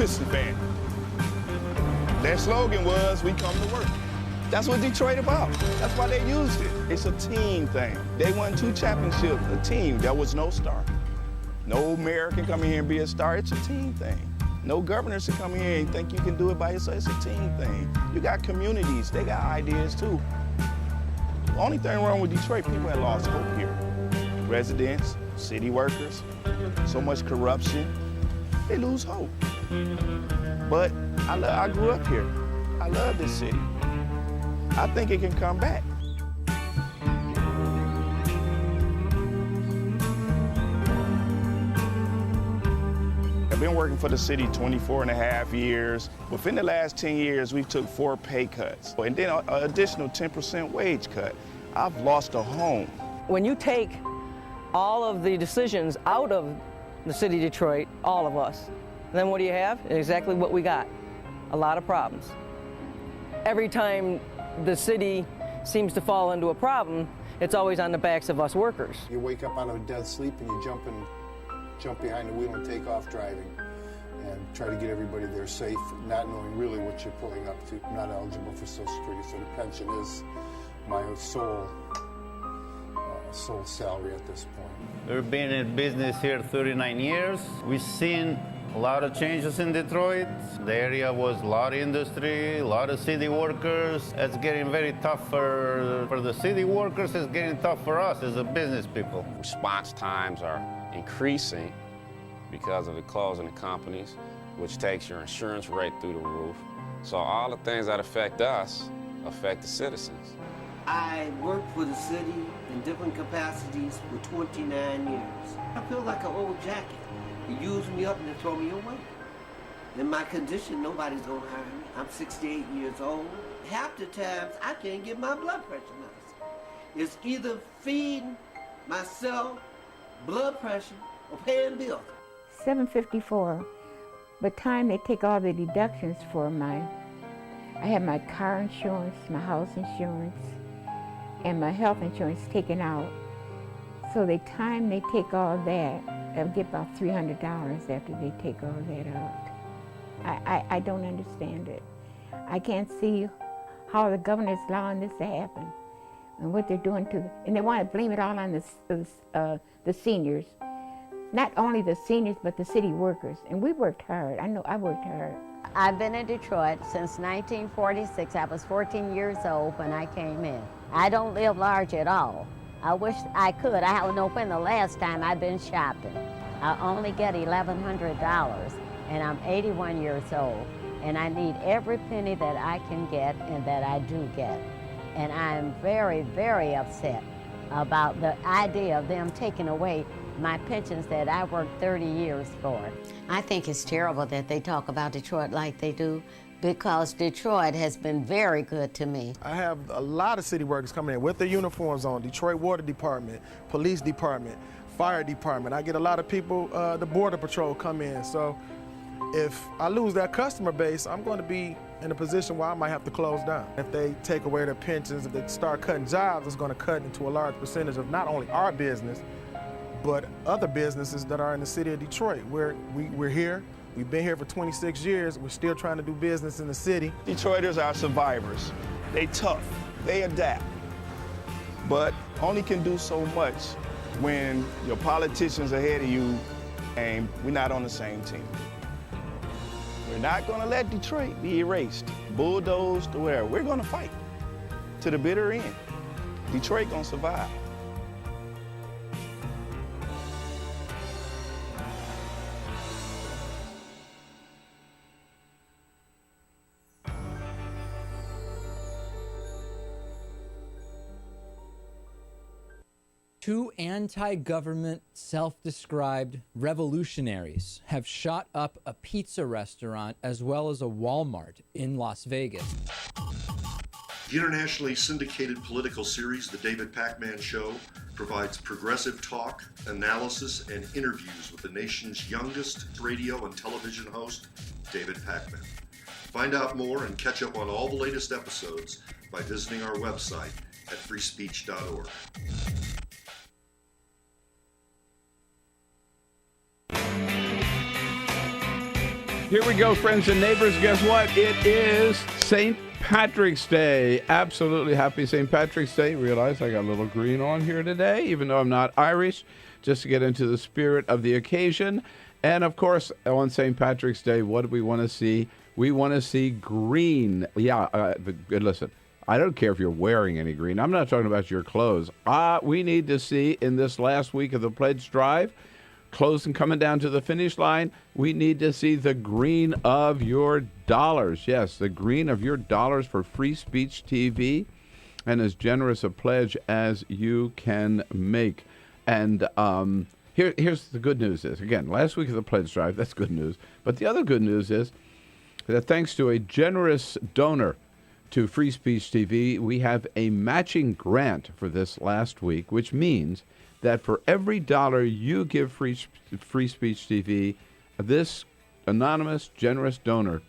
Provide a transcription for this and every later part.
Piston fan. Their slogan was, "We come to work." That's what Detroit about. That's why they used it. It's a team thing. They won 2 championships, a team. There was no star. No mayor can come in here and be a star. It's a team thing. No governors can come in here and think you can do it by yourself. It's a team thing. You got communities. They got ideas, too. The only thing wrong with Detroit, people have lost hope here. Residents, city workers, so much corruption. They lose hope. But I grew up here. I love this city. I think it can come back. I've been working for the city 24 and a half years. Within the last 10 years, we took 4 pay cuts, and then an additional 10% wage cut. I've lost a home. When you take all of the decisions out of the city of Detroit, all of us, then what do you have? Exactly what we got, a lot of problems. Every time the city seems to fall into a problem, it's always on the backs of us workers. You wake up out of a dead sleep and you jump behind the wheel and take off driving and try to get everybody there safe, not knowing really what you're pulling up to. I'm not eligible for Social Security, so the pension is my sole salary at this point. We've been in business here 39 years. We've seen a lot of changes in Detroit. The area was a lot of industry, a lot of city workers. It's getting very tough for the city workers. It's getting tough for us as a business people. Response times are increasing because of the closing of companies, which takes your insurance rate through the roof. So all the things that affect us affect the citizens. I worked for the city in different capacities for 29 years. I feel like an old jacket. They use me up and they throw me away. In my condition, nobody's gonna hire me. I'm 68 years old. Half the times, I can't get my blood pressure medicine. It's either feeding myself blood pressure or paying bills. $754. By the time they take all the deductions for I have my car insurance, my house insurance, and my health insurance taken out. So the time they take all that, I'll get about $300 after they take all that out. I don't understand it. I can't see how the governor is allowing this to happen and what they're doing and they want to blame it all on the seniors. Not only the seniors, but the city workers. And we worked hard. I know I worked hard. I've been in Detroit since 1946. I was 14 years old when I came in. I don't live large at all. I wish I could. I haven't opened the last time I've been shopping. I only get $1,100, and I'm 81 years old, and I need every penny that I can get and that I do get. And I'm very, very upset about the idea of them taking away my pensions that I worked 30 years for. I think it's terrible that they talk about Detroit like they do, because Detroit has been very good to me. I have a lot of city workers coming in with their uniforms on, Detroit Water Department, Police Department, Fire Department. I get a lot of people, the Border Patrol come in. So if I lose that customer base, I'm going to be in a position where I might have to close down. If they take away their pensions, if they start cutting jobs, it's going to cut into a large percentage of not only our business, but other businesses that are in the city of Detroit. We're here. We've been here for 26 years. We're still trying to do business in the city. Detroiters are survivors. They tough. They adapt. But only can do so much when your politicians ahead of you and we're not on the same team. We're not going to let Detroit be erased, bulldozed, or whatever. We're going to fight to the bitter end. Detroit going to survive. Two anti-government, self-described revolutionaries have shot up a pizza restaurant as well as a Walmart in Las Vegas. The internationally syndicated political series, The David Pakman Show, provides progressive talk, analysis, and interviews with the nation's youngest radio and television host, David Pakman. Find out more and catch up on all the latest episodes by visiting our website at freespeech.org. Here we go, friends and neighbors. Guess what? It is St. Patrick's Day. Absolutely happy St. Patrick's Day. Realize I got a little green on here today, even though I'm not Irish, just to get into the spirit of the occasion. And, of course, on St. Patrick's Day, what do we want to see? We want to see green. Yeah, but listen, I don't care if you're wearing any green. I'm not talking about your clothes. We need to see in this last week of the pledge drive, close and coming down to the finish line, we need to see the green of your dollars. Yes, the green of your dollars for Free Speech TV, and as generous a pledge as you can make. And here's the good news is, again, last week of the pledge drive, that's good news. But the other good news is that thanks to a generous donor to Free Speech TV, we have a matching grant for this last week, which means that for every dollar you give Free Speech TV, this anonymous, generous donor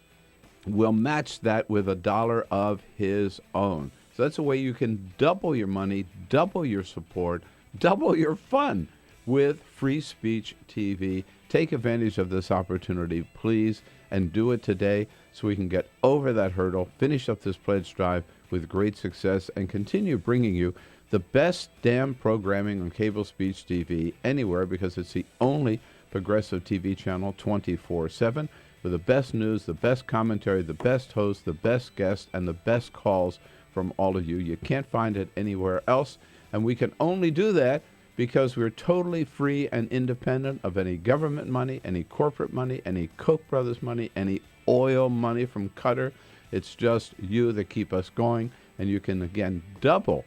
will match that with $1 of his own. So that's a way you can double your money, double your support, double your fun with Free Speech TV. Take advantage of this opportunity, please, and do it today so we can get over that hurdle, finish up this pledge drive with great success, and continue bringing you the best damn programming on cable speech TV anywhere, because it's the only progressive TV channel 24/7 with the best news, the best commentary, the best host, the best guests, and the best calls from all of you. You can't find it anywhere else, and we can only do that because we're totally free and independent of any government money, any corporate money, any Koch brothers money, any oil money from Qatar. It's just you that keep us going, and you can, again, double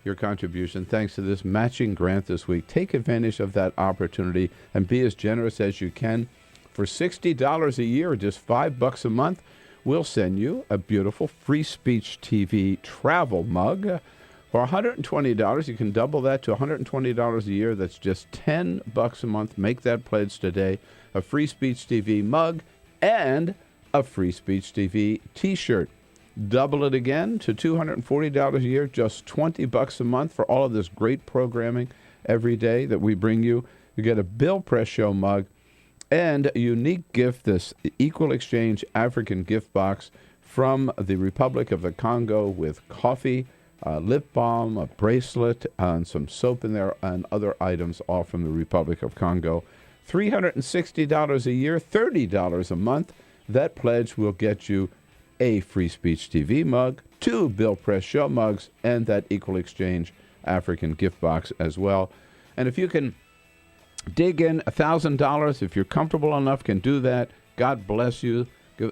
your contribution thanks to this matching grant this week. Take advantage of that opportunity and be as generous as you can. For $60 a year, or just $5 a month, we'll send you a beautiful Free Speech TV travel mug. For $120, you can double that to $120 a year. That's just $10 a month. Make that pledge today. A Free Speech TV mug and a Free Speech TV t-shirt. Double it again to $240 a year, just $20 a month for all of this great programming every day that we bring you. You get a Bill Press Show mug and a unique gift, this Equal Exchange African gift box from the Republic of the Congo with coffee, lip balm, a bracelet, and some soap in there, and other items, all from the Republic of Congo. $360 a year, $30 a month. That pledge will get you a Free Speech TV mug, 2 Bill Press Show mugs, and that Equal Exchange African gift box as well. And if you can dig in $1,000, if you're comfortable enough, can do that, God bless you.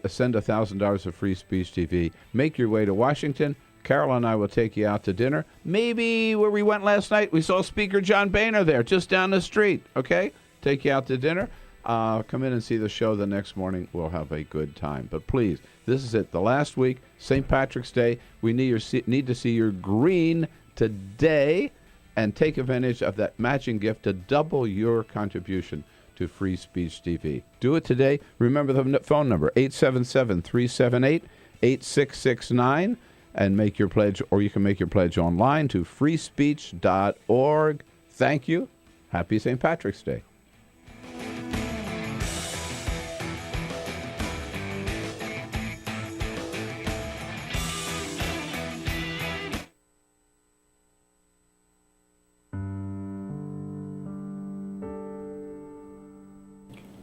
Send $1,000 of Free Speech TV. Make your way to Washington. Carol and I will take you out to dinner. Maybe where we went last night, we saw Speaker John Boehner there, just down the street, okay? Take you out to dinner. Come in and see the show the next morning. We'll have a good time. But please, this is it. The last week, St. Patrick's Day. We need to see your green today and take advantage of that matching gift to double your contribution to Free Speech TV. Do it today. Remember the phone number, 877-378-8669, and make your pledge, or you can make your pledge online to freespeech.org. Thank you. Happy St. Patrick's Day.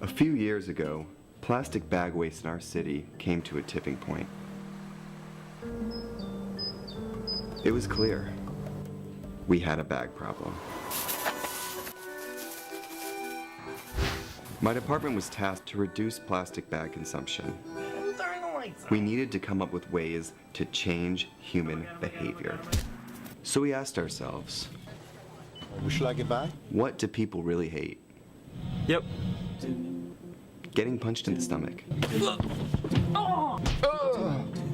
A few years ago, plastic bag waste in our city came to a tipping point. It was clear we had a bag problem. My department was tasked to reduce plastic bag consumption. We needed to come up with ways to change human behavior. So we asked ourselves, would you like it back? What do people really hate? Yep. Getting punched in the stomach.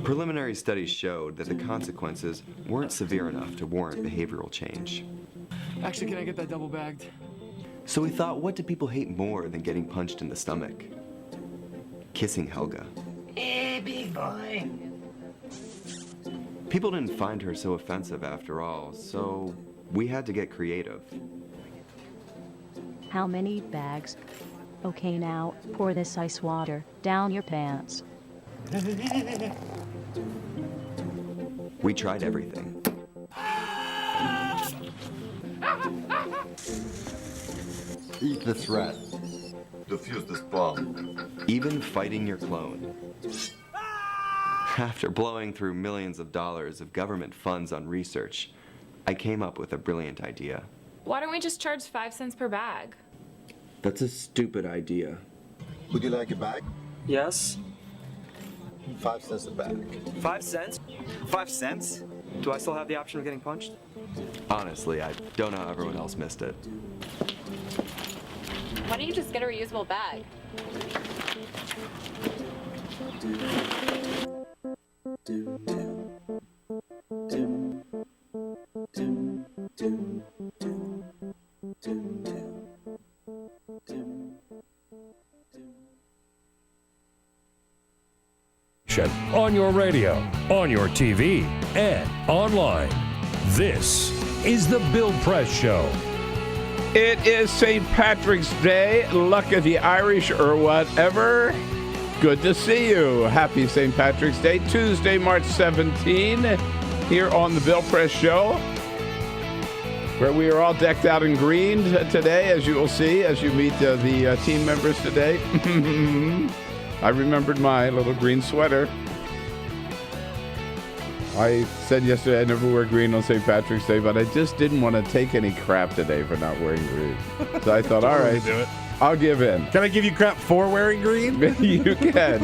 Preliminary studies showed that the consequences weren't severe enough to warrant behavioral change. Actually, can I get that double bagged? So we thought, what do people hate more than getting punched in the stomach? Kissing Helga. Hey, big boy. People didn't find her so offensive after all, so we had to get creative. How many bags Okay, now, pour this ice water down your pants. We tried everything. Eat this rat. Defuse this bomb. Even fighting your clone. After blowing through millions of dollars of government funds on research, I came up with a brilliant idea. Why don't we just charge 5 cents per bag? That's a stupid idea. Would you like a bag? Yes. 5 cents a bag. 5 cents? 5 cents? Do I still have the option of getting punched? Honestly, I don't know how everyone else missed it. Why don't you just get a reusable bag? On your radio, on your TV, and online. This is the Bill Press Show. It is St. Patrick's Day. Luck of the Irish or whatever. Good to see you. Happy St. Patrick's Day. Tuesday, March 17, here on the Bill Press Show, where we are all decked out in green today, as you will see, as you meet the team members today. I remembered my little green sweater. I said yesterday I never wear green on St. Patrick's Day, but I just didn't want to take any crap today for not wearing green. So I thought, all right, do it. I'll give in. Can I give you crap for wearing green? You can.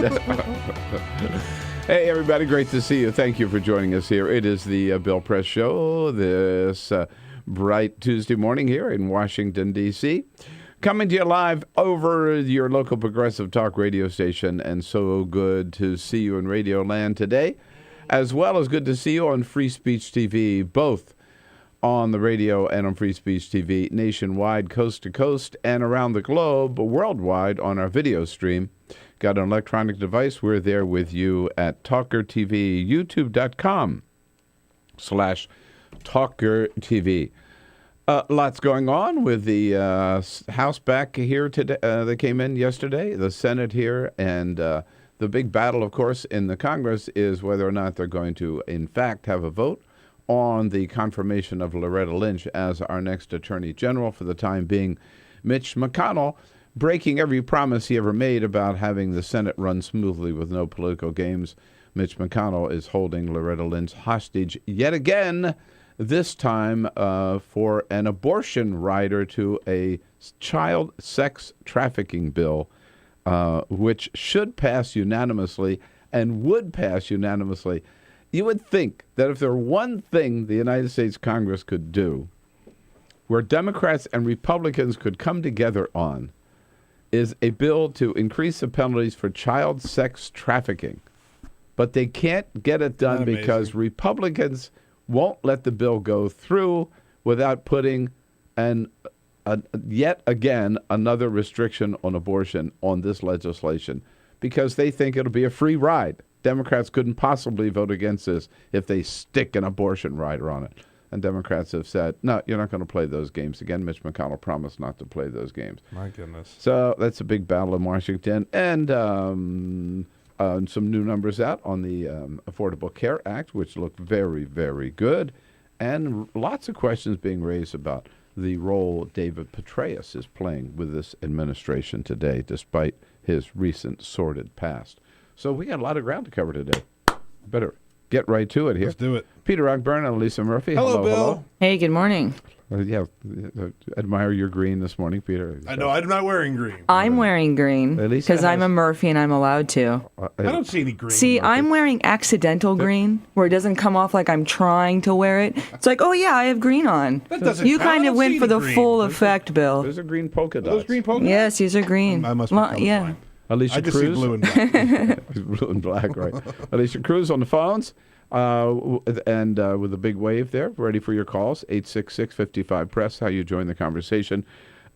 Hey, everybody, great to see you. Thank you for joining us here. It is the Bill Press Show this bright Tuesday morning here in Washington, D.C., coming to you live over your local progressive talk radio station, and so good to see you in Radio Land today, as well as good to see you on Free Speech TV, both on the radio and on Free Speech TV nationwide, coast to coast, and around the globe, worldwide on our video stream. Got an electronic device? We're there with you at TawkrTV, youtube.com/TawkrTV. Lots going on with the House back here today. They came in yesterday, the Senate here, and the big battle, of course, in the Congress is whether or not they're going to, in fact, have a vote on the confirmation of Loretta Lynch as our next Attorney General. For the time being, Mitch McConnell, breaking every promise he ever made about having the Senate run smoothly with no political games. Mitch McConnell is holding Loretta Lynch hostage yet again, this time for an abortion rider to a child sex trafficking bill, which should pass unanimously and would pass unanimously. You would think that if there were one thing the United States Congress could do, where Democrats and Republicans could come together on, is a bill to increase the penalties for child sex trafficking. But they can't get it done because Republicans won't let the bill go through without putting yet again another restriction on abortion on this legislation, because they think it'll be a free ride. Democrats couldn't possibly vote against this if they stick an abortion rider on it. And Democrats have said, no, you're not going to play those games again. Mitch McConnell promised not to play those games. My goodness. So that's a big battle in Washington. And some new numbers out on the Affordable Care Act, which look very, very good. And lots of questions being raised about the role David Petraeus is playing with this administration today, despite his recent sordid past. So we got a lot of ground to cover today. Better get right to it here. Let's do it. Peter Ogburn and Lisa Murphy. Hello, Bill. Hello. Hey, good morning. Admire your green this morning, Peter. I know, I'm not wearing green. I'm wearing green because I'm a Murphy and I'm allowed to. I don't see any green. See, Murphy. I'm wearing accidental green where it doesn't come off like I'm trying to wear it. It's like, oh yeah, I have green on. That doesn't You count. I kind of don't went see for any the green. full effect, Bill. There's a green polka dots. Are those green polka dots? Yes, these are green. I must be yeah. Alicia I just Cruz. see blue and black. Blue and black, right. Alicia Cruz on the phones, and with a big wave there, ready for your calls, 866-55-PRESS, how you join the conversation.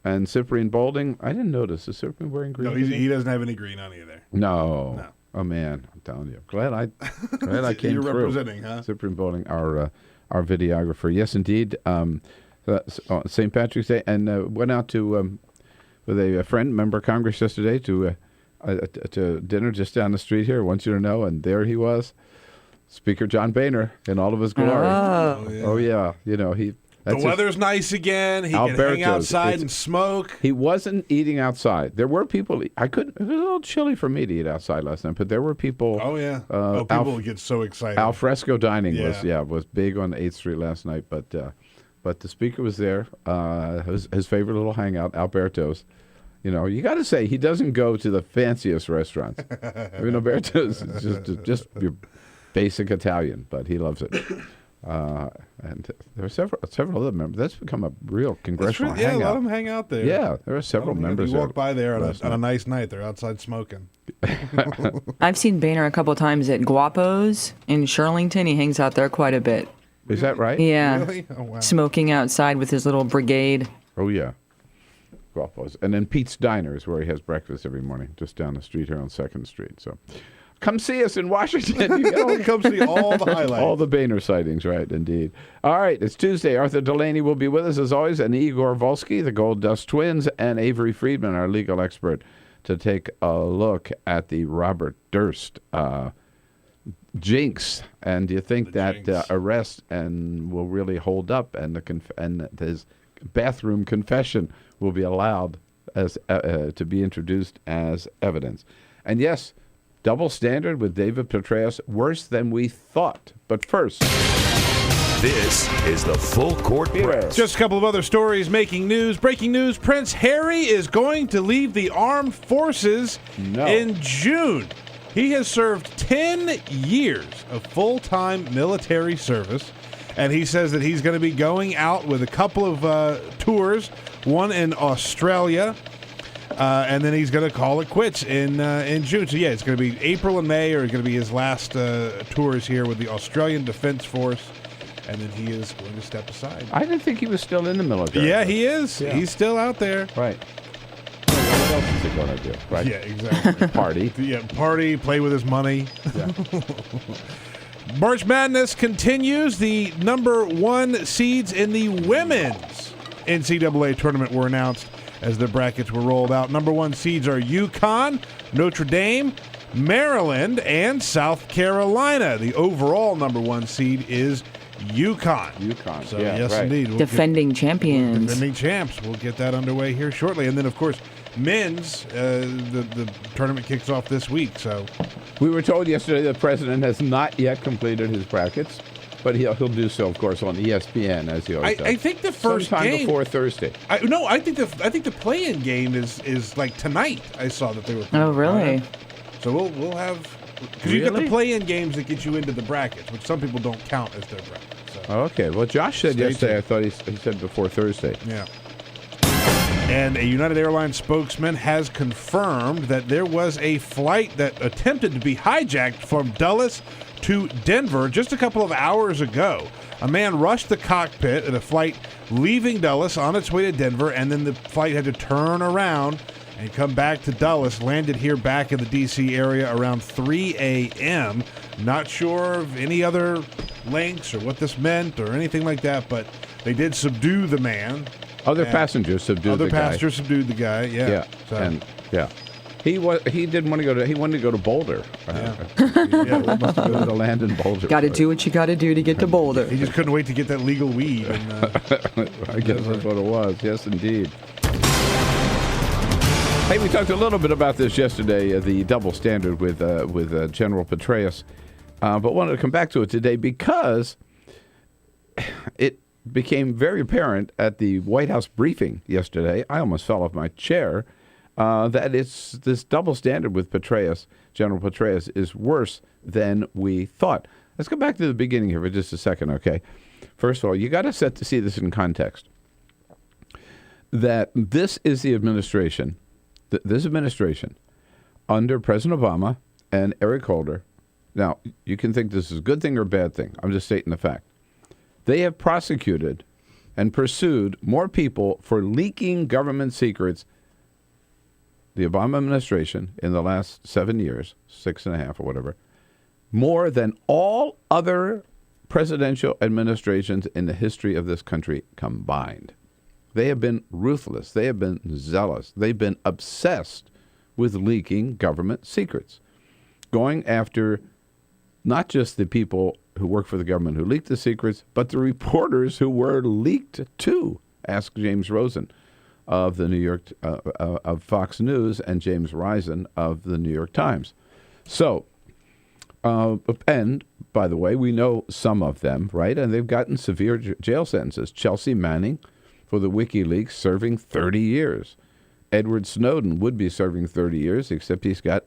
And Cyprian Bolding, I didn't notice. Is Cyprian wearing green? No, he doesn't have any green on either. No. Oh, man, I'm telling you. Glad I came You're through. representing, huh? Cyprian Bolding, our videographer. Yes, indeed. St. Patrick's Day, and went out to with a friend, member of Congress yesterday to dinner just down the street here. I want you to know, and there he was, Speaker John Boehner in all of his glory. Oh yeah. You know, the weather's nice again. He can hang outside and smoke. He wasn't eating outside. There were people. It was a little chilly for me to eat outside last night, but there were people. Oh yeah. People get so excited. Al fresco dining was big on 8th Street last night, but the speaker was there. His favorite little hangout, Alberto's. You know, you got to say he doesn't go to the fanciest restaurants. I mean, Alberto's is just your basic Italian, but he loves it. And there are several other members. That's become a real congressional hangout. Yeah, let them hang out there. Yeah, there are several members. You walk by there on a nice night. They're outside smoking. I've seen Boehner a couple times at Guapo's in Shirlington. He hangs out there quite a bit. Is that right? Yeah. Really? Oh, wow. Smoking outside with his little brigade. Oh, yeah. Guapo's. And then Pete's Diner is where he has breakfast every morning, just down the street here on 2nd Street. So come see us in Washington. You get come see all the highlights. All the Boehner sightings, right, indeed. All right, it's Tuesday. Arthur Delaney will be with us, as always, and Igor Volsky, the Gold Dust Twins, and Avery Friedman, our legal expert, to take a look at the Robert Durst jinx. And do you think that arrest will really hold up, and his bathroom confession will be allowed as to be introduced as evidence? And yes, double standard with David Petraeus, worse than we thought. But first, this is the Full Court Press. Just a couple of other stories making news. Breaking news, Prince Harry is going to leave the armed forces in June. He has served 10 years of full-time military service, and he says that he's going to be going out with a couple of tours, one in Australia, and then he's going to call it quits in June. So, yeah, it's going to be April and May are going to be his last tours here with the Australian Defense Force, and then he is going to step aside. I didn't think he was still in the military. Yeah, he is. Yeah. He's still out there. Right. What else is he going to do? Right? Yeah, exactly. Party. Yeah, party, play with his money. Yeah. March Madness continues. The number 1 seeds in the women's NCAA tournament were announced as the brackets were rolled out. Number 1 seeds are UConn, Notre Dame, Maryland, and South Carolina. The overall number 1 seed is UConn. UConn. So, yeah, yes, right. indeed. Defending champions. Defending champs. We'll get that underway here shortly. And then, of course, men's, the tournament kicks off this week. So we were told yesterday the president has not yet completed his brackets, but he'll do so, of course, on ESPN, as he always does. I think the first sometime game before Thursday. I think the play-in game is like tonight. I saw that they were. Oh, really? So we'll have, because you get the play-in games that get you into the brackets, which some people don't count as their brackets. So. Okay. Well, Josh said yesterday. I thought he said before Thursday. Yeah. And a United Airlines spokesman has confirmed that there was a flight that attempted to be hijacked from Dulles to Denver just a couple of hours ago. A man rushed the cockpit at a flight leaving Dulles on its way to Denver, and then the flight had to turn around and come back to Dulles, landed here back in the D.C. area around 3 a.m. Not sure of any other links or what this meant or anything like that, but they did subdue the man. Other passengers subdued the guy. Other passengers subdued the guy, yeah. Yeah, So. He didn't want to go to. He wanted to go to Boulder. Yeah. Must have been to land in Boulder. Got to do what you got to do to get to Boulder. He just couldn't wait to get that legal weed. And, I guess that's what it was. Yes, indeed. Hey, we talked a little bit about this yesterday, the double standard with General Petraeus, but wanted to come back to it today because it became very apparent at the White House briefing yesterday. I almost fell off my chair. That it's this double standard with Petraeus, General Petraeus, is worse than we thought. Let's go back to the beginning here for just a second, okay? First of all, you got to see this in context. That this is the administration, this administration, under President Obama and Eric Holder. Now, you can think this is a good thing or a bad thing. I'm just stating the fact. They have prosecuted and pursued more people for leaking government secrets, the Obama administration, in the last 7 years, 6.5 or whatever, more than all other presidential administrations in the history of this country combined. They have been ruthless. They have been zealous. They've been obsessed with leaking government secrets, going after not just the people who work for the government who leaked the secrets, but the reporters who were leaked to. Ask James Rosen of the New York of Fox News and James Risen of the New York Times. So, and by the way, we know some of them, right? And they've gotten severe jail sentences. Chelsea Manning for the WikiLeaks serving 30 years. Edward Snowden would be serving 30 years, except he's got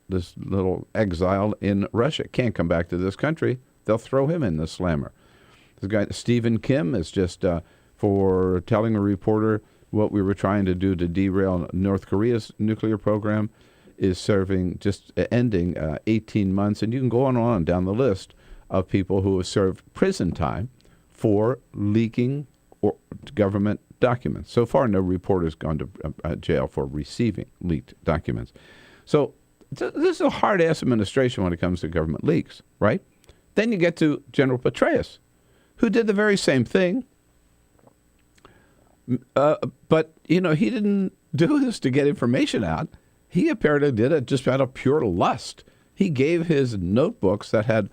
this little exile in Russia. Can't come back to this country. They'll throw him in the slammer. This guy, Stephen Kim, is just for telling a reporter what we were trying to do to derail North Korea's nuclear program, is serving, just ending 18 months. And you can go on down the list of people who have served prison time for leaking or government documents. So far, no reporter has gone to jail for receiving leaked documents. So this is a hard-ass administration when it comes to government leaks, right? Then you get to General Petraeus, who did the very same thing. But, he didn't do this to get information out. He apparently did it just out of pure lust. He gave his notebooks that had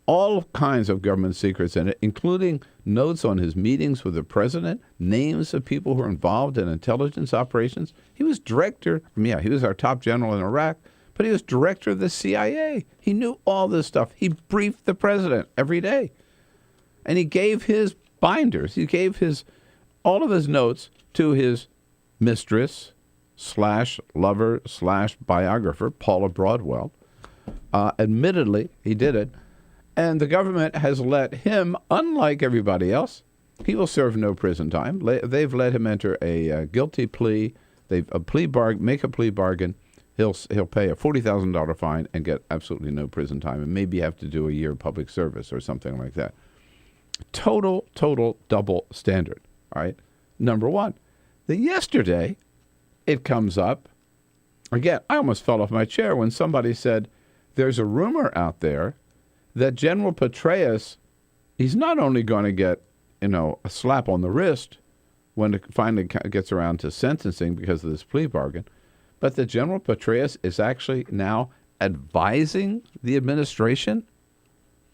all kinds of government secrets in it, including notes on his meetings with the president, names of people who were involved in intelligence operations. He was director, he was our top general in Iraq, but he was director of the CIA. He knew all this stuff. He briefed the president every day. And he gave his binders, he gave all of his notes to his mistress / lover / biographer, Paula Broadwell. Admittedly, he did it. And the government has let him, unlike everybody else, he will serve no prison time. They've let him enter a guilty plea. Make a plea bargain. He'll pay a $40,000 fine and get absolutely no prison time, and maybe have to do a year of public service or something like that. Total double standard. All right. Number one. Then yesterday, it comes up. Again, I almost fell off my chair when somebody said, there's a rumor out there that General Petraeus, he's not only going to get, a slap on the wrist when it finally gets around to sentencing because of this plea bargain, but that General Petraeus is actually now advising the administration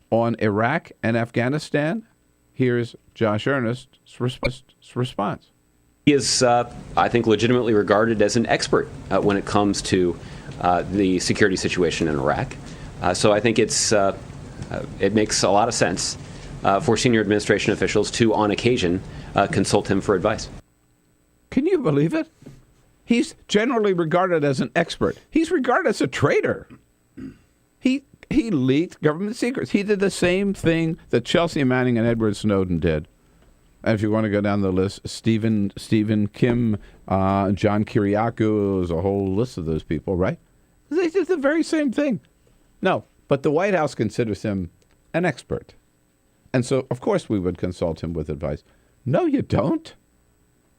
on Iraq and Afghanistan. Here's Josh Earnest's response. He is, I think, legitimately regarded as an expert when it comes to the security situation in Iraq. So I think it makes a lot of sense for senior administration officials to, on occasion, consult him for advice. Can you believe it? He's generally regarded as an expert. He's regarded as a traitor. He leaked government secrets. He did the same thing that Chelsea Manning and Edward Snowden did. And if you want to go down the list, Stephen Kim, John Kiriakou, there's a whole list of those people, right? They did the very same thing. No, but the White House considers him an expert. And so, of course, we would consult him with advice. No, you don't.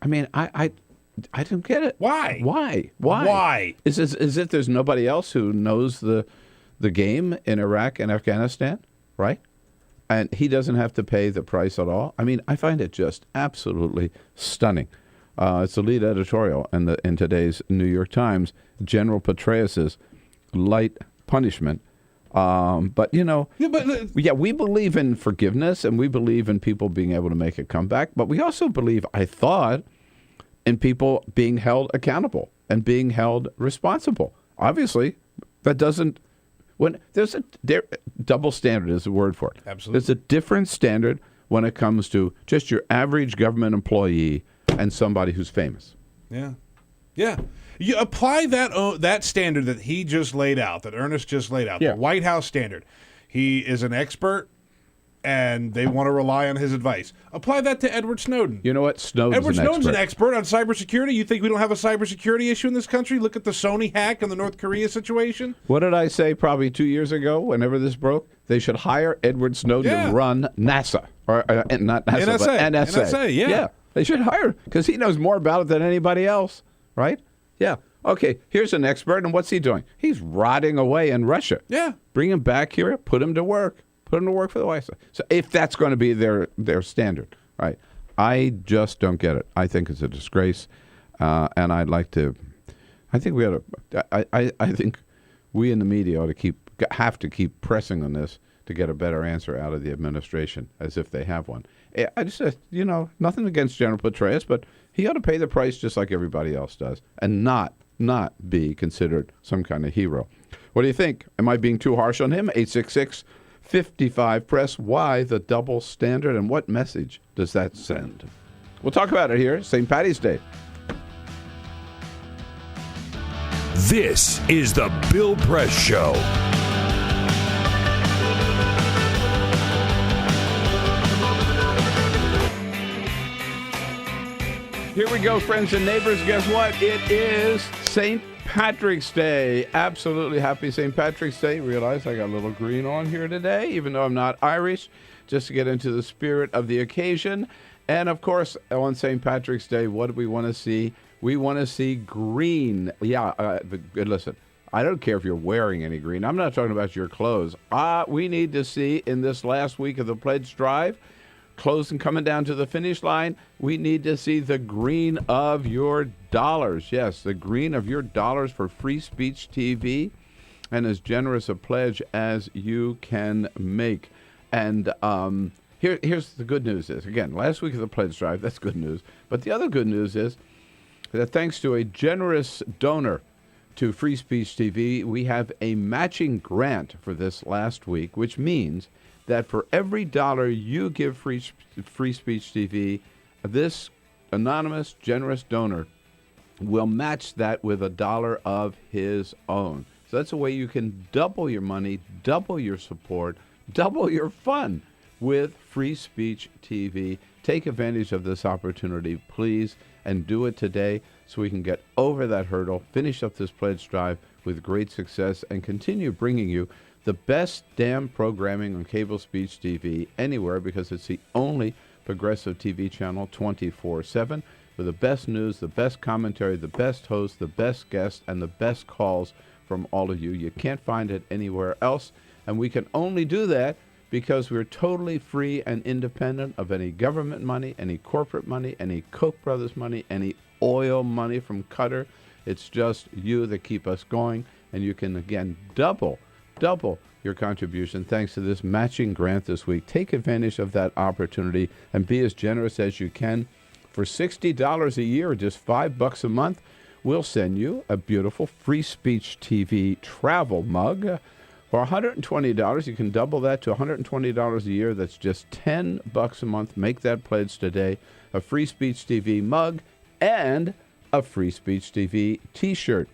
I mean, I don't get it. Why? Why? Is it there's nobody else who knows the game in Iraq and Afghanistan, right? And he doesn't have to pay the price at all. I mean, I find it just absolutely stunning. It's the lead editorial in today's New York Times, General Petraeus's light punishment. But, we believe in forgiveness and we believe in people being able to make a comeback. But we also believe, I thought, in people being held accountable and being held responsible. Obviously, that doesn't. When there's double standard is the word for it. Absolutely. There's a different standard when it comes to just your average government employee and somebody who's famous. Yeah. You apply that standard that he just laid out, that Ernest just laid out, the White House standard. He is an expert, and they want to rely on his advice. Apply that to Edward Snowden. You know what? Edward Snowden's an expert on cybersecurity. You think we don't have a cybersecurity issue in this country? Look at the Sony hack and the North Korea situation. What did I say probably 2 years ago, whenever this broke? They should hire Edward Snowden to run NASA. Or not NASA, NSA. but NSA. NSA, yeah. They should hire him because he knows more about it than anybody else, right? Yeah. Okay, here's an expert, and what's he doing? He's rotting away in Russia. Yeah. Bring him back here, put him to work. Put him to work for the White House. So if that's going to be their standard, right? I just don't get it. I think it's a disgrace, and I'd like to. I think we ought to. I think we in the media ought to have to keep pressing on this to get a better answer out of the administration, as if they have one. I just, nothing against General Petraeus, but he ought to pay the price just like everybody else does, and not be considered some kind of hero. What do you think? Am I being too harsh on him? 866-55-PRESS. Why the double standard, and what message does that send? We'll talk about it here, St. Paddy's Day. This is the Bill Press Show. Here we go, friends and neighbors. Guess what? It is St. Patrick's Day. Absolutely happy St. Patrick's Day. Realize I got a little green on here today, even though I'm not Irish, just to get into the spirit of the occasion. And, of course, on St. Patrick's Day, what do we want to see? We want to see green. Yeah, listen, I don't care if you're wearing any green. I'm not talking about your clothes. We need to see in this last week of the pledge drive, close and coming down to the finish line, we need to see the green of your dollars. Yes, the green of your dollars for Free Speech TV, and as generous a pledge as you can make. And here's the good news is, again, last week of the pledge drive, that's good news. But the other good news is that thanks to a generous donor to Free Speech TV, we have a matching grant for this last week, which means that for every dollar you give Free Speech TV, this anonymous, generous donor will match that with $1 of his own. So that's a way you can double your money, double your support, double your fun with Free Speech TV. Take advantage of this opportunity, please, and do it today so we can get over that hurdle, finish up this pledge drive with great success, and continue bringing you the best damn programming on cable speech TV anywhere, because it's the only progressive TV channel 24/7 with the best news, the best commentary, the best host, the best guests, and the best calls from all of you. You can't find it anywhere else, and we can only do that because we're totally free and independent of any government money, any corporate money, any Koch brothers money, any oil money from Qatar. It's just you that keep us going, and you can, again, double your contribution thanks to this matching grant this week. Take advantage of that opportunity and be as generous as you can. For $60 a year, just $5 a month, we'll send you a beautiful Free Speech TV travel mug. For $120, you can double that to $120 a year. That's just $10 a month. Make that pledge today. A Free Speech TV mug and a Free Speech TV t-shirt.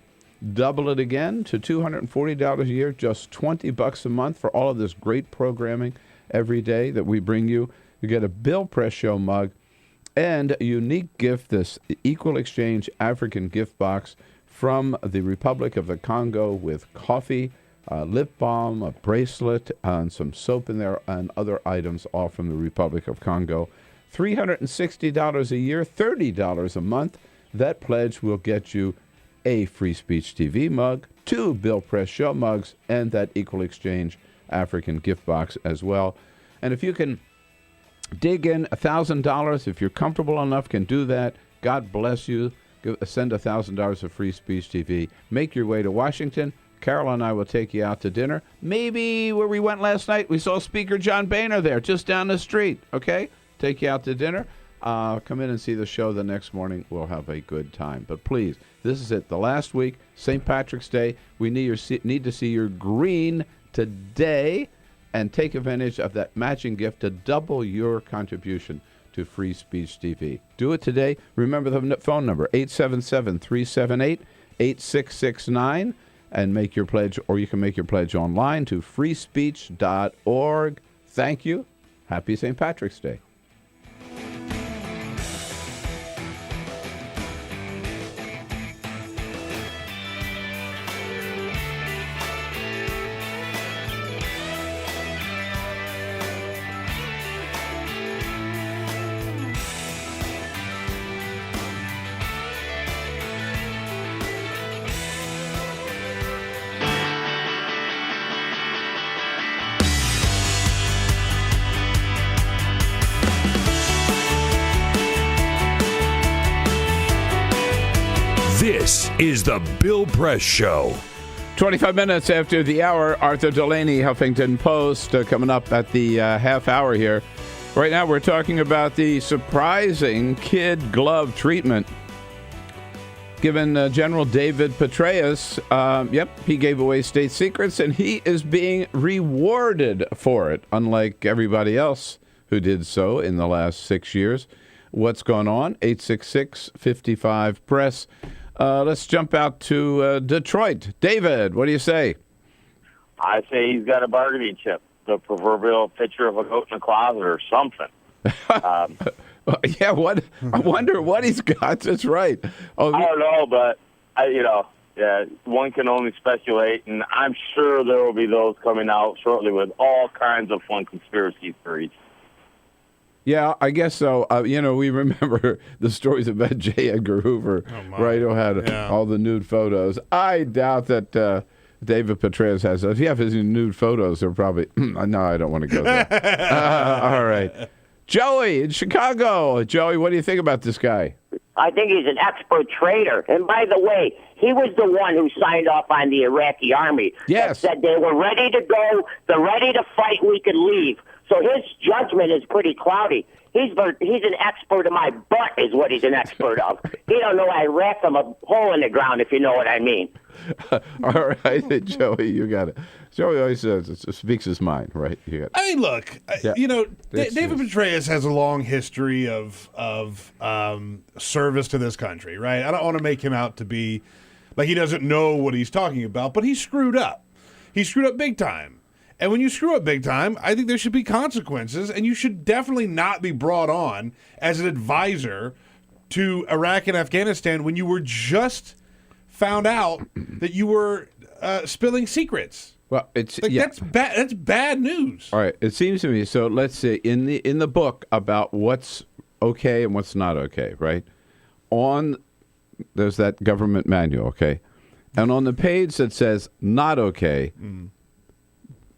Double it again to $240 a year, just $20 a month for all of this great programming every day that we bring you. You get a Bill Press Show mug and a unique gift, this Equal Exchange African gift box from the Republic of the Congo with coffee, lip balm, a bracelet, and some soap in there, and other items, all from the Republic of Congo. $360 a year, $30 a month. That pledge will get you a Free Speech TV mug, 2 Bill Press Show mugs, and that Equal Exchange African gift box as well. And if you can dig in $1,000, if you're comfortable enough, can do that, God bless you. Send $1,000 of Free Speech TV. Make your way to Washington. Carol and I will take you out to dinner. Maybe where we went last night, we saw Speaker John Boehner there, just down the street, okay? Take you out to dinner. Come in and see the show the next morning. We'll have a good time. But please, this is it. The last week, St. Patrick's Day. We need to see your green today and take advantage of that matching gift to double your contribution to Free Speech TV. Do it today. Remember the phone number, 877-378-8669, and make your pledge, or you can make your pledge online to freespeech.org. Thank you. Happy St. Patrick's Day. This is the Bill Press Show. 25 minutes after the hour, Arthur Delaney, Huffington Post, coming up at the half hour here. Right now, we're talking about the surprising kid glove treatment given General David Petraeus. He gave away state secrets, and he is being rewarded for it, unlike everybody else who did so in the last 6 years. What's going on? 866-55-PRESS. Let's jump out to Detroit. David, what do you say? I say he's got a bargaining chip, the proverbial picture of a goat in a closet or something. Yeah, what? I wonder what he's got. That's right. Oh, I don't know, but one can only speculate, and I'm sure there will be those coming out shortly with all kinds of fun conspiracy theories. Yeah, I guess so. We remember the stories about J. Edgar Hoover, right, who had all the nude photos. I doubt that David Petraeus has. If you have his nude photos, they're probably... no, I don't want to go there. All right. Joey in Chicago. Joey, what do you think about this guy? I think he's an expert trader. And by the way, he was the one who signed off on the Iraqi army. Yes. That said they were ready to go, they're ready to fight, we could leave. So his judgment is pretty cloudy. He's an expert of my butt is what he's an expert of. He don't know Iraq from a hole in the ground, if you know what I mean. All right, Joey, you got it. Joey always speaks his mind, right? You got it. I mean, look, David Petraeus has a long history of service to this country, right? I don't want to make him out to be like he doesn't know what he's talking about, but he screwed up. He screwed up big time. And when you screw up big time, I think there should be consequences, and you should definitely not be brought on as an advisor to Iraq and Afghanistan when you were just found out that you were spilling secrets. Well, it's that's bad. That's bad news. All right, it seems to me. So let's say in the book about what's okay and what's not okay, right? There's that government manual, okay, and on the page that says not okay.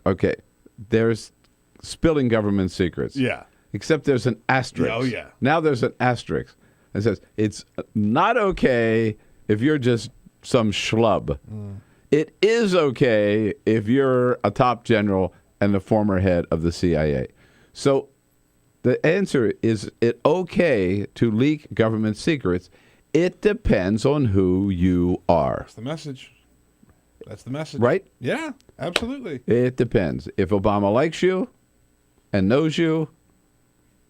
Okay, there's spilling government secrets. Yeah. Except there's an asterisk. Oh, yeah. Now there's an asterisk. It says it's not okay if you're just some schlub. It is okay if you're a top general and the former head of the CIA. So the answer is it okay to leak government secrets? It depends on who you are. That's the message. That's the message. Right? Yeah, absolutely. It depends. If Obama likes you and knows you,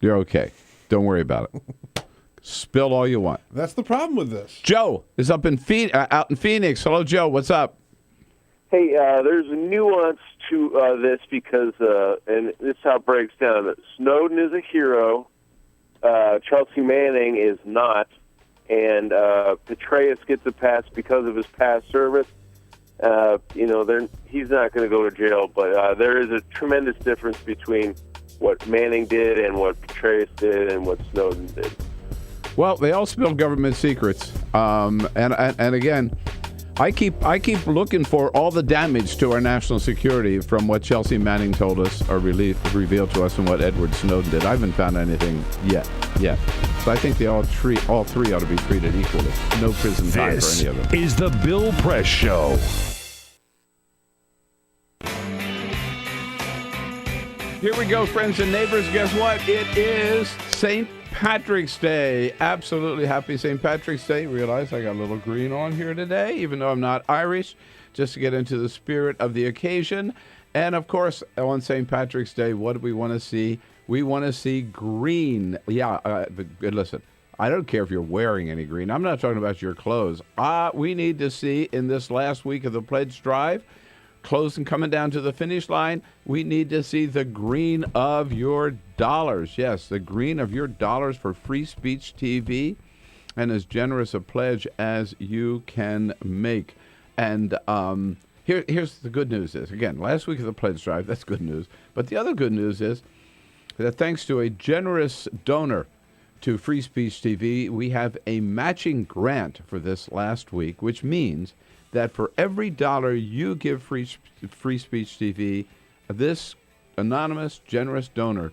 you're okay. Don't worry about it. Spill all you want. That's the problem with this. Joe is out in Phoenix. Hello, Joe. What's up? Hey, there's a nuance to this because, and this is how it breaks down. That Snowden is a hero. Chelsea Manning is not. And Petraeus gets a pass because of his past service. He's not going to go to jail, but there is a tremendous difference between what Manning did and what Petraeus did and what Snowden did. Well, they all spill government secrets, and again, I keep looking for all the damage to our national security from what Chelsea Manning told us or revealed to us and what Edward Snowden did. I haven't found anything yet. So I think all three ought to be treated equally. No prison time for any of them. This is the Bill Press Show. Here we go, friends and neighbors. Guess what? It is St. Patrick's Day. Absolutely happy St. Patrick's Day. Realize I got a little green on here today, even though I'm not Irish, just to get into the spirit of the occasion. And, of course, on St. Patrick's Day, what do we want to see? We want to see green. Yeah, but listen, I don't care if you're wearing any green. I'm not talking about your clothes. We need to see in this last week of the pledge drive, close and coming down to the finish line, we need to see the green of your dollars. Yes, the green of your dollars for Free Speech TV, and as generous a pledge as you can make. And here's the good news is, again, last week of the pledge drive, that's good news. But the other good news is that thanks to a generous donor to Free Speech TV, we have a matching grant for this last week, which means that for every dollar you give Free Speech TV, this anonymous, generous donor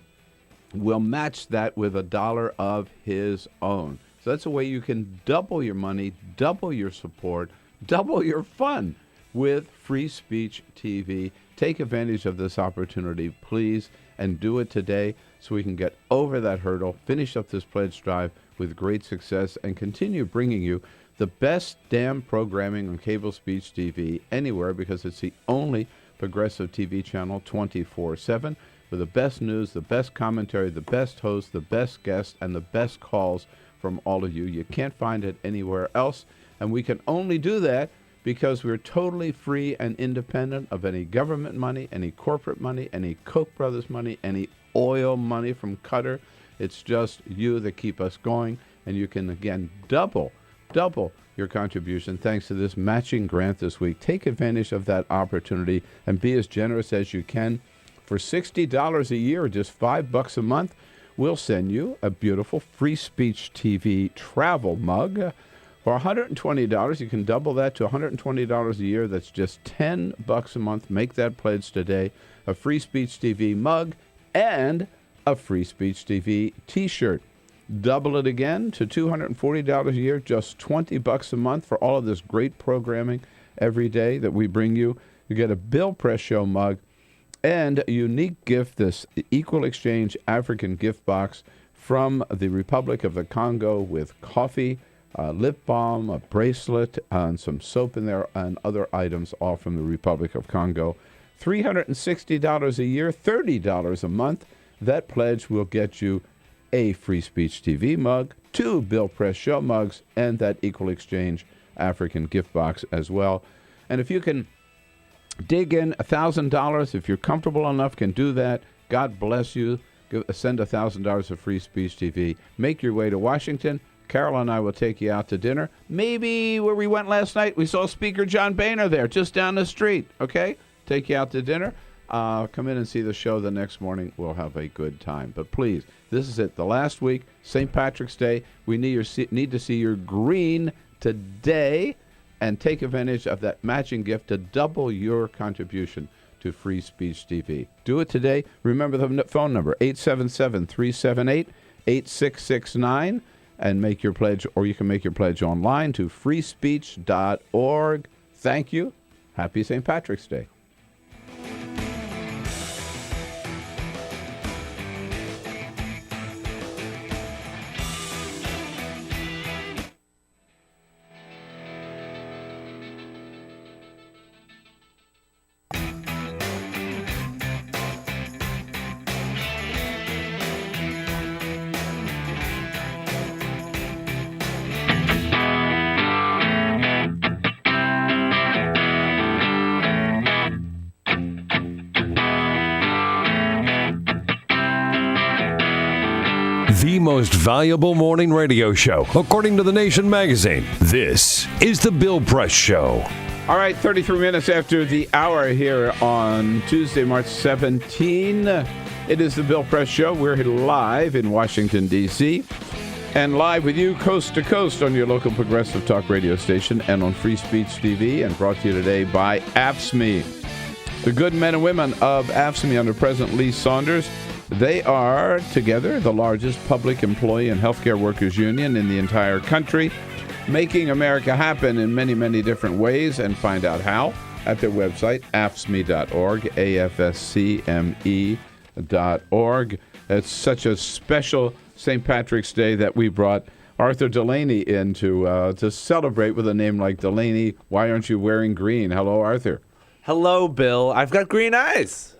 will match that with $1 of his own. So that's a way you can double your money, double your support, double your fun with Free Speech TV. Take advantage of this opportunity, please, and do it today so we can get over that hurdle, finish up this pledge drive with great success, and continue bringing you the best damn programming on cable speech TV anywhere, because it's the only progressive TV channel 24/7 with the best news, the best commentary, the best host, the best guests, and the best calls from all of you. You can't find it anywhere else, and we can only do that because we're totally free and independent of any government money, any corporate money, any Koch brothers money, any oil money from Qatar. It's just you that keep us going, and you can, again, double your contribution thanks to this matching grant this week. Take advantage of that opportunity and be as generous as you can. For $60 a year, just $5 a month, we'll send you a beautiful Free Speech TV travel mug. For $120, you can double that to $120 a year. That's just $10 a month. Make that pledge today. A Free Speech TV mug and a Free Speech TV t-shirt. Double it again to $240 a year, just $20 a month for all of this great programming every day that we bring you. You get a Bill Press Show mug and a unique gift, this Equal Exchange African gift box from the Republic of the Congo with coffee, lip balm, a bracelet, and some soap in there, and other items, all from the Republic of Congo. $360 a year, $30 a month. That pledge will get you a Free Speech TV mug, 2 Bill Press Show mugs, and that Equal Exchange African gift box as well. And if you can dig in $1,000, if you're comfortable enough, can do that. God bless you. Send $1,000 of Free Speech TV. Make your way to Washington. Carol and I will take you out to dinner. Maybe where we went last night, we saw Speaker John Boehner there, just down the street. Okay? Take you out to dinner. Come in and see the show the next morning. We'll have a good time. But please, this is it. The last week, St. Patrick's Day. We need to see your green today and take advantage of that matching gift to double your contribution to Free Speech TV. Do it today. Remember the phone number, 877-378-8669, and make your pledge, or you can make your pledge online to freespeech.org. Thank you. Happy St. Patrick's Day. The most valuable morning radio show, according to The Nation magazine. This is The Bill Press Show. All right, 33 minutes after the hour here on Tuesday, March 17. It is The Bill Press Show. We're here live in Washington, D.C., and live with you coast to coast on your local progressive talk radio station and on Free Speech TV, and brought to you today by AFSCME. The good men and women of AFSCME under President Lee Saunders, they are, together, the largest public employee and healthcare workers union in the entire country, making America happen in many, many different ways, and find out how at their website, afscme.org, AFSCME.org. It's such a special St. Patrick's Day that we brought Arthur Delaney in to celebrate with a name like Delaney. Why aren't you wearing green? Hello, Arthur. Hello, Bill. I've got green eyes.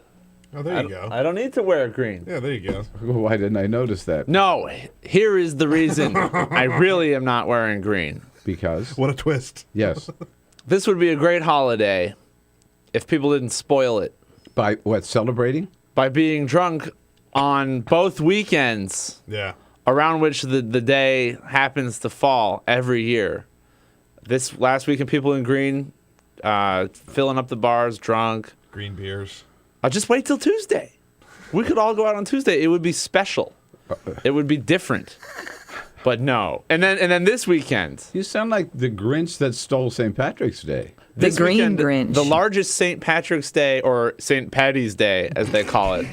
Oh, there you go. I don't need to wear green. Yeah, there you go. Why didn't I notice that? No, here is the reason I really am not wearing green. Because? What a twist. Yes. This would be a great holiday if people didn't spoil it. By what, celebrating? By being drunk on both weekends. Yeah. Around which the day happens to fall every year. This last weekend, people in green, filling up the bars, drunk. Green beers. Just wait till Tuesday. We could all go out on Tuesday. It would be special. It would be different. But no. And then this weekend. You sound like the Grinch that stole St. Patrick's Day. The Green Grinch. The largest St. Patrick's Day, or St. Patty's Day, as they call it,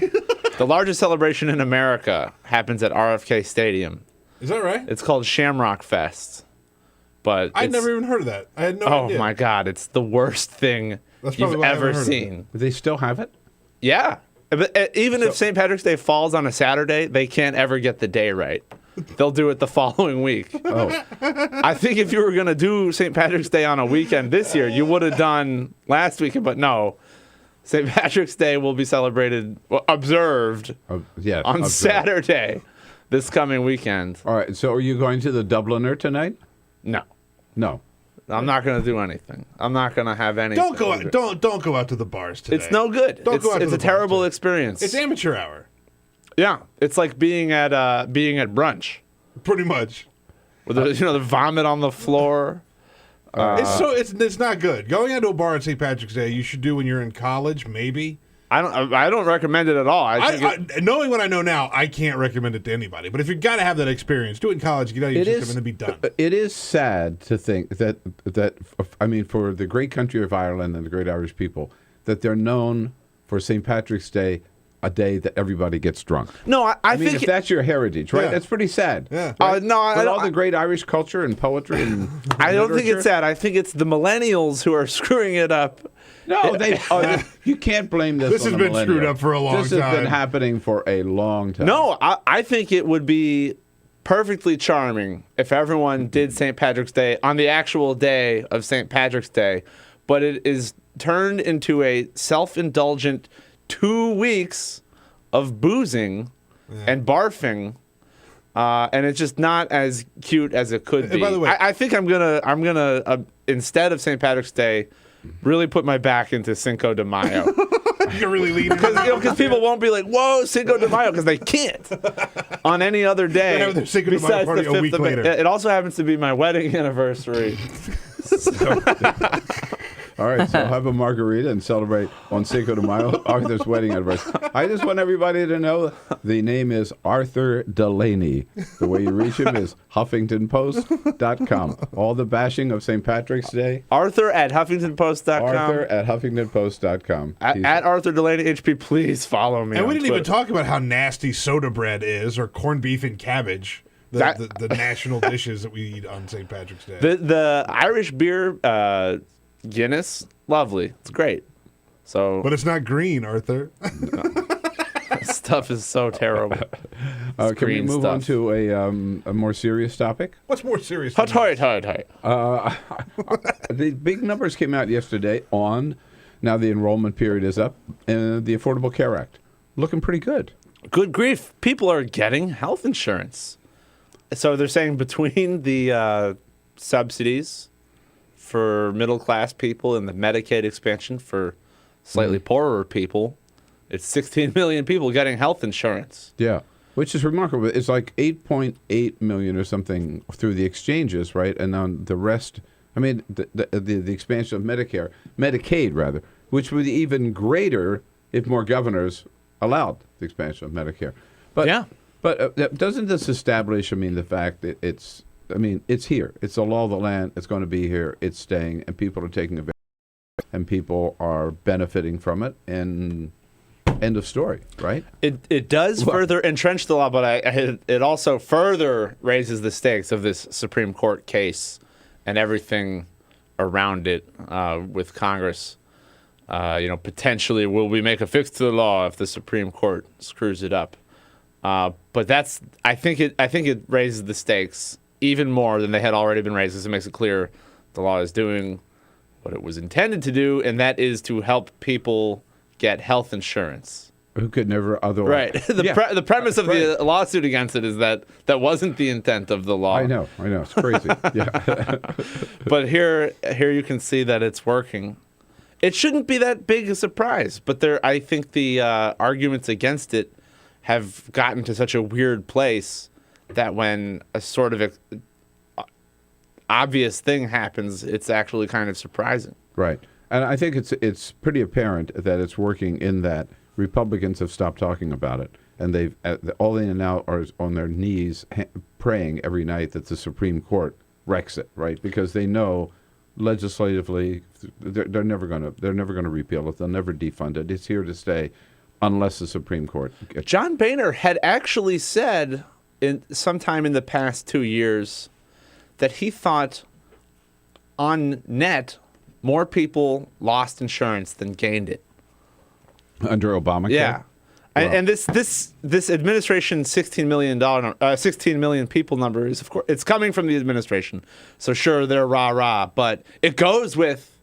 the largest celebration in America happens at RFK Stadium. Is that right? It's called Shamrock Fest. But I'd never even heard of that. I had no idea. Oh my God, it's the worst thing you've ever seen. They still have it? Yeah. But even if St. Patrick's Day falls on a Saturday, they can't ever get the day right. They'll do it the following week. Oh. I think if you were going to do St. Patrick's Day on a weekend this year, you would have done last weekend, but no. St. Patrick's Day will be observed on Saturday this coming weekend. All right, so are you going to the Dubliner tonight? No. No. I'm not going to do anything. I'm not going to have any. Don't go out. Don't go out to the bars today. It's no good. Don't go out to It's the a terrible experience. It's amateur hour. Yeah, it's like being at brunch. Pretty much. With the vomit on the floor. It's not good. Going out to a bar on St. Patrick's Day, you should do when you're in college, maybe. I don't recommend it at all. Knowing what I know now, I can't recommend it to anybody. But if you got to have that experience, do it in college. Get out of your system and then be done. It is sad to think that for the great country of Ireland and the great Irish people, that they're known for St. Patrick's Day, a day that everybody gets drunk. No, I mean, think if that's your heritage, right? Yeah. That's pretty sad. Yeah. Right? No, But all the great Irish culture and poetry and I don't think it's sad. I think it's the millennials who are screwing it up. No, you can't blame this. This on has the been screwed millennial. up for a long This time. has been happening for a long time. No, I think it would be perfectly charming if everyone did St. Patrick's Day on the actual day of St. Patrick's Day, but it is turned into a self-indulgent 2 weeks of boozing and barfing, and it's just not as cute as it could be. By the way, I think I'm gonna instead of St. Patrick's Day, really put my back into Cinco de Mayo. You're really leaning because people won't be like, "Whoa, Cinco de Mayo," because they can't on any other day. They have their Cinco de Mayo besides party the a 5th week of May. later. It also happens to be my wedding anniversary. All right, so have a margarita and celebrate on Cinco de Mayo, Arthur's wedding anniversary. I just want everybody to know the name is Arthur Delaney. The way you reach him is HuffingtonPost.com. All the bashing of St. Patrick's Day. Arthur at HuffingtonPost.com. Arthur at HuffingtonPost.com. At Arthur Delaney HP, please follow me. And we on didn't even Twitter. talk about how nasty soda bread is, or corned beef and cabbage. The national dishes that we eat on St. Patrick's Day. The Irish beer, Guinness, lovely. It's great. So, but it's not green, Arthur. Stuff is so terrible. Can we move on to a more serious topic? What's more serious? The big numbers came out yesterday on, now the enrollment period is up, the Affordable Care Act. Looking pretty good. Good grief. People are getting health insurance. So they're saying between the subsidies for middle-class people and the Medicaid expansion for slightly poorer people, it's 16 million people getting health insurance. Yeah, which is remarkable. It's like 8.8 million or something through the exchanges, right? And on the rest, I mean, the expansion of Medicaid rather, which would be even greater if more governors allowed the expansion of Medicare. But yeah. But doesn't this establish, the fact that it's here. It's the law of the land. It's going to be here. It's staying, and people are taking advantage, and people are benefiting from it. And end of story, right? It does further entrench the law, but it also further raises the stakes of this Supreme Court case and everything around it with Congress. Potentially, will we make a fix to the law if the Supreme Court screws it up? But I think it raises the stakes even more than they had already been raised, because it makes it clear the law is doing what it was intended to do, and that is to help people get health insurance. Who could never otherwise. Right. The premise of the lawsuit against it is that wasn't the intent of the law. I know. It's crazy. Yeah. But here you can see that it's working. It shouldn't be that big a surprise, but I think the arguments against it have gotten to such a weird place that when a sort of obvious thing happens, it's actually kind of surprising. Right. And I think it's pretty apparent that it's working in that Republicans have stopped talking about it, and all they now are on their knees praying every night that the Supreme Court wrecks it, right? Because they know legislatively they're never going to repeal it. They'll never defund it. It's here to stay unless the Supreme Court. John Boehner had actually said sometime in the past 2 years that he thought on net more people lost insurance than gained it. Under Obamacare? Yeah. And this administration $16 million people number is, of course, it's coming from the administration. So sure, they're rah-rah, but it goes with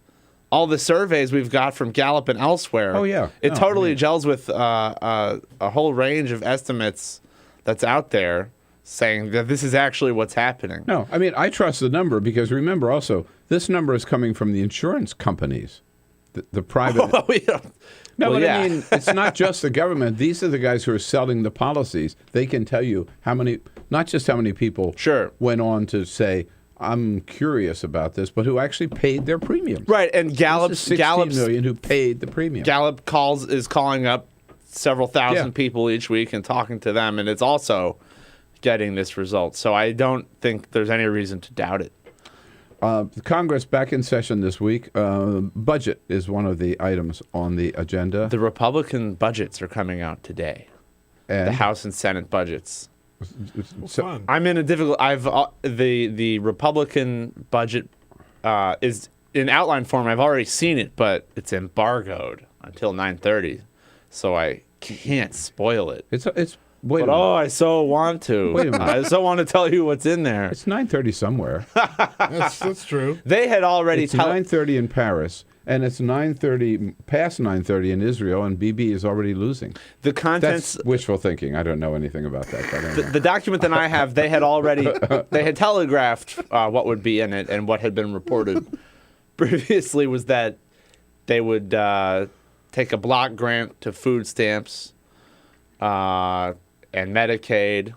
all the surveys we've got from Gallup and elsewhere. Oh, yeah. It totally gels with a whole range of estimates that's out there saying that this is actually what's happening. No, I mean, I trust the number because remember also, this number is coming from the insurance companies, the private. Oh, yeah. No, Well, but yeah. I mean, it's not just the government. These are the guys who are selling the policies. They can tell you how many, not just how many people went on to say, I'm curious about this, but who actually paid their premiums. Right, and Gallup's 16 million who paid the premium. Gallup is calling up several thousand people each week and talking to them, and it's also getting this result. So I don't think there's any reason to doubt it. The Congress back in session this week. Budget is one of the items on the agenda. The Republican budgets are coming out today. And? The House and Senate budgets. So, I'm in a difficult. The Republican budget is in outline form. I've already seen it, but it's embargoed until 9:30, so I can't spoil it. It's But I so want to. Wait a minute. I so want to tell you what's in there. It's 9:30 somewhere. That's true. They had already. It's 9:30 in Paris, and it's 9:30 past 9:30 in Israel, and Bibi is already losing. The contents. That's wishful thinking. I don't know anything about that. But anyway. The document that I have, they had telegraphed what would be in it, and what had been reported previously was that they would take a block grant to food stamps and Medicaid,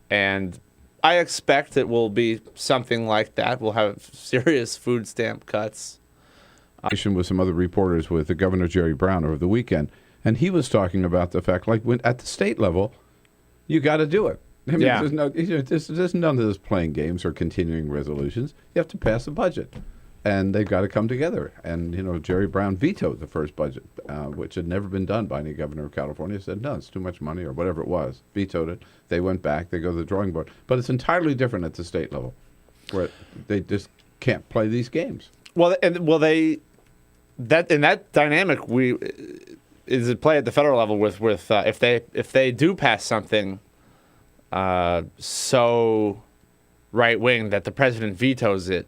and I expect it will be something like that. We'll have serious food stamp cuts. With some other reporters with the Governor Jerry Brown over the weekend, and he was talking about the fact, like when at the state level, you got to do it. I mean, there's none of this playing games or continuing resolutions. You have to pass a budget, and they've got to come together. And Jerry Brown vetoed the first budget, which had never been done by any governor of California. Said no, it's too much money or whatever it was. Vetoed it. They went back. They go to the drawing board. But it's entirely different at the state level, where they just can't play these games. That dynamic is at play at the federal level with if they do pass something so right wing that the president vetoes it,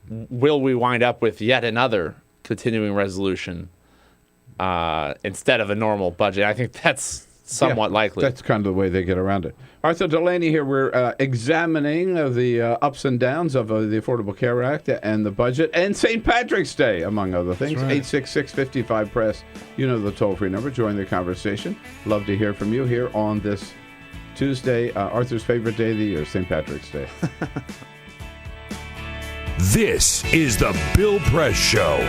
will we wind up with yet another continuing resolution instead of a normal budget? I think that's somewhat likely. That's kind of the way they get around it. All right, so Delaney here, we're examining the ups and downs of the Affordable Care Act and the budget and St. Patrick's Day, among other things. Right. 866-55-PRESS. You know the toll-free number. Join the conversation. Love to hear from you here on this Tuesday, Arthur's favorite day of the year, St. Patrick's Day. This is the Bill Press Show.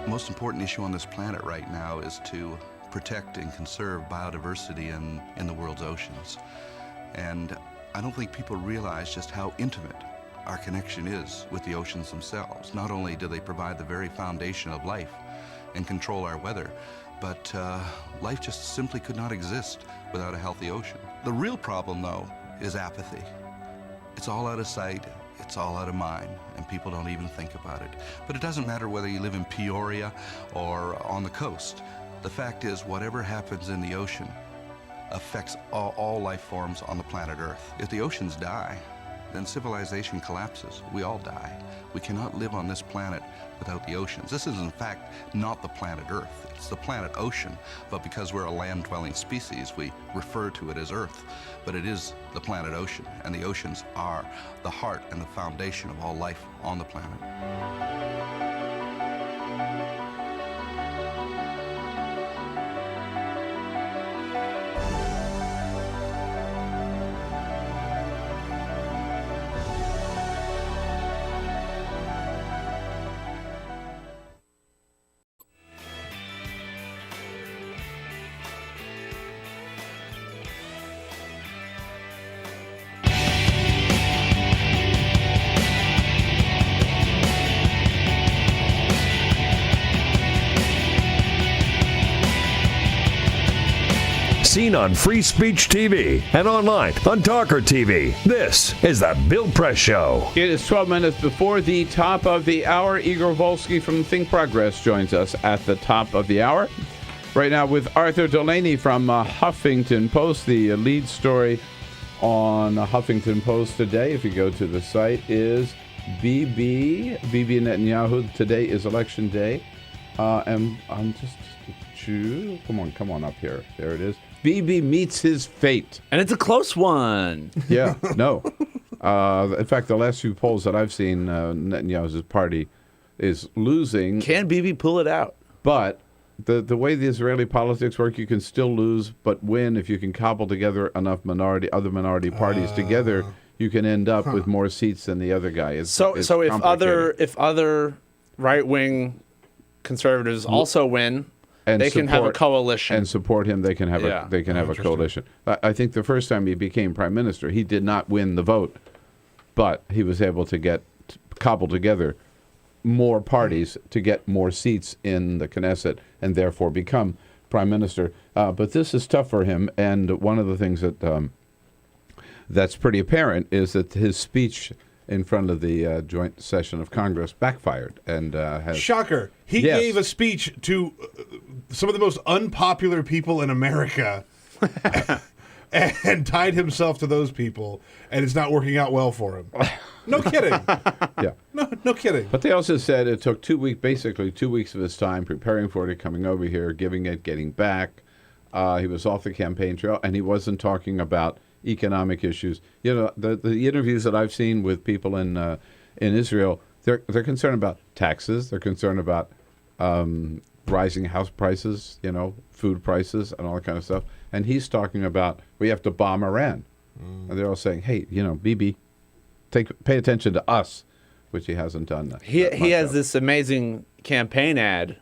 The most important issue on this planet right now is to protect and conserve biodiversity in the world's oceans. And I don't think people realize just how intimate our connection is with the oceans themselves. Not only do they provide the very foundation of life and control our weather, but life just simply could not exist without a healthy ocean. The real problem, though, is apathy. It's all out of sight. It's all out of mind, and people don't even think about it. But it doesn't matter whether you live in Peoria or on the coast. The fact is, whatever happens in the ocean affects all life forms on the planet Earth. If the oceans die, then civilization collapses. We all die. We cannot live on this planet without the oceans. This is, in fact, not the planet Earth. It's the planet ocean, but because we're a land-dwelling species, we refer to it as Earth. But it is the planet ocean, and the oceans are the heart and the foundation of all life on the planet. Seen on Free Speech TV and online on TawkrTV. This is the Bill Press Show. It is 12 minutes before the top of the hour. Igor Volsky from Think Progress joins us at the top of the hour. Right now with Arthur Delaney from Huffington Post. The lead story on Huffington Post today, if you go to the site, is Bibi Netanyahu. Today is election day. And I'm just... Come on up here. There it is. Bibi meets his fate. And it's a close one. Yeah, no. In fact, the last few polls that I've seen, Netanyahu's party is losing. Can Bibi pull it out? But the way the Israeli politics work, you can still lose but win if you can cobble together enough other minority parties together. You can end up with more seats than the other guy. So if other right-wing conservatives also win, and they can have a coalition and support him. They can have a coalition. I think the first time he became prime minister, he did not win the vote, but he was able to cobble together more parties to get more seats in the Knesset and therefore become prime minister. But this is tough for him, and one of the things that's pretty apparent is that his speech in front of the joint session of Congress backfired and has... Shocker. He gave a speech to some of the most unpopular people in America and tied himself to those people, and it's not working out well for him. No kidding. Yeah. No kidding. But they also said it took basically 2 weeks of his time preparing for it, coming over here, giving it, getting back. He was off the campaign trail, and he wasn't talking about economic issues. You know, the interviews that I've seen with people in Israel, they're concerned about taxes. They're concerned about rising house prices, food prices, and all that kind of stuff. And he's talking about we have to bomb Iran. And they're all saying, hey, Bibi, pay attention to us, which he hasn't done. He has this amazing campaign ad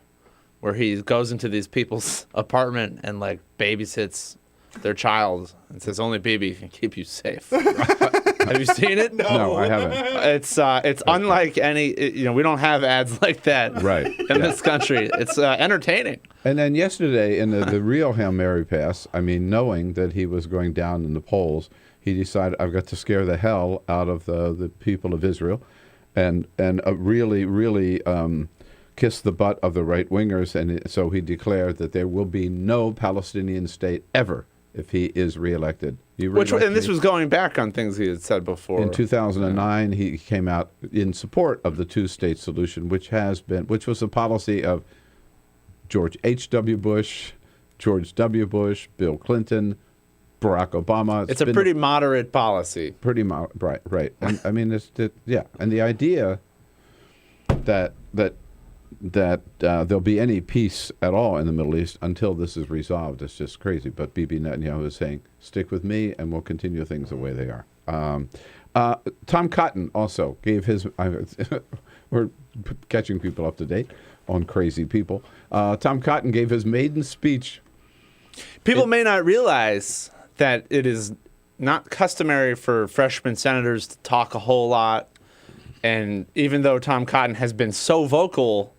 where he goes into these people's apartment and babysits their child and says only Bibi can keep you safe. Have you seen it? No, I haven't. It's unlike any. We don't have ads like that in this country. It's entertaining. And then yesterday in the real Hail Mary pass, knowing that he was going down in the polls, he decided I've got to scare the hell out of the people of Israel, and really kiss the butt of the right wingers, and so he declared that there will be no Palestinian state ever if he is reelected. This was going back on things he had said before. In 2009, he came out in support of the two-state solution, which was a policy of George H.W. Bush, George W. Bush, Bill Clinton, Barack Obama. It's a pretty moderate policy. Pretty moderate, right? And and the idea that there'll be any peace at all in the Middle East until this is resolved. It's just crazy. But Bibi Netanyahu is saying, stick with me and we'll continue things the way they are. Tom Cotton also gave his... we're catching people up to date on crazy people. Tom Cotton gave his maiden speech. People may not realize that it is not customary for freshman senators to talk a whole lot. And even though Tom Cotton has been so vocal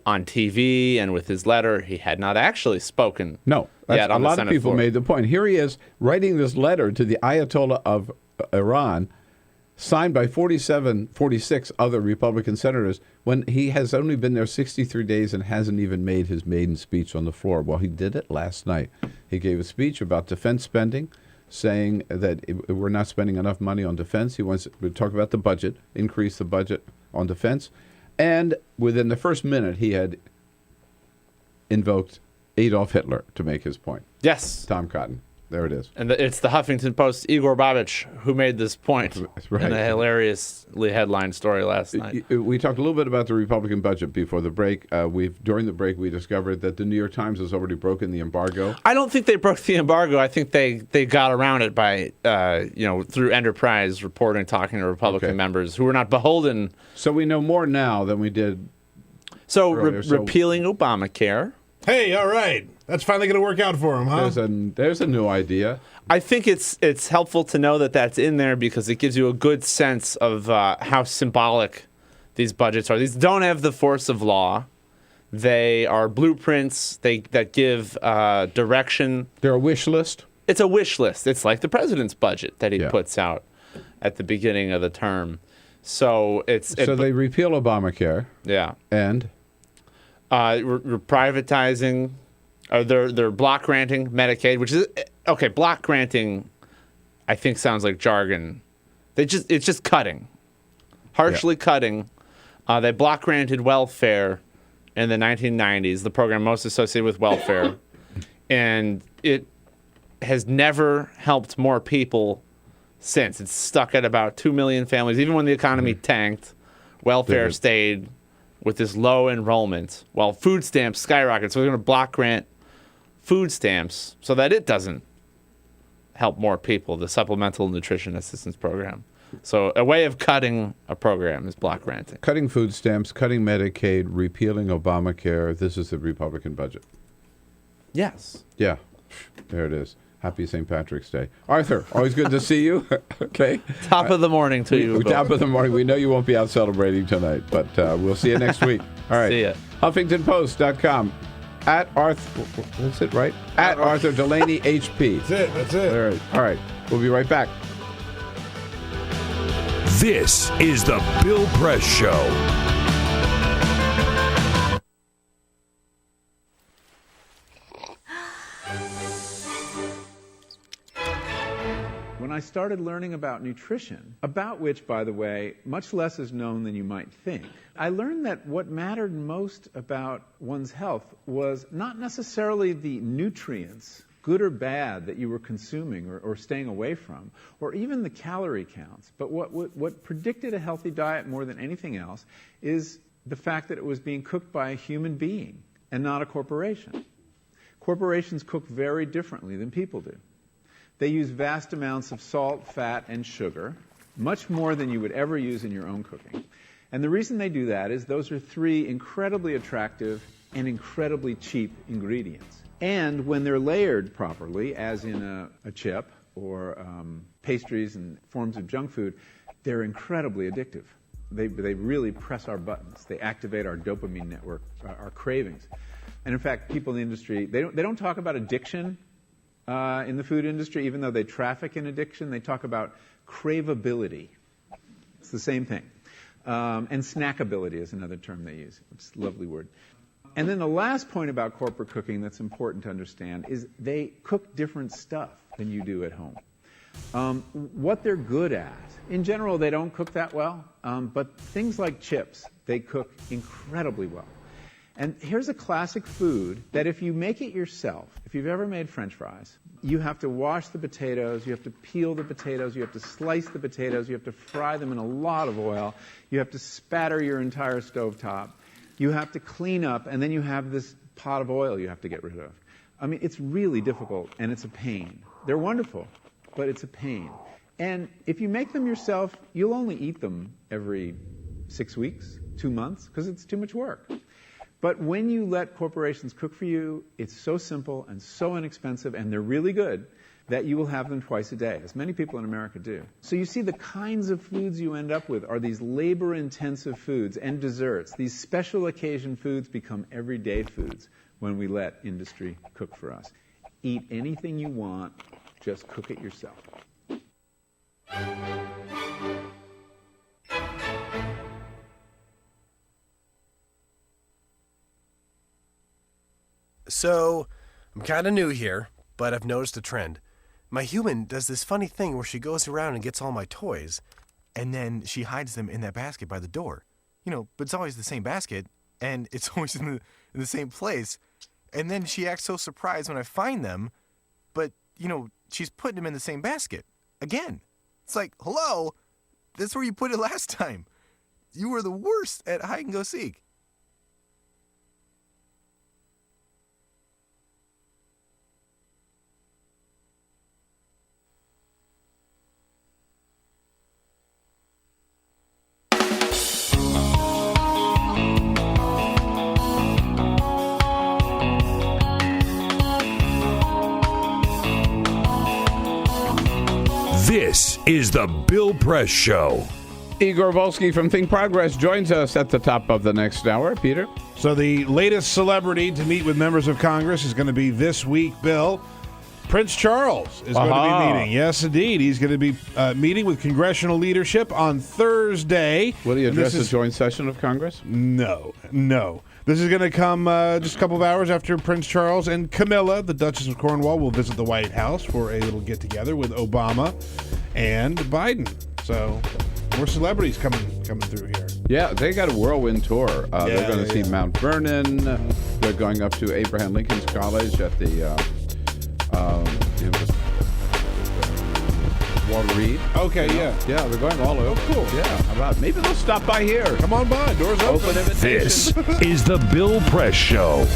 on TV and with his letter, he had not actually spoken. No, yet on a lot of people made the point. Here he is writing this letter to the Ayatollah of Iran, signed by 46 other Republican senators, when he has only been there 63 days and hasn't even made his maiden speech on the floor. Well, he did it last night. He gave a speech about defense spending, saying that we're not spending enough money on defense. He wants to talk about the budget, increase the budget on defense. And within the first minute, he had invoked Adolf Hitler to make his point. Yes. Tom Cotton. There it is. And it's the Huffington Post, Igor Babich, who made this point in a hilariously headline story last night. We talked a little bit about the Republican budget before the break. During the break, we discovered that the New York Times has already broken the embargo. I don't think they broke the embargo. I think they got around it by, through Enterprise reporting, talking to Republican members who were not beholden. So we know more now than we did. So repealing Obamacare. Hey, all right. That's finally going to work out for him, huh? There's a new idea. I think it's helpful to know that that's in there because it gives you a good sense of how symbolic these budgets are. These don't have the force of law. They are blueprints that give direction. They're a wish list? It's a wish list. It's like the president's budget that he puts out at the beginning of the term. So they repeal Obamacare. Yeah. And? We're privatizing. They're block granting Medicaid, which is... Okay, block granting, I think, sounds like jargon. It's just cutting. Harshly cutting. They block granted welfare in the 1990s, the program most associated with welfare. And it has never helped more people since. It's stuck at about 2 million families. Even when the economy tanked, welfare stayed with this low enrollment while food stamps skyrocketed. So we're going to block grant food stamps so that it doesn't help more people, the Supplemental Nutrition Assistance Program. So a way of cutting a program is block granting. Cutting food stamps, cutting Medicaid, repealing Obamacare. This is the Republican budget. Yes. Yeah. There it is. Happy St. Patrick's Day. Arthur, always good to see you. Okay. Top of the morning to you. Top of the morning. We know you won't be out celebrating tonight, but we'll see you next week. All right. See ya. HuffingtonPost.com. At Arthur, that's it, right? At Arthur Delaney HP. That's it. All right. We'll be right back. This is the Bill Press Show. When I started learning about nutrition, about which, by the way, much less is known than you might think, I learned that what mattered most about one's health was not necessarily the nutrients, good or bad, that you were consuming or staying away from, or even the calorie counts. But what predicted a healthy diet more than anything else is the fact that it was being cooked by a human being and not a corporation. Corporations cook very differently than people do. They use vast amounts of salt, fat, and sugar, much more than you would ever use in your own cooking. And the reason they do that is those are three incredibly attractive and incredibly cheap ingredients. And when they're layered properly, as in a chip or pastries and forms of junk food, they're incredibly addictive. They really press our buttons. They activate our dopamine network, our cravings. And in fact, people in the industry, they don't talk about addiction in the food industry, even though they traffic in addiction. They talk about craveability. It's the same thing. And snackability is another term they use. It's a lovely word. And then the last point about corporate cooking that's important to understand is they cook different stuff than you do at home. What they're good at, in general, they don't cook that well, but things like chips, they cook incredibly well. And here's a classic food that if you make it yourself, if you've ever made French fries, you have to wash the potatoes, you have to peel the potatoes, you have to slice the potatoes, you have to fry them in a lot of oil, you have to spatter your entire stovetop, you have to clean up, and then you have this pot of oil you have to get rid of. I mean, it's really difficult, and it's a pain. They're wonderful, but it's a pain. And if you make them yourself, you'll only eat them every 6 weeks, 2 months, because it's too much work. But when you let corporations cook for you, it's so simple and so inexpensive, and they're really good, that you will have them twice a day, as many people in America do. So you see the kinds of foods you end up with are these labor-intensive foods and desserts. These special occasion foods become everyday foods when we let industry cook for us. Eat anything you want, just cook it yourself. So, I'm kind of new here, but I've noticed a trend. My human does this funny thing where she goes around and gets all my toys, and then she hides them in that basket by the door. You know, but it's always the same basket, and it's always in the same place. And then she acts so surprised when I find them, but, you know, she's putting them in the same basket. Again. It's like, hello? That's where you put it last time. You were the worst at hide and go seek. This is the Bill Press Show. Igor Volsky from Think Progress joins us at the top of the next hour. Peter? So the latest celebrity to meet with members of Congress is going to be this week, Bill. Prince Charles is going to be meeting. Yes, indeed. He's going to be meeting with congressional leadership on Thursday. Will he address the joint session of Congress? No. This is going to come just a couple of hours after Prince Charles and Camilla, the Duchess of Cornwall, will visit the White House for a little get-together with Obama and Biden. So more celebrities coming through here. Yeah, they got a whirlwind tour. They're going to see Mount Vernon. They're going up to Abraham Lincoln's College at the Walter Reed. Okay, yeah, they're going all over. Oh, cool. Yeah, how about maybe they'll stop by here. Come on by, doors open. This is the Bill Press Show.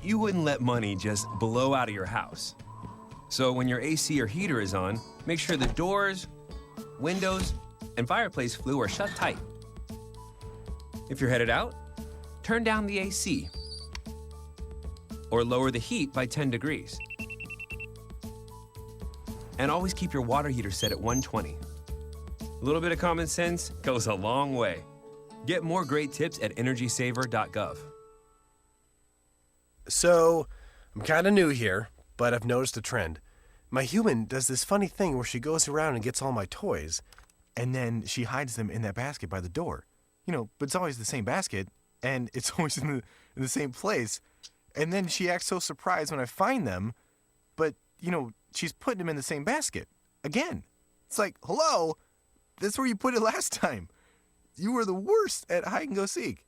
You wouldn't let money just blow out of your house. So when your AC or heater is on, make sure the doors, windows, and fireplace flue are shut tight. If you're headed out, turn down the AC or lower the heat by 10 degrees. And always keep your water heater set at 120. A little bit of common sense goes a long way. Get more great tips at energysaver.gov. So, I'm kind of new here, but I've noticed a trend. My human does this funny thing where she goes around and gets all my toys, and then she hides them in that basket by the door. But it's always the same basket, and it's always in the same place. And then she acts so surprised when I find them, but, she's putting them in the same basket. Again. It's like, hello? That's where you put it last time. You were the worst at hide and go seek.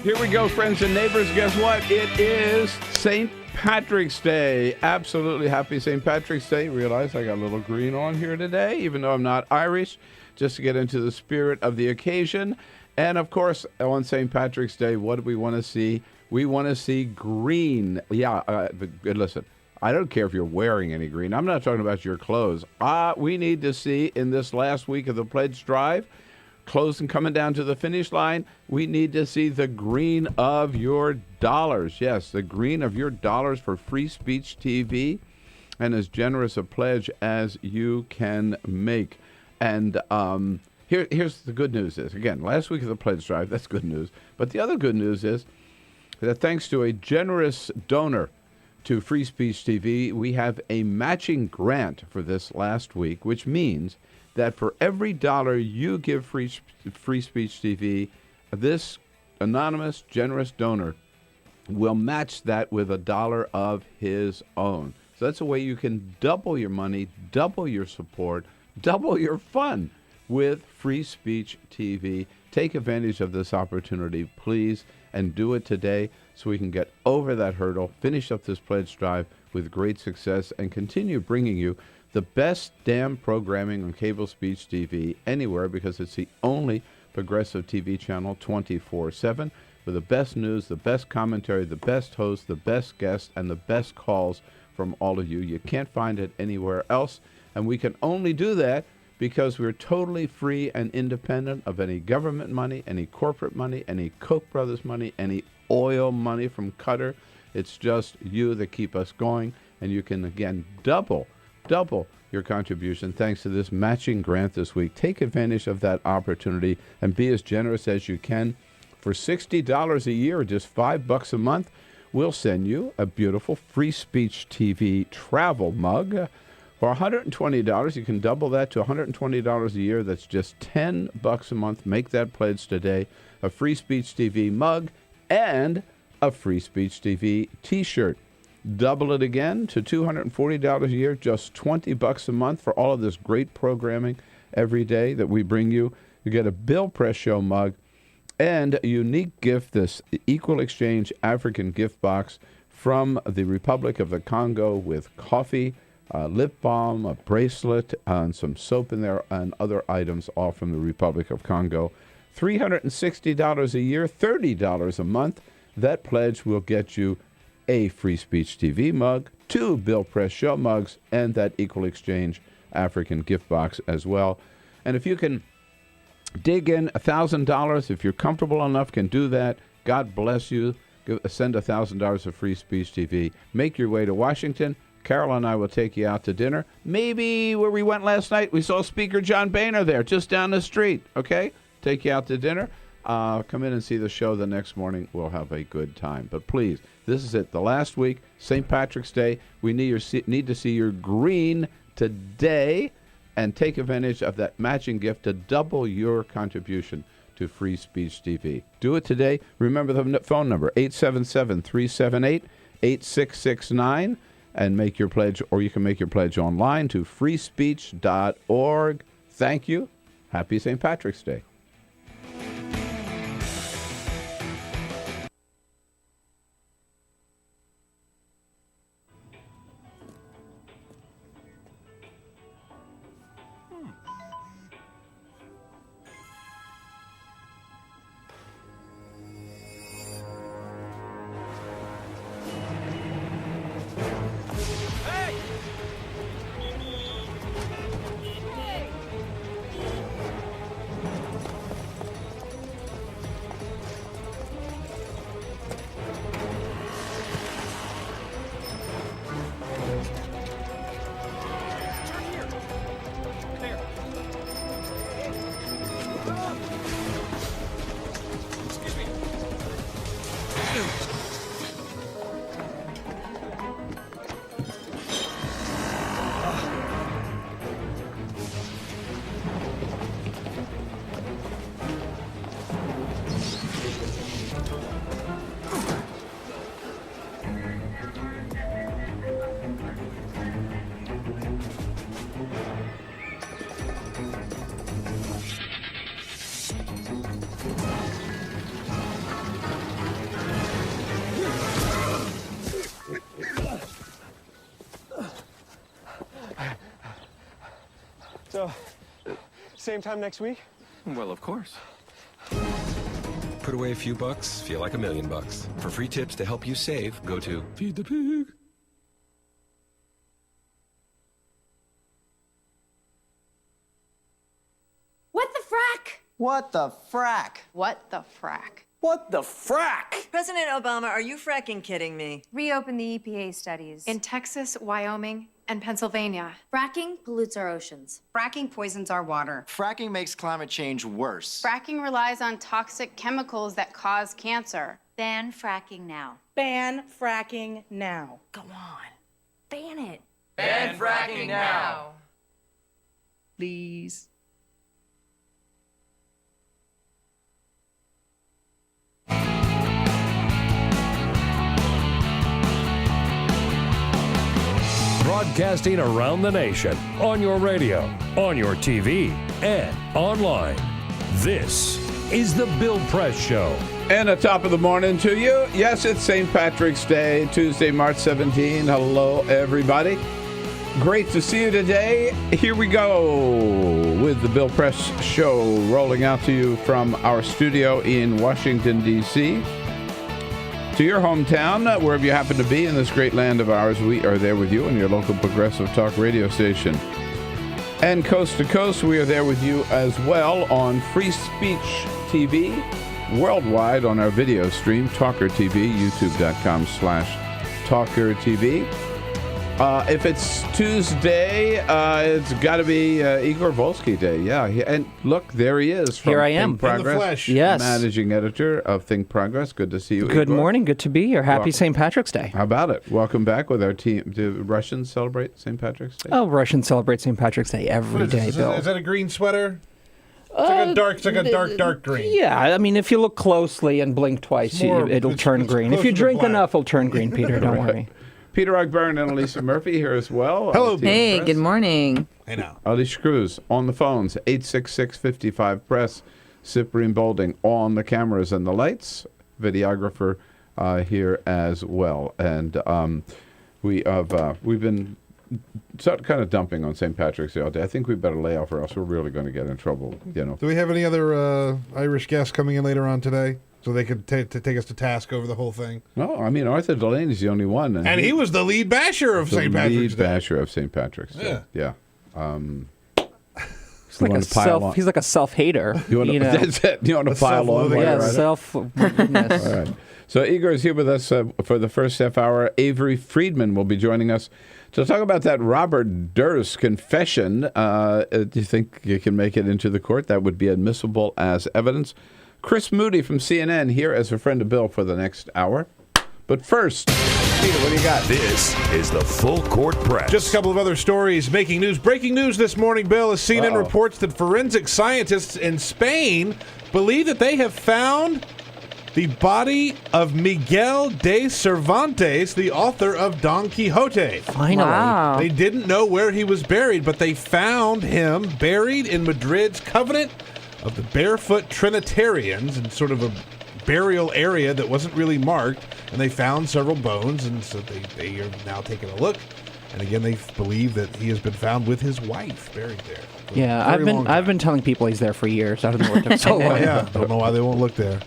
Here we go, friends and neighbors. Guess what? It is St. Patrick's Day. Absolutely happy St. Patrick's Day. Realize I got a little green on here today, even though I'm not Irish, just to get into the spirit of the occasion. And, of course, on St. Patrick's Day, what do we want to see? We want to see green. Yeah, but listen, I don't care if you're wearing any green. I'm not talking about your clothes. We need to see in this last week of the pledge drive, close and coming down to the finish line, we need to see the green of your dollars. Yes, the green of your dollars for Free Speech TV, and as generous a pledge as you can make. And here's the good news is, again, last week of the pledge drive, that's good news. But the other good news is that thanks to a generous donor to Free Speech TV, we have a matching grant for this last week, which means that for every dollar you give Free Speech TV, this anonymous, generous donor will match that with $1 of his own. So that's a way you can double your money, double your support, double your fun with Free Speech TV. Take advantage of this opportunity, please, and do it today so we can get over that hurdle, finish up this pledge drive with great success, and continue bringing you the best damn programming on cable speech TV anywhere, because it's the only progressive TV channel 24/7 with the best news, the best commentary, the best host, the best guests, and the best calls from all of you. You can't find it anywhere else, and we can only do that because we're totally free and independent of any government money, any corporate money, any Koch brothers money, any oil money from Qatar. It's just you that keep us going, and you can, again, double your contribution thanks to this matching grant this week. Take advantage of that opportunity and be as generous as you can. For $60 a year, just $5 a month, we'll send you a beautiful Free Speech TV travel mug. For $120, you can double that to $120 a year. That's just $10 a month. Make that pledge today. A Free Speech TV mug and a Free Speech TV t-shirt. Double it again to $240 a year, just $20 a month for all of this great programming every day that we bring you. You get a Bill Press Show mug and a unique gift, this Equal Exchange African gift box from the Republic of the Congo with coffee, lip balm, a bracelet, and some soap in there, and other items all from the Republic of Congo. $360 a year, $30 a month. That pledge will get you a Free Speech TV mug, 2 Bill Press Show mugs, and that Equal Exchange African gift box as well. And if you can dig in $1,000, if you're comfortable enough, can do that, God bless you. Send $1,000 of Free Speech TV. Make your way to Washington. Carol and I will take you out to dinner. Maybe where we went last night, we saw Speaker John Boehner there, just down the street. Okay? Take you out to dinner. Come in and see the show the next morning. We'll have a good time. But please, this is it. The last week, St. Patrick's Day. We need to see your green today and take advantage of that matching gift to double your contribution to Free Speech TV. Do it today. Remember the phone number, 877-378-8669, and make your pledge, or you can make your pledge online to freespeech.org. Thank you. Happy St. Patrick's Day. So, same time next week? Well, of course. Put away a few bucks, feel like $1 million. For free tips to help you save, go to Feed the Pig. What the frack? What the frack? What the frack? What the frack? President Obama, are you fracking kidding me? Reopen the EPA studies. In Texas, Wyoming, and Pennsylvania. Fracking pollutes our oceans. Fracking poisons our water. Fracking makes climate change worse. Fracking relies on toxic chemicals that cause cancer. Ban fracking now. Ban fracking now. Go on. Ban it. Ban fracking now. Please. Broadcasting around the nation, on your radio, on your TV, and online. This is the Bill Press Show. And a top of the morning to you. Yes, it's St. Patrick's Day, Tuesday, March 17. Hello, everybody. Great to see you today. Here we go with the Bill Press Show, rolling out to you from our studio in Washington, D.C. To your hometown, wherever you happen to be in this great land of ours, we are there with you on your local progressive talk radio station. And coast to coast, we are there with you as well on Free Speech TV, worldwide on our video stream, TawkrTV, youtube.com/TawkrTV. If it's Tuesday, it's got to be Igor Volsky Day. Yeah, and look, there he is. From Here I am. In Think Progress, the flesh. Yes. Managing editor of Think Progress. Good to see you, Good Igor. morning. Good to be here. Happy Well, St. Patrick's Day. How about it? Welcome back with our team. Do Russians celebrate St. Patrick's Day? Oh, Russians celebrate St. Patrick's Day What every is day, this? Bill. Is that a green sweater? It's like a dark green. Yeah, I mean, if you look closely and blink twice, it'll turn green. If you drink enough, it'll turn green, Peter. Don't worry. Peter Ogburn and Elisa Murphy here as well. Hello. Hey, good morning. Hey now. Alicia Cruz on the phones, 866-55-PRESS. Cyprian Bolding on the cameras and the lights. Videographer here as well. And we've been kind of dumping on St. Patrick's Day all day. I think we better lay off or else we're really going to get in trouble, you know. Do we have any other Irish guests coming in later on today? So they could take us to task over the whole thing? No, I mean, Arthur Delaney's the only one. And he was the lead basher of St. Patrick's Day. The lead basher of St. Patrick's Day, yeah. He's like a self-hater. You want to, that's it. You want to pile on? Yeah, self-goodness. All right. So Igor is here with us for the first half hour. Avery Friedman will be joining us to talk about that Robert Durst confession. Do you think you can make it into the court? That would be admissible as evidence. Chris Moody from CNN here as a friend of Bill for the next hour. But first, Peter, what do you got? This is the Full Court Press. Just a couple of other stories making news. Breaking news this morning, Bill, as CNN reports that forensic scientists in Spain believe that they have found the body of Miguel de Cervantes, the author of Don Quixote. Finally. Wow. They didn't know where he was buried, but they found him buried in Madrid's Covenant of the Barefoot Trinitarians in sort of a burial area that wasn't really marked, and they found several bones, and so they are now taking a look. And again, they believe that he has been found with his wife buried there. Yeah, I've been telling people he's there for years. I don't know what they're so long. Yeah, don't know why they won't look there.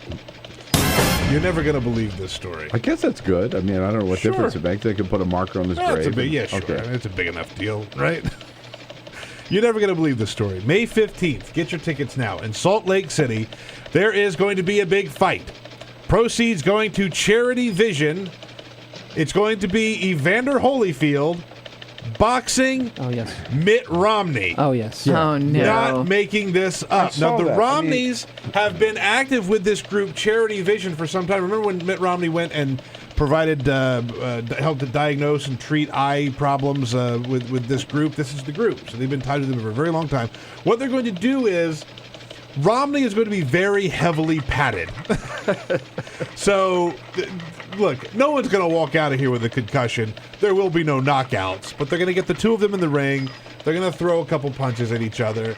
You're never going to believe this story. I guess that's good. I mean, I don't know what difference it makes. They could put a marker on his grave. Sure. Okay. It's a big enough deal, right? You're never going to believe this story. May 15th, get your tickets now. In Salt Lake City, there is going to be a big fight. Proceeds going to Charity Vision. It's going to be Evander Holyfield boxing Mitt Romney. Oh, yes. Yeah. Oh, no. Not making this up. Now, the Romneys have been active with this group, Charity Vision, for some time. Remember when Mitt Romney went and provided helped to diagnose and treat eye problems with this group? This is the group. So they've been tied to them for a very long time. What they're going to do is Romney is going to be very heavily padded. So, look, no one's going to walk out of here with a concussion. There will be no knockouts, but they're going to get the two of them in the ring. They're going to throw a couple punches at each other.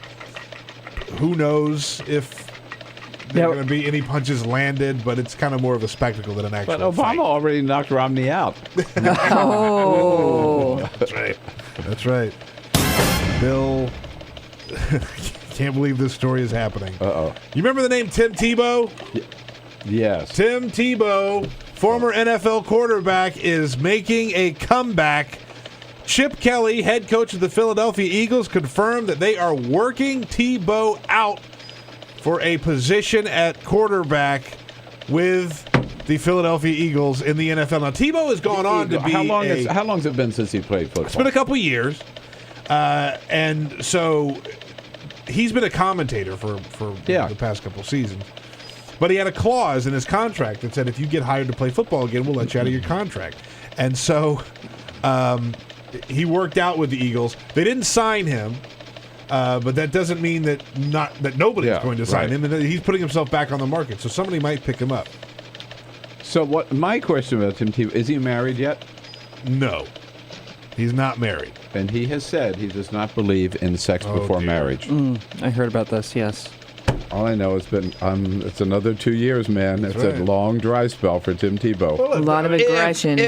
Who knows if there are going to be any punches landed, but it's kind of more of a spectacle than an actual But Obama fight. already knocked Romney out. Oh. That's right. Bill... Can't believe this story is happening. Uh-oh. You remember the name Tim Tebow? Yes. Tim Tebow, former NFL quarterback, is making a comeback. Chip Kelly, head coach of the Philadelphia Eagles, confirmed that they are working Tebow out for a position at quarterback with the Philadelphia Eagles in the NFL. Now, Tebow has gone on to be how long has it been since he played football? It's been a couple years. And so he's been a commentator for the past couple seasons. But he had a clause in his contract that said if you get hired to play football again, we'll let you out of your contract. And so he worked out with the Eagles. They didn't sign him, but that doesn't mean that nobody's going to sign him. And he's putting himself back on the market. So somebody might pick him up. So what? My question about Tim Tebow, is he married yet? No. He's not married. And he has said he does not believe in sex before marriage. I heard about this, yes. All I know, it's another 2 years, man. It's a long dry spell for Tim Tebow. Well, a lot of aggression.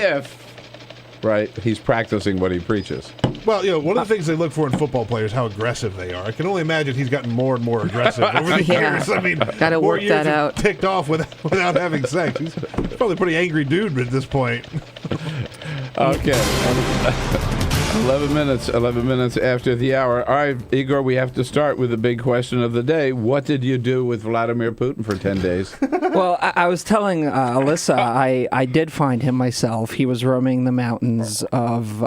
Right, he's practicing what he preaches. Well, one of the things they look for in football players is how aggressive they are. I can only imagine he's gotten more and more aggressive over the years. I mean, gotta work that out. Ticked off without having sex. He's probably a pretty angry dude at this point. Okay. 11 minutes after the hour. All right, Igor, we have to start with the big question of the day. What did you do with Vladimir Putin for 10 days? Well, I was telling Alyssa, I did find him myself. He was roaming the mountains of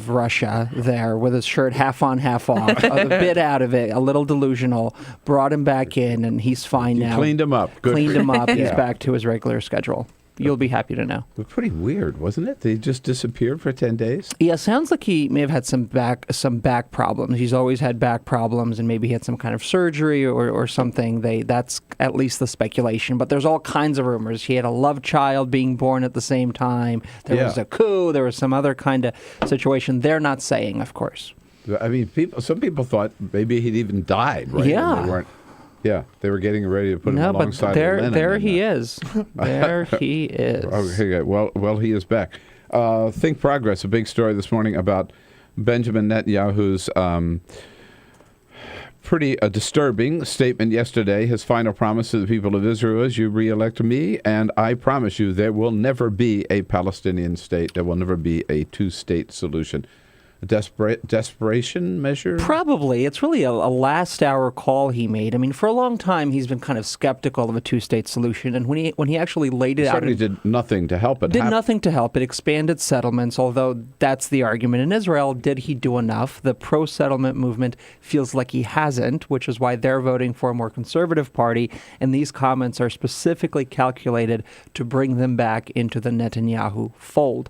Russia there with his shirt half on, half off, a bit out of it, a little delusional. Brought him back in, and he's fine now. Cleaned him up. Good. Cleaned him up. He's back to his regular schedule. You'll be happy to know. It was pretty weird, wasn't it? They just disappeared for 10 days? Yeah, sounds like he may have had some back problems. He's always had back problems, and maybe he had some kind of surgery or something. That's at least the speculation. But there's all kinds of rumors. He had a love child being born at the same time. There was a coup. There was some other kind of situation. They're not saying, of course. I mean, some people thought maybe he'd even died, right? Yeah. They weren't. Yeah, they were getting ready to put him alongside but there Lenin. He is. There he is. Okay, well, he is back. Think Progress, a big story this morning about Benjamin Netanyahu's pretty disturbing statement yesterday. His final promise to the people of Israel is, you re-elect me, and I promise you there will never be a Palestinian state. There will never be a two-state solution. desperation measure? Probably. It's really a last-hour call he made. I mean, for a long time, he's been kind of skeptical of a two-state solution, and when he actually laid it out, certainly did nothing to help it. Did nothing to help it. Expanded settlements, although that's the argument in Israel. Did he do enough? The pro-settlement movement feels like he hasn't, which is why they're voting for a more conservative party, and these comments are specifically calculated to bring them back into the Netanyahu fold.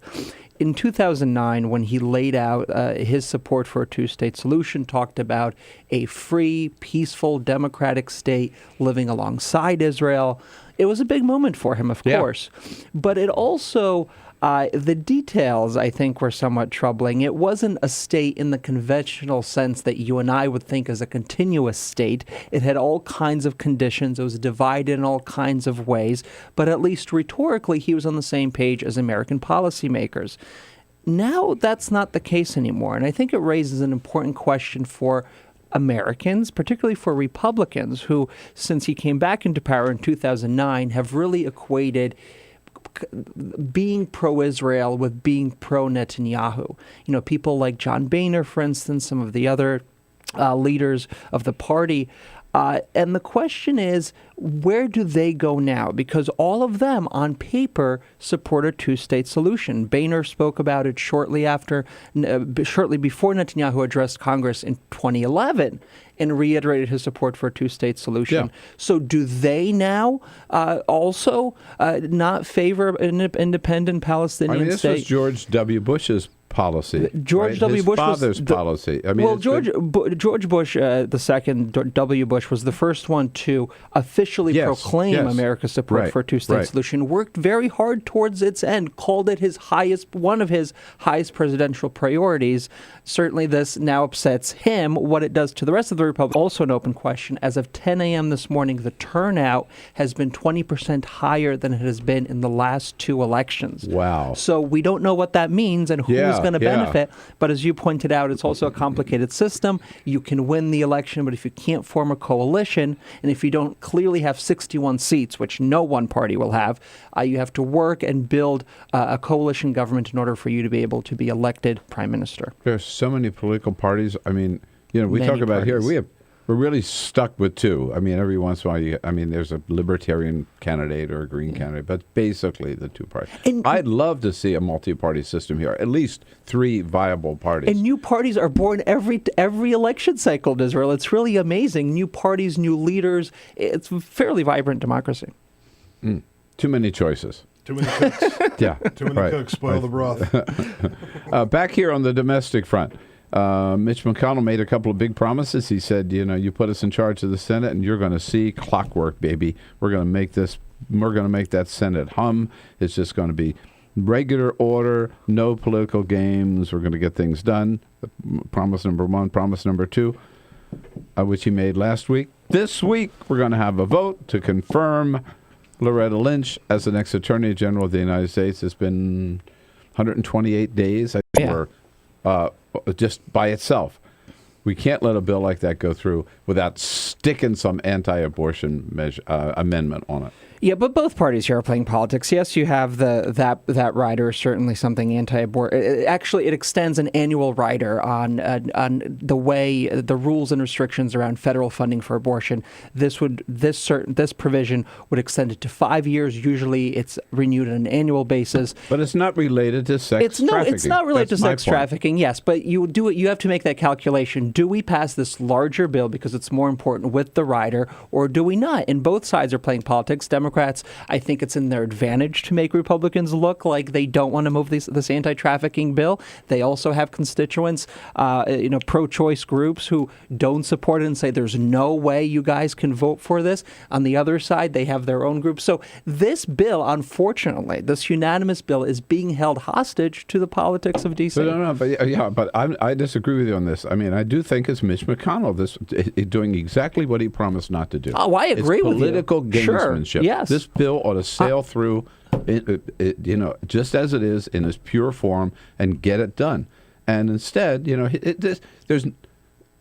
In 2009, when he laid out his support for a two-state solution, talked about a free, peaceful, democratic state living alongside Israel, it was a big moment for him, of course. But it also, the details, I think, were somewhat troubling. It wasn't a state in the conventional sense that you and I would think as a continuous state. It had all kinds of conditions. It was divided in all kinds of ways. But at least rhetorically, he was on the same page as American policymakers. Now that's not the case anymore. And I think it raises an important question for Americans, particularly for Republicans, who, since he came back into power in 2009, have really equated being pro-Israel with being pro-Netanyahu. You know, people like John Boehner, for instance, some of the other leaders of the party. And the question is, where do they go now? Because all of them, on paper, support a two-state solution. Boehner spoke about it shortly before Netanyahu addressed Congress in 2011 and reiterated his support for a two-state solution. Yeah. So do they now also not favor an independent Palestinian this state? was George W. Bush's policy. George W. His Bush father's policy. I mean, well, George Bush, the second W. Bush, was the first one to officially proclaim America's support for a two-state solution. Worked very hard towards its end. Called it one of his highest presidential priorities. Certainly, this now upsets him. What it does to the rest of the Republic, also an open question. As of 10 a.m. this morning, the turnout has been 20% higher than it has been in the last two elections. Wow! So we don't know what that means and who's going to benefit. But as you pointed out, it's also a complicated system. You can win the election, but if you can't form a coalition, and if you don't clearly have 61 seats, which no one party will have, you have to work and build a coalition government in order for you to be able to be elected prime minister. There's so many political parties. I mean, we Many talk about parties. here, we're really stuck with two. I mean, every once in a while, there's a libertarian candidate or a green candidate, but basically the two parties. I'd love to see a multi-party system here, at least three viable parties. And new parties are born every election cycle in Israel. It's really amazing. New parties, new leaders. It's a fairly vibrant democracy. Too many choices. Too many cooks. Yeah. Too many cooks spoil the broth. Back here on the domestic front, Mitch McConnell made a couple of big promises. He said, you put us in charge of the Senate and you're going to see clockwork, baby. We're going to make that Senate hum. It's just going to be regular order, no political games. We're going to get things done. Promise number one. Promise number two, which he made last week. This week, we're going to have a vote to confirm Loretta Lynch as the next Attorney General of the United States. It's been 128 days, I think, just by itself. We can't let a bill like that go through without sticking some anti-abortion amendment on it. Yeah, but both parties here are playing politics. Yes, you have that rider, certainly something anti-abortion. Actually, it extends an annual rider on the rules and restrictions around federal funding for abortion. This provision would extend it to 5 years. Usually, it's renewed on an annual basis. But it's not related to sex trafficking. It's not related to sex trafficking. Yes, but you have to make that calculation. Do we pass this larger bill because it's more important with the rider, or do we not? And both sides are playing politics. Democrats, I think it's in their advantage to make Republicans look like they don't want to move this anti-trafficking bill. They also have constituents, pro-choice groups who don't support it and say there's no way you guys can vote for this. On the other side, they have their own groups. So this bill, unfortunately, this unanimous bill is being held hostage to the politics of D.C. But I disagree with you on this. I mean, I do think it's Mitch McConnell doing exactly what he promised not to do. Oh, I agree with you. Political gamesmanship. Sure. Yes. This bill ought to sail through, just as it is in its pure form, and get it done. And instead,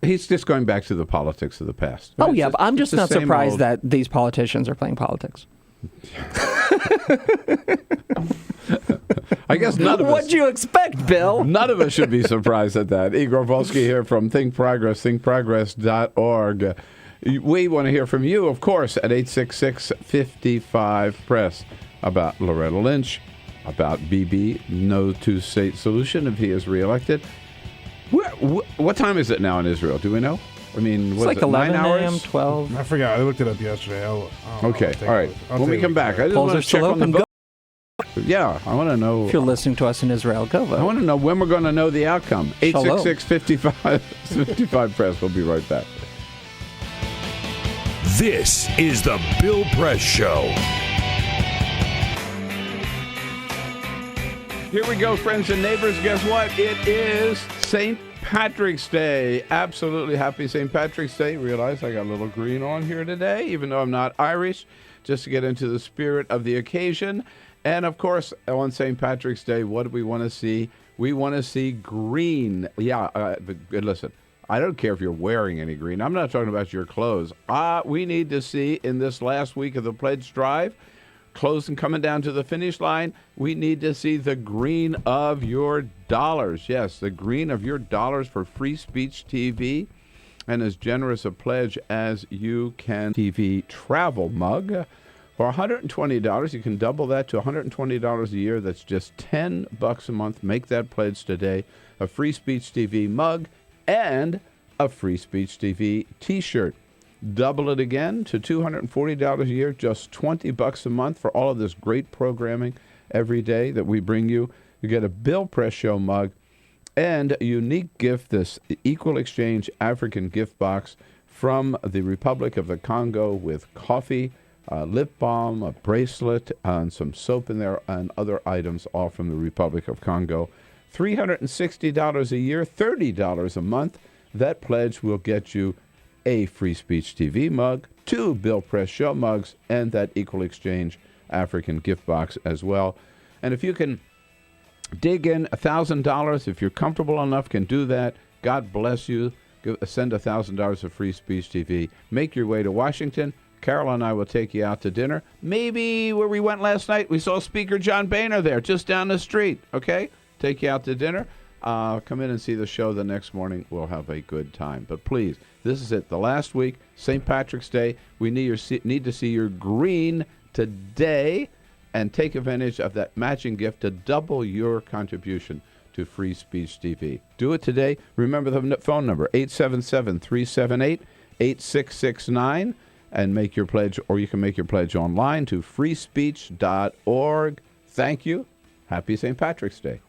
he's just going back to the politics of the past. But I'm just not surprised that these politicians are playing politics. I guess none of us. What'd you expect, Bill? None of us should be surprised at that. Igor Volsky here from Think Progress, thinkprogress.org. We want to hear from you, of course, at 866-55-PRESS about Loretta Lynch, about BB, no two-state solution if he is reelected. What time is it now in Israel? Do we know? I mean, It's like 11 a.m., 12. I forgot. I looked it up yesterday. Okay, all right. When we come back, I just want to check on the vote. Yeah, I want to know. If you're listening to us in Israel, go vote. I want to know when we're going to know the outcome. Shalom. 866-55-55-PRESS. We'll be right back. This is the Bill Press Show. Here we go, friends and neighbors. Guess what? It is St. Patrick's Day. Absolutely happy St. Patrick's Day. Realize I got a little green on here today, even though I'm not Irish, just to get into the spirit of the occasion. And, of course, on St. Patrick's Day, what do we want to see? We want to see green. Yeah, but listen, I don't care if you're wearing any green. I'm not talking about your clothes. We need to see in this last week of the pledge drive, close and coming down to the finish line, we need to see the green of your dollars. Yes, the green of your dollars for Free Speech TV. And as generous a pledge as you can. TV travel mug. For $120, you can double that to $120 a year. That's just $10 a month. Make that pledge today. A Free Speech TV mug and a Free Speech TV t-shirt. Double it again to $240 a year, just $20 a month for all of this great programming every day that we bring you. You get a Bill Press Show mug and a unique gift, this Equal Exchange African gift box from the Republic of the Congo with coffee, lip balm, a bracelet, and some soap in there, and other items, all from the Republic of Congo. $360 a year, $30 a month. That pledge will get you a Free Speech TV mug, 2 Bill Press Show mugs, and that Equal Exchange African gift box as well. And if you can dig in $1,000, if you're comfortable enough, can do that, God bless you. Send $1,000 of Free Speech TV. Make your way to Washington. Carol and I will take you out to dinner. Maybe where we went last night, we saw Speaker John Boehner there, just down the street, okay? Take you out to dinner. Come in and see the show the next morning. We'll have a good time. But please, this is it. The last week, St. Patrick's Day. We need to see your green today and take advantage of that matching gift to double your contribution to Free Speech TV. Do it today. Remember the phone number, 877-378-8669, and make your pledge, or you can make your pledge online to freespeech.org. Thank you. Happy St. Patrick's Day.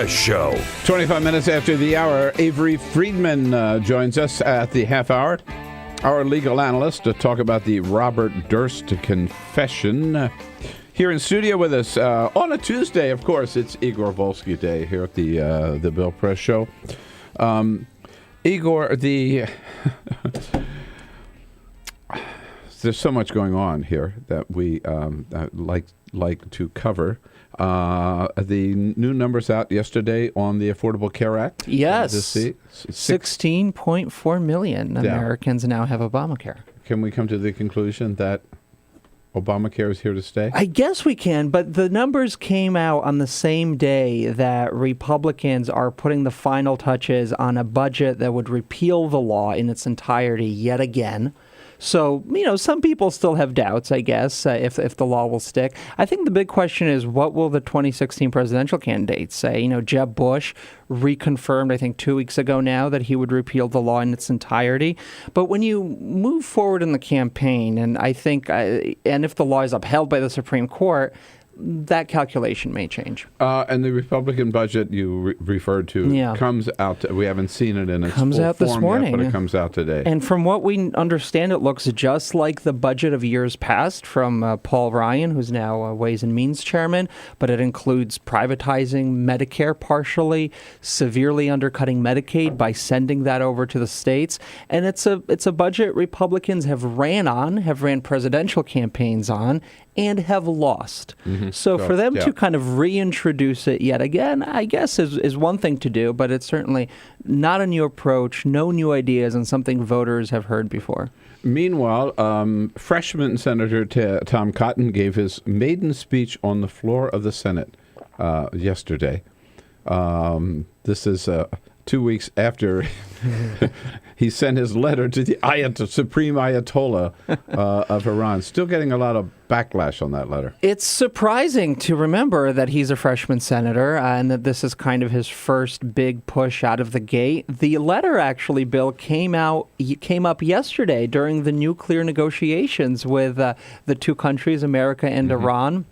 Show. 25 minutes after the hour, Avery Friedman joins us at the half hour. Our legal analyst to talk about the Robert Durst confession. Here in studio with us on a Tuesday, of course, it's Igor Volsky Day here at the Bill Press Show. Igor, there's so much going on here that we like to cover. The new numbers out yesterday on the Affordable Care Act. Yes, 16.4 million Americans now have Obamacare. Can we come to the conclusion that Obamacare is here to stay? I guess we can, but the numbers came out on the same day that Republicans are putting the final touches on a budget that would repeal the law in its entirety yet again. So, some people still have doubts, I guess, if the law will stick. I think the big question is, what will the 2016 presidential candidates say? Jeb Bush reconfirmed, I think 2 weeks ago now, that he would repeal the law in its entirety. But when you move forward in the campaign, and I think, and if the law is upheld by the Supreme Court, that calculation may change. And the Republican budget you referred to comes out. We haven't seen it in its comes full out this form morning, yet, but it comes out today. And from what we understand, it looks just like the budget of years past from Paul Ryan, who's now Ways and Means chairman. But it includes privatizing Medicare partially, severely undercutting Medicaid by sending that over to the states. And it's a budget Republicans have ran presidential campaigns on, and have lost. So for them to kind of reintroduce it yet again, I guess is one thing to do, but it's certainly not a new approach, no new ideas, and something voters have heard before. Meanwhile, freshman Senator Tom Cotton gave his maiden speech on the floor of the Senate yesterday. This is 2 weeks after he sent his letter to the Supreme Ayatollah of Iran. Still getting a lot of backlash on that letter. It's surprising to remember that he's a freshman senator and that this is kind of his first big push out of the gate. The letter, actually, Bill, came up yesterday during the nuclear negotiations with the two countries, America and Iran.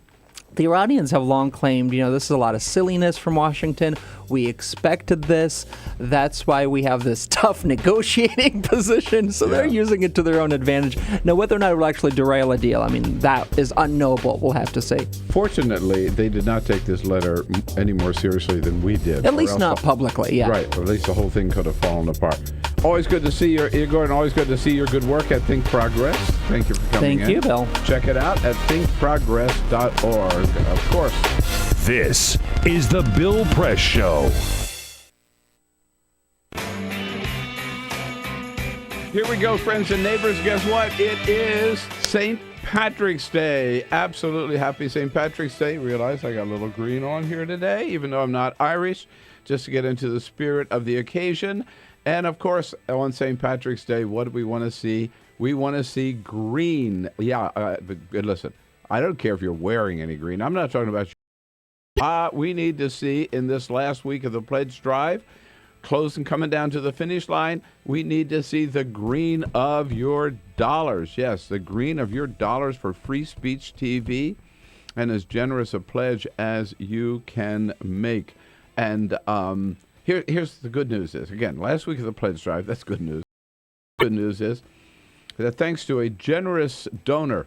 The Iranians have long claimed, this is a lot of silliness from Washington. We expected this. That's why we have this tough negotiating position. So they're using it to their own advantage. Now, whether or not it will actually derail a deal, that is unknowable, we'll have to say. Fortunately, they did not take this letter any more seriously than we did. At least not publicly, yeah. Right, or at least the whole thing could have fallen apart. Always good to see you, Igor, and always good to see your good work at Think Progress. Thank you for coming in. Thank you, Bill. Check it out at thinkprogress.org, of course. This is the Bill Press Show. Here we go, friends and neighbors. Guess what? It is St. Patrick's Day. Absolutely happy St. Patrick's Day. Realize I got a little green on here today, even though I'm not Irish, just to get into the spirit of the occasion. And, of course, on St. Patrick's Day, what do we want to see? We want to see green. Yeah, but listen, I don't care if you're wearing any green. I'm not talking about you. We need to see in this last week of the pledge drive, close and coming down to the finish line, we need to see the green of your dollars. Yes, the green of your dollars for Free Speech TV, and as generous a pledge as you can make. And here's the good news is, again, last week of the pledge drive, that's good news. Good news is that thanks to a generous donor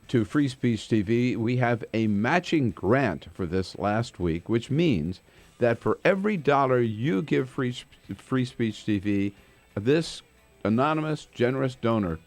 to Free Speech TV, we have a matching grant for this last week, which means that for every dollar you give Free Speech TV, this anonymous, generous donor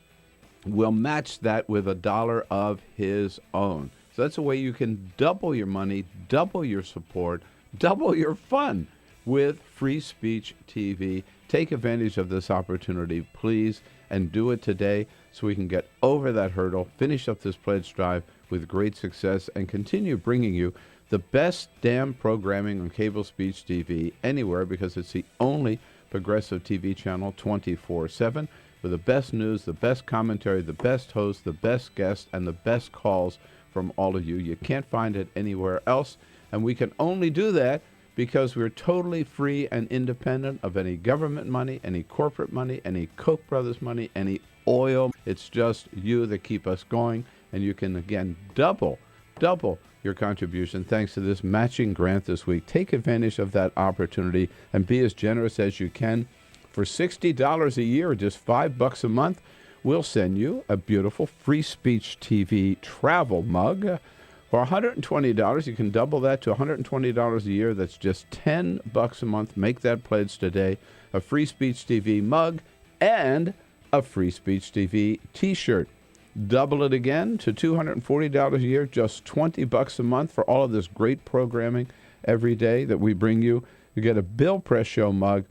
will match that with $1 of his own. So that's a way you can double your money, double your support, double your fun with Free Speech TV. Take advantage of this opportunity, please, and do it today so we can get over that hurdle, finish up this pledge drive with great success, and continue bringing you the best damn programming on cable speech TV anywhere, because it's the only progressive TV channel 24/7 with the best news, the best commentary, the best host, the best guests, and the best calls from all of you. You can't find it anywhere else, and we can only do that because we're totally free and independent of any government money, any corporate money, any Koch brothers money, any oil. It's just you that keep us going, and you can, again, double your contribution thanks to this matching grant this week. Take advantage of that opportunity and be as generous as you can. For $60 a year, or just $5 a month, we'll send you a beautiful Free Speech TV travel mug. For $120, you can double that to $120 a year. That's just $10 a month. Make that pledge today. A Free Speech TV mug and a Free Speech TV t-shirt. Double it again to $240 a year, just $20 a month for all of this great programming every day that we bring you. You get a Bill Press Show mug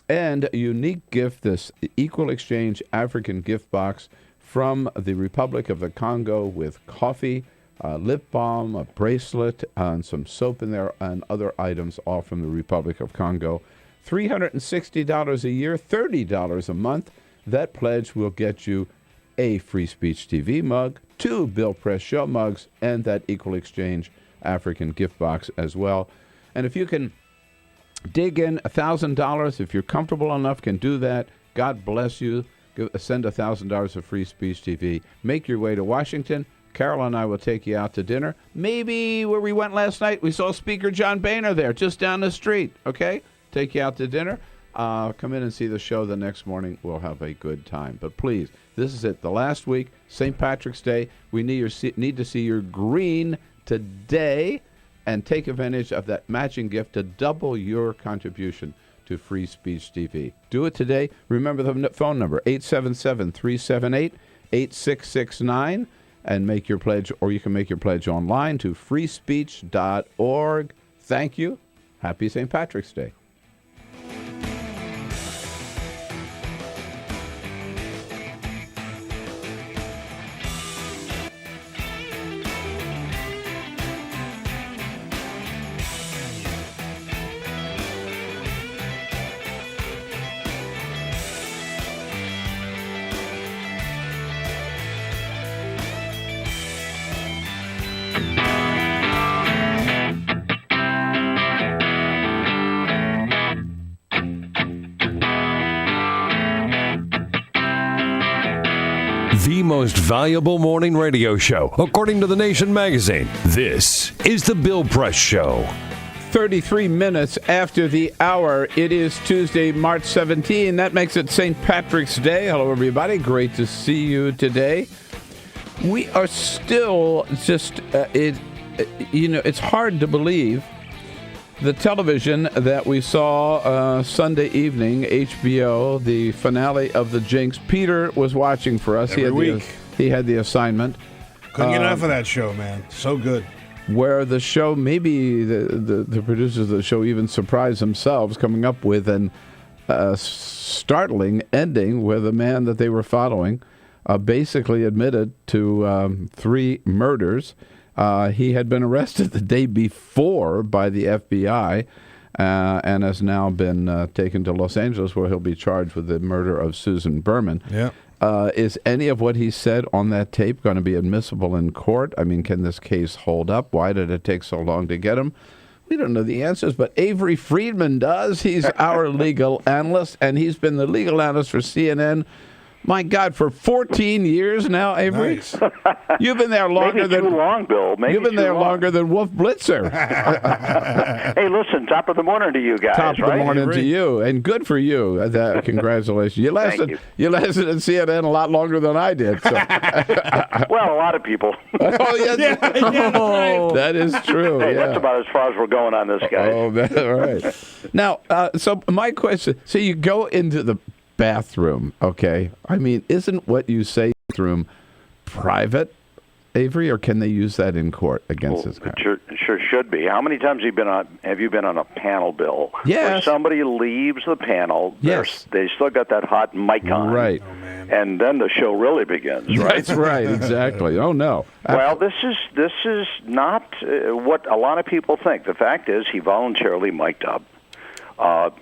and a unique gift, this Equal Exchange African gift box from the Republic of the Congo with coffee, lip balm, a bracelet, and some soap in there, and other items, all from the Republic of Congo. $360 a year, $30 a month. That pledge will get you a Free Speech TV mug, 2 Bill Press Show mugs, and that Equal Exchange African gift box as well. And if you can dig in $1,000, if you're comfortable enough, can do that, God bless you. Send $1,000 of Free Speech TV. Make your way to Washington. Carol and I will take you out to dinner. Maybe where we went last night, we saw Speaker John Boehner there, just down the street, okay? Take you out to dinner. Come in and see the show the next morning. We'll have a good time. But please, this is it. The last week, St. Patrick's Day. We need to see your green today and take advantage of that matching gift to double your contribution to Free Speech TV. Do it today. Remember the phone number, 877-378-8669, and make your pledge, or you can make your pledge online to freespeech.org. Thank you. Happy St. Patrick's Day. The most valuable morning radio show, according to The Nation magazine. This is The Bill Press Show. 33 minutes after the hour. It is Tuesday, March 17. That makes it St. Patrick's Day. Hello, everybody. Great to see you today. We are still just, it's hard to believe the television that we saw Sunday evening, HBO, the finale of The Jinx. Peter was watching for us. Every week. He had the assignment. Couldn't get enough of that show, man. So good. Where the show, maybe the producers of the show even surprised themselves coming up with an startling ending where the man that they were following basically admitted to 3 murders. He had been arrested the day before by the FBI and has now been taken to Los Angeles, where he'll be charged with the murder of Susan Berman. Yeah. Is any of what he said on that tape going to be admissible in court? I mean, can this case hold up? Why did it take so long to get him? We don't know the answers, but Avery Friedman does. He's our legal analyst, and he's been the legal analyst for CNN. My God, for 14 years now, Avery? Nice. You've been there longer Maybe too long, Bill. Maybe you've been there long. longer than Wolf Blitzer. Hey, listen, top of the morning to you guys, Top of right? the morning Avery. to you, and good for you. Congratulations. You lasted at CNN a lot longer than I did. So. Well, a lot of people. Oh, yes. That is true. Hey, yeah. that's about as far as we're going on this, guys. Oh, that's right. Now, so my question, so you go into the bathroom, okay? I mean, isn't what you say bathroom private, Avery, or can they use that in court against this guy? Sure should be. How many times have you been on a panel, Bill? Yes. Where somebody leaves the panel, yes, they still got that hot mic on. Right. And then the show really begins, right? That's right, exactly. Oh, no. Well, this is not what a lot of people think. The fact is he voluntarily mic'd up.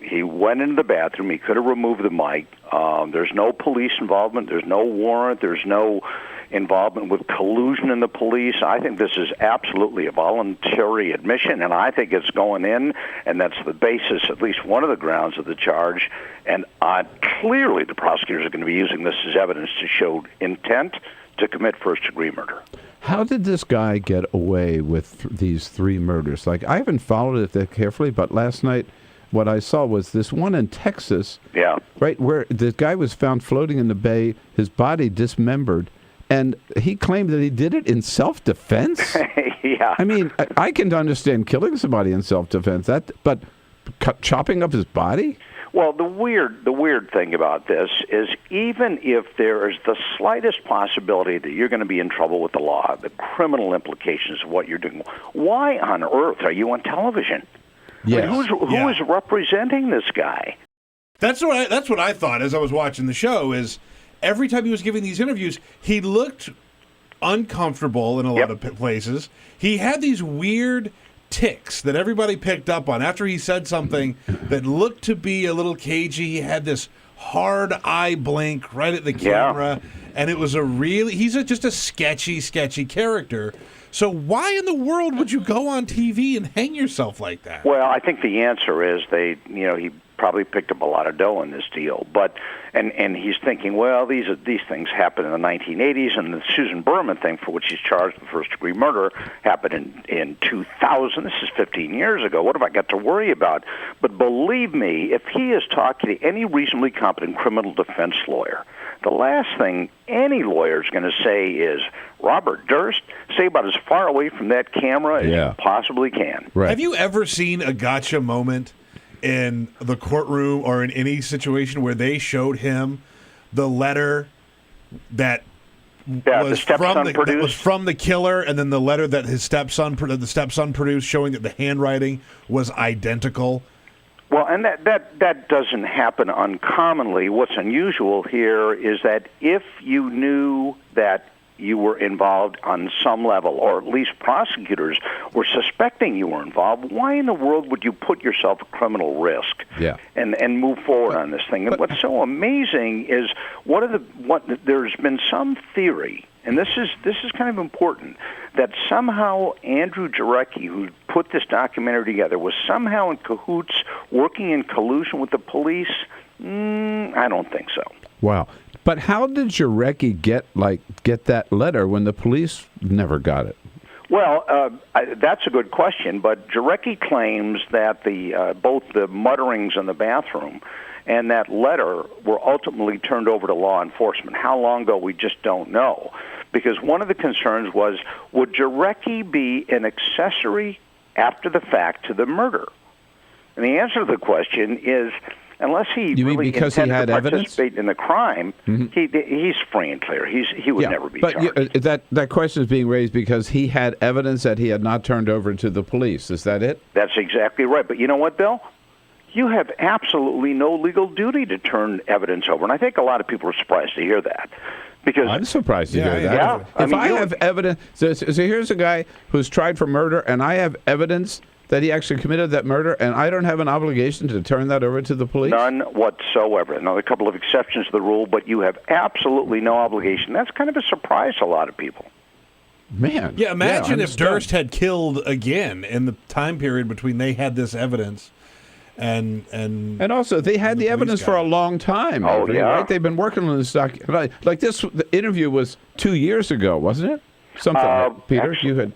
He went into the bathroom. He could have removed the mic. There's no police involvement. There's no warrant. There's no involvement with collusion in the police. I think this is absolutely a voluntary admission, and I think it's going in, and that's the basis, at least one of the grounds of the charge. And clearly the prosecutors are going to be using this as evidence to show intent to commit first-degree murder. How did this guy get away with these 3 murders? Like, I haven't followed it that carefully, but last night what I saw was this one in Texas, right, where the guy was found floating in the bay, his body dismembered, and he claimed that he did it in self-defense. Yeah. I mean, I can understand killing somebody in self-defense, but chopping up his body? Well, the weird thing about this is even if there is the slightest possibility that you're going to be in trouble with the law, the criminal implications of what you're doing, why on earth are you on television? Yes. I mean, who is representing this guy? That's what I thought as I was watching the show. Is every time he was giving these interviews, he looked uncomfortable in a lot of places. He had these weird tics that everybody picked up on. After he said something that looked to be a little cagey, he had this hard eye blink right at the camera, and it was he's just a sketchy character. So why in the world would you go on TV and hang yourself like that? Well, I think the answer is he probably picked up a lot of dough in this deal. But and he's thinking, well, these things happened in the 1980s, and the Susan Berman thing, for which he's charged with first-degree murder, happened in 2000. This is 15 years ago. What have I got to worry about? But believe me, if he is talking to any reasonably competent criminal defense lawyer, the last thing any lawyer is going to say is, Robert Durst, stay about as far away from that camera as you possibly can. Right. Have you ever seen a gotcha moment in the courtroom or in any situation where they showed him the letter that was from the killer, and then the letter that the stepson produced showing that the handwriting was identical? Well, and that doesn't happen uncommonly. What's unusual here is that if you knew that you were involved on some level, or at least prosecutors were suspecting you were involved, why in the world would you put yourself at criminal risk and move forward on this thing? And what's so amazing is there's been some theory, and this is kind of important, that somehow Andrew Jarecki, who put this documentary together, was somehow in cahoots, working in collusion with the police. I don't think so. Wow. But how did Jarecki get that letter when the police never got it? Well, that's a good question, but Jarecki claims that both the mutterings in the bathroom and that letter were ultimately turned over to law enforcement. How long ago, we just don't know. Because one of the concerns was, would Jarecki be an accessory after the fact to the murder? And the answer to the question is, unless he really intended to participate in the crime, he's free and clear. He would never be charged. But that question is being raised because he had evidence that he had not turned over to the police. Is that it? That's exactly right. But you know what, Bill? You have absolutely no legal duty to turn evidence over. And I think a lot of people are surprised to hear that. Because I'm surprised to hear that. Yeah. If I have evidence, so here's a guy who's tried for murder, and I have evidence that he actually committed that murder, and I don't have an obligation to turn that over to the police? None whatsoever. Now, there are a couple of exceptions to the rule, but you have absolutely no obligation. That's kind of a surprise to a lot of people. Man. Yeah, imagine if Durst had killed again in the time period between they had this evidence and also they had the evidence for a long time. Oh, Avery, yeah. Right? They've been working on this document. Like this, the interview was 2 years ago, wasn't it? Something like, Peter, actually, you had.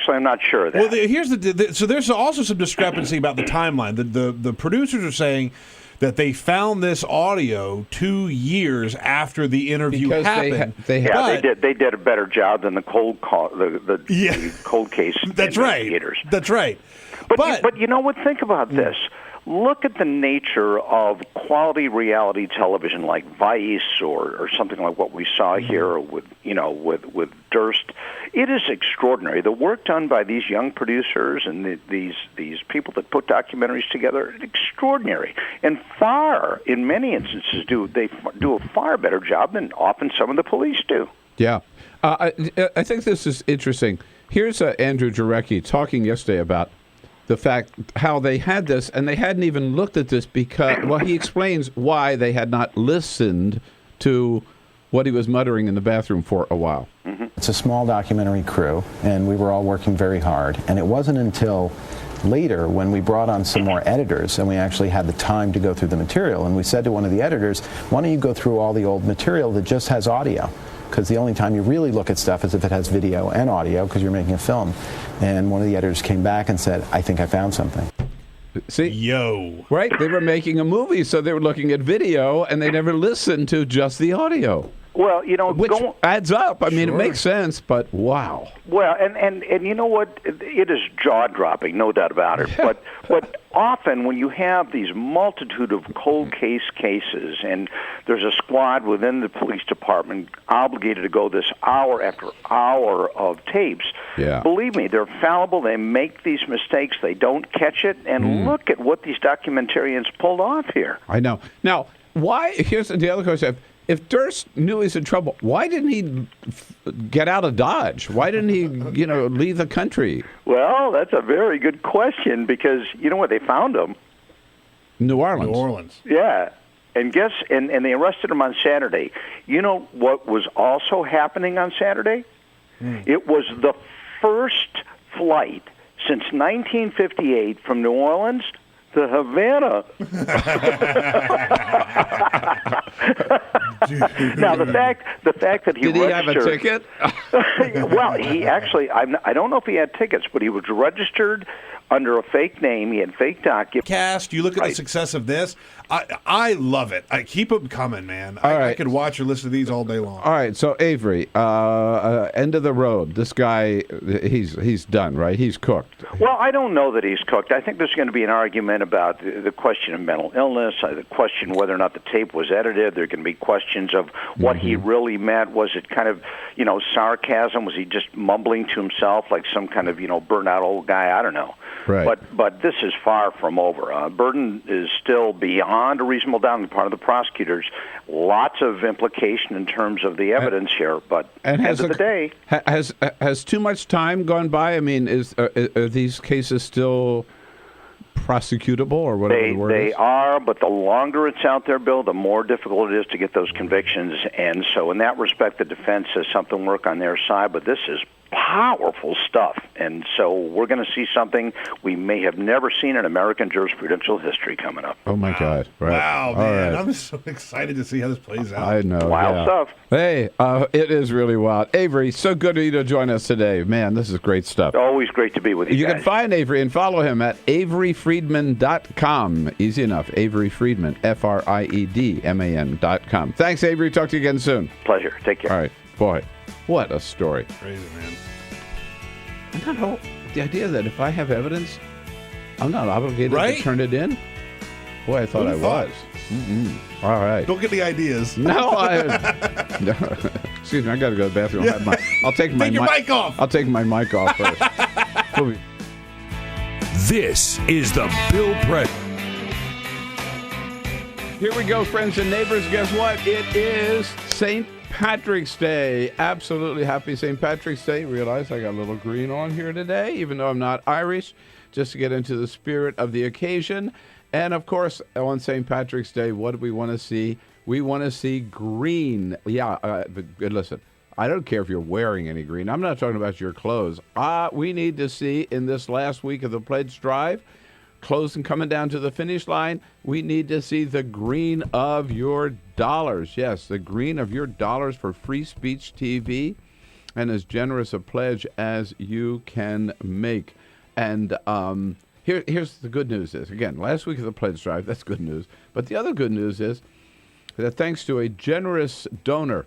I'm not sure of that. Well, here's so there's also some discrepancy about the timeline. The producers are saying that they found this audio 2 years after the interview happened. They did a better job than the cold cold case. That's right. That's right. But you know what? Think about this. Look at the nature of quality reality television like Vice or something like what we saw here with Durst. It is extraordinary. The work done by these young producers and these people that put documentaries together, extraordinary. And in many instances, they do a far better job than often some of the police do. Yeah. I think this is interesting. Here's Andrew Jarecki talking yesterday about the fact how they had this, and they hadn't even looked at this because, well, he explains why they had not listened to what he was muttering in the bathroom for a while. It's a small documentary crew, and we were all working very hard. And it wasn't until later when we brought on some more editors and we actually had the time to go through the material. And we said to one of the editors, why don't you go through all the old material that just has audio? Because the only time you really look at stuff is if it has video and audio because you're making a film. And one of the editors came back and said, I think I found something. See? Right? They were making a movie, so they were looking at video, and they never listened to just the audio. Well, which adds up. I mean, it makes sense, but wow. Well, and you know what? It is jaw-dropping, no doubt about it. But often when you have these multitude of cold case cases, and there's a squad within the police department obligated to go this hour after hour of tapes, believe me, they're fallible. They make these mistakes. They don't catch it. And look at what these documentarians pulled off here. I know. Now, why? Here's the other question. If Durst knew he's in trouble, why didn't he get out of Dodge? Why didn't he, leave the country? Well, that's a very good question because you know where they found him? New Orleans. Yeah. And and they arrested him on Saturday. You know what was also happening on Saturday? It was the first flight since 1958 from New Orleans The Havana. Now the fact that he Did he have a registered. ticket? Well, he actually. I don't know if he had tickets, but he was registered under a fake name. He had fake documents. Cast, you look at the success of this. I love it. I keep them coming, man. I could watch or listen to these all day long. All right, so Avery, end of the road. This guy, he's done, right? He's cooked. Well, I don't know that he's cooked. I think there's going to be an argument about the question of mental illness, the question whether or not the tape was edited. There are going to be questions of what he really meant. Was it kind of, sarcasm? Was he just mumbling to himself like some kind of, burnt-out old guy? I don't know. Right. But this is far from over. Burden is still beyond a reasonable doubt on the part of the prosecutors. Lots of implication in terms of the evidence here, but at the end of the day... Has too much time gone by? I mean, are these cases still prosecutable or whatever the word is? They are, but the longer it's out there, Bill, the more difficult it is to get those convictions. And so in that respect, the defense has something to work on their side, but this is powerful stuff. And so we're going to see something we may have never seen in American jurisprudential history coming up. Oh, my God. Right. Wow, All man. right. I'm so excited to see how this plays out. I know. Wild stuff. Hey, it is really wild. Avery, so good of you to join us today. Man, this is great stuff. Always great to be with you You guys. can find Avery and follow him at averyfriedman.com. Easy enough. Avery Friedman, FRIEDMAN.com. Thanks, Avery. Talk to you again soon. Pleasure. Take care. All right. Boy, what a story. Crazy, man. And that whole, the idea that if I have evidence, I'm not obligated to turn it in? Boy, I thought I was. All right. Don't get the ideas. No, no. Excuse me, I got to go to the bathroom. I'll take my your mic off. I'll take my mic off first. This is the Bill Press. Here we go, friends and neighbors. Guess what? It is St. Patrick's Day. Absolutely happy St. Patrick's Day. Realize I got a little green on here today, even though I'm not Irish, just to get into the spirit of the occasion. And, of course, on St. Patrick's Day, what do we want to see? We want to see green. Yeah, but listen, I don't care if you're wearing any green. I'm not talking about your clothes. We need to see in this last week of the pledge drive, close and coming down to the finish line, we need to see the green of your dollars. Yes, the green of your dollars for Free Speech TV, and as generous a pledge as you can make. And here's the good news is, again, last week of the pledge drive, that's good news. But the other good news is that thanks to a generous donor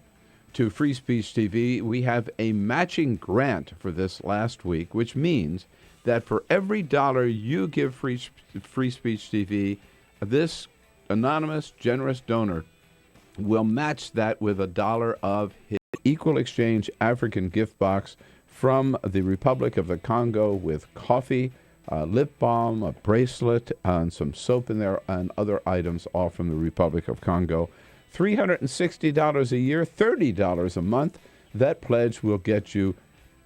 to Free Speech TV, we have a matching grant for this last week, which means that for every dollar you give Free Speech TV, this anonymous, generous donor will match that with $1 of his Equal Exchange African gift box from the Republic of the Congo with coffee, lip balm, a bracelet, and some soap in there, and other items, all from the Republic of Congo. $360 a year, $30 a month. That pledge will get you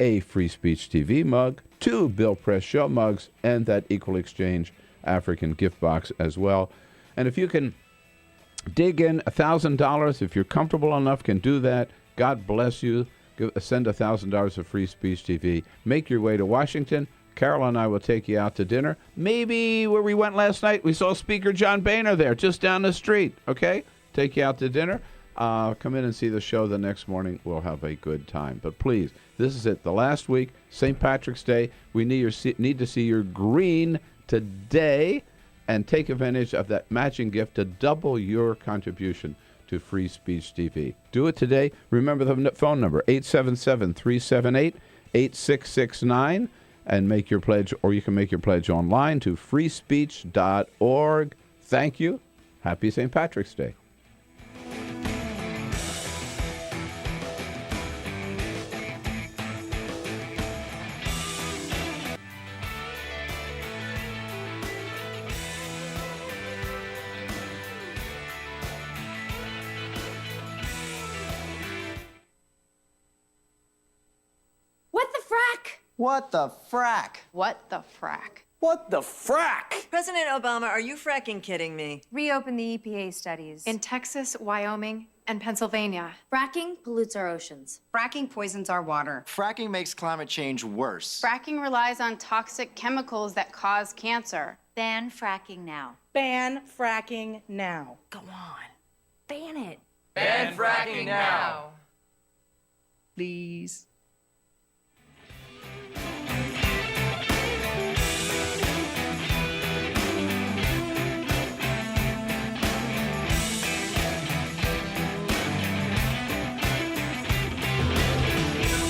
a Free Speech TV mug, 2 Bill Press Show mugs, and that Equal Exchange African gift box as well. And if you can dig in $1,000, if you're comfortable enough, can do that. God bless you. Send $1,000 of Free Speech TV. Make your way to Washington. Carol and I will take you out to dinner. Maybe where we went last night, we saw Speaker John Boehner there, just down the street. Okay? Take you out to dinner. Come in and see the show the next morning. We'll have a good time. But please, this is it. The last week, St. Patrick's Day. We need to see your green today and take advantage of that matching gift to double your contribution to Free Speech TV. Do it today. Remember the phone number, 877-378-8669, and make your pledge, or you can make your pledge online to freespeech.org. Thank you. Happy St. Patrick's Day. What the frack? What the frack? What the frack? President Obama, are you fracking kidding me? Reopen the EPA studies. In Texas, Wyoming, and Pennsylvania. Fracking pollutes our oceans. Fracking poisons our water. Fracking makes climate change worse. Fracking relies on toxic chemicals that cause cancer. Ban fracking now. Ban fracking now. Go on. Ban it. Ban fracking now. Please.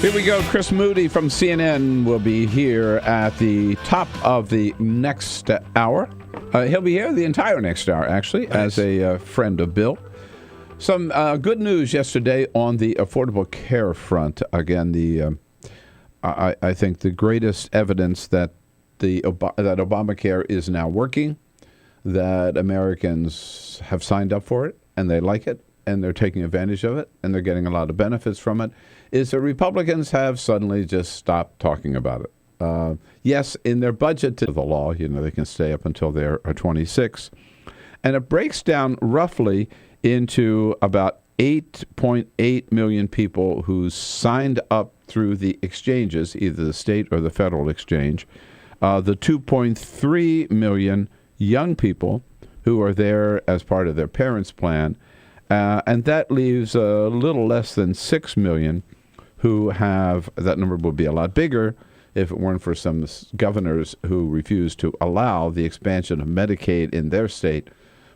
Here we go. Chris Moody from CNN will be here at the top of the next hour. He'll be here the entire next hour, actually, as a friend of Bill. Some good news yesterday on the Affordable Care front. Again, I think the greatest evidence that that Obamacare is now working, that Americans have signed up for it and they like it and they're taking advantage of it and they're getting a lot of benefits from it, is that Republicans have suddenly just stopped talking about it. Yes, in their budget to the law, they can stay up until they're 26. And it breaks down roughly into about 8.8 million people who signed up through the exchanges, either the state or the federal exchange, the 2.3 million young people who are there as part of their parents' plan, and that leaves a little less than 6 million who have, that number would be a lot bigger if it weren't for some governors who refused to allow the expansion of Medicaid in their state.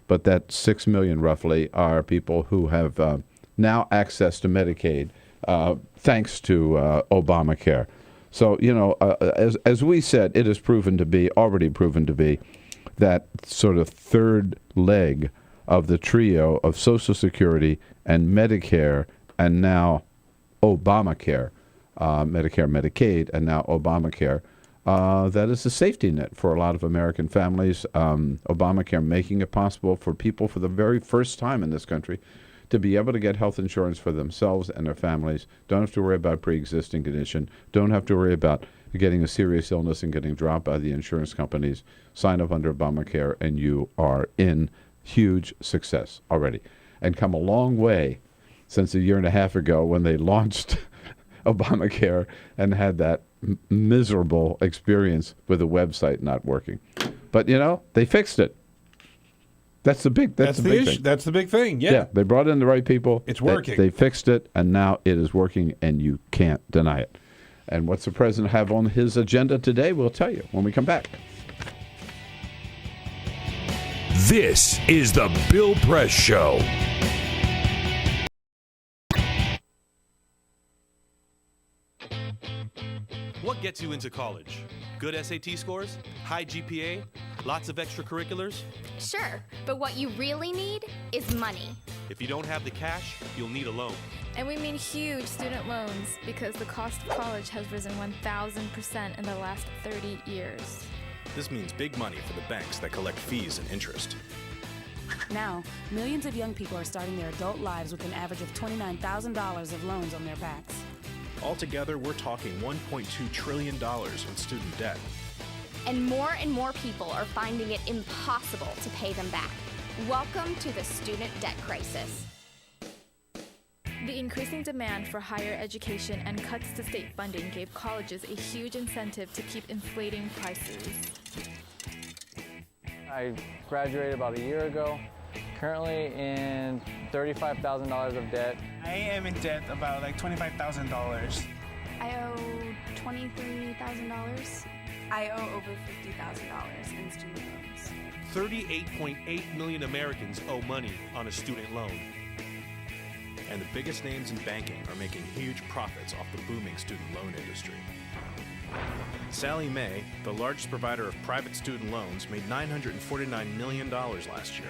But that 6 million roughly are people who have now access to Medicaid thanks to Obamacare. So, as we said, it is already proven to be that sort of third leg of the trio of Social Security and Medicare and now Obamacare, Medicare, Medicaid, and now Obamacare. That is a safety net for a lot of American families. Obamacare making it possible for people for the very first time in this country to be able to get health insurance for themselves and their families. Don't have to worry about pre-existing condition. Don't have to worry about getting a serious illness and getting dropped by the insurance companies. Sign up under Obamacare and you are in huge success already. And come a long way since a year and a half ago when they launched Obamacare and had that miserable experience with the website not working. But, they fixed it. That's the big thing. That's the big thing. Yeah. They brought in the right people. It's working. They fixed it, and now it is working, and you can't deny it. And what's the president have on his agenda today? We'll tell you when we come back. This is the Bill Press Show. What gets you into college? Good SAT scores? High GPA? Lots of extracurriculars? Sure, but what you really need is money. If you don't have the cash, you'll need a loan. And we mean huge student loans because the cost of college has risen 1,000% in the last 30 years. This means big money for the banks that collect fees and interest. Now, millions of young people are starting their adult lives with an average of $29,000 of loans on their backs. Altogether, we're talking $1.2 trillion in student debt. And more people are finding it impossible to pay them back. Welcome to the student debt crisis. The increasing demand for higher education and cuts to state funding gave colleges a huge incentive to keep inflating prices. I graduated about a year ago, currently in $35,000 of debt. I am in debt about like $25,000. I owe $23,000. I owe over $50,000 in student loans. 38.8 million Americans owe money on a student loan. And the biggest names in banking are making huge profits off the booming student loan industry. Sallie Mae, the largest provider of private student loans, made $949 million last year.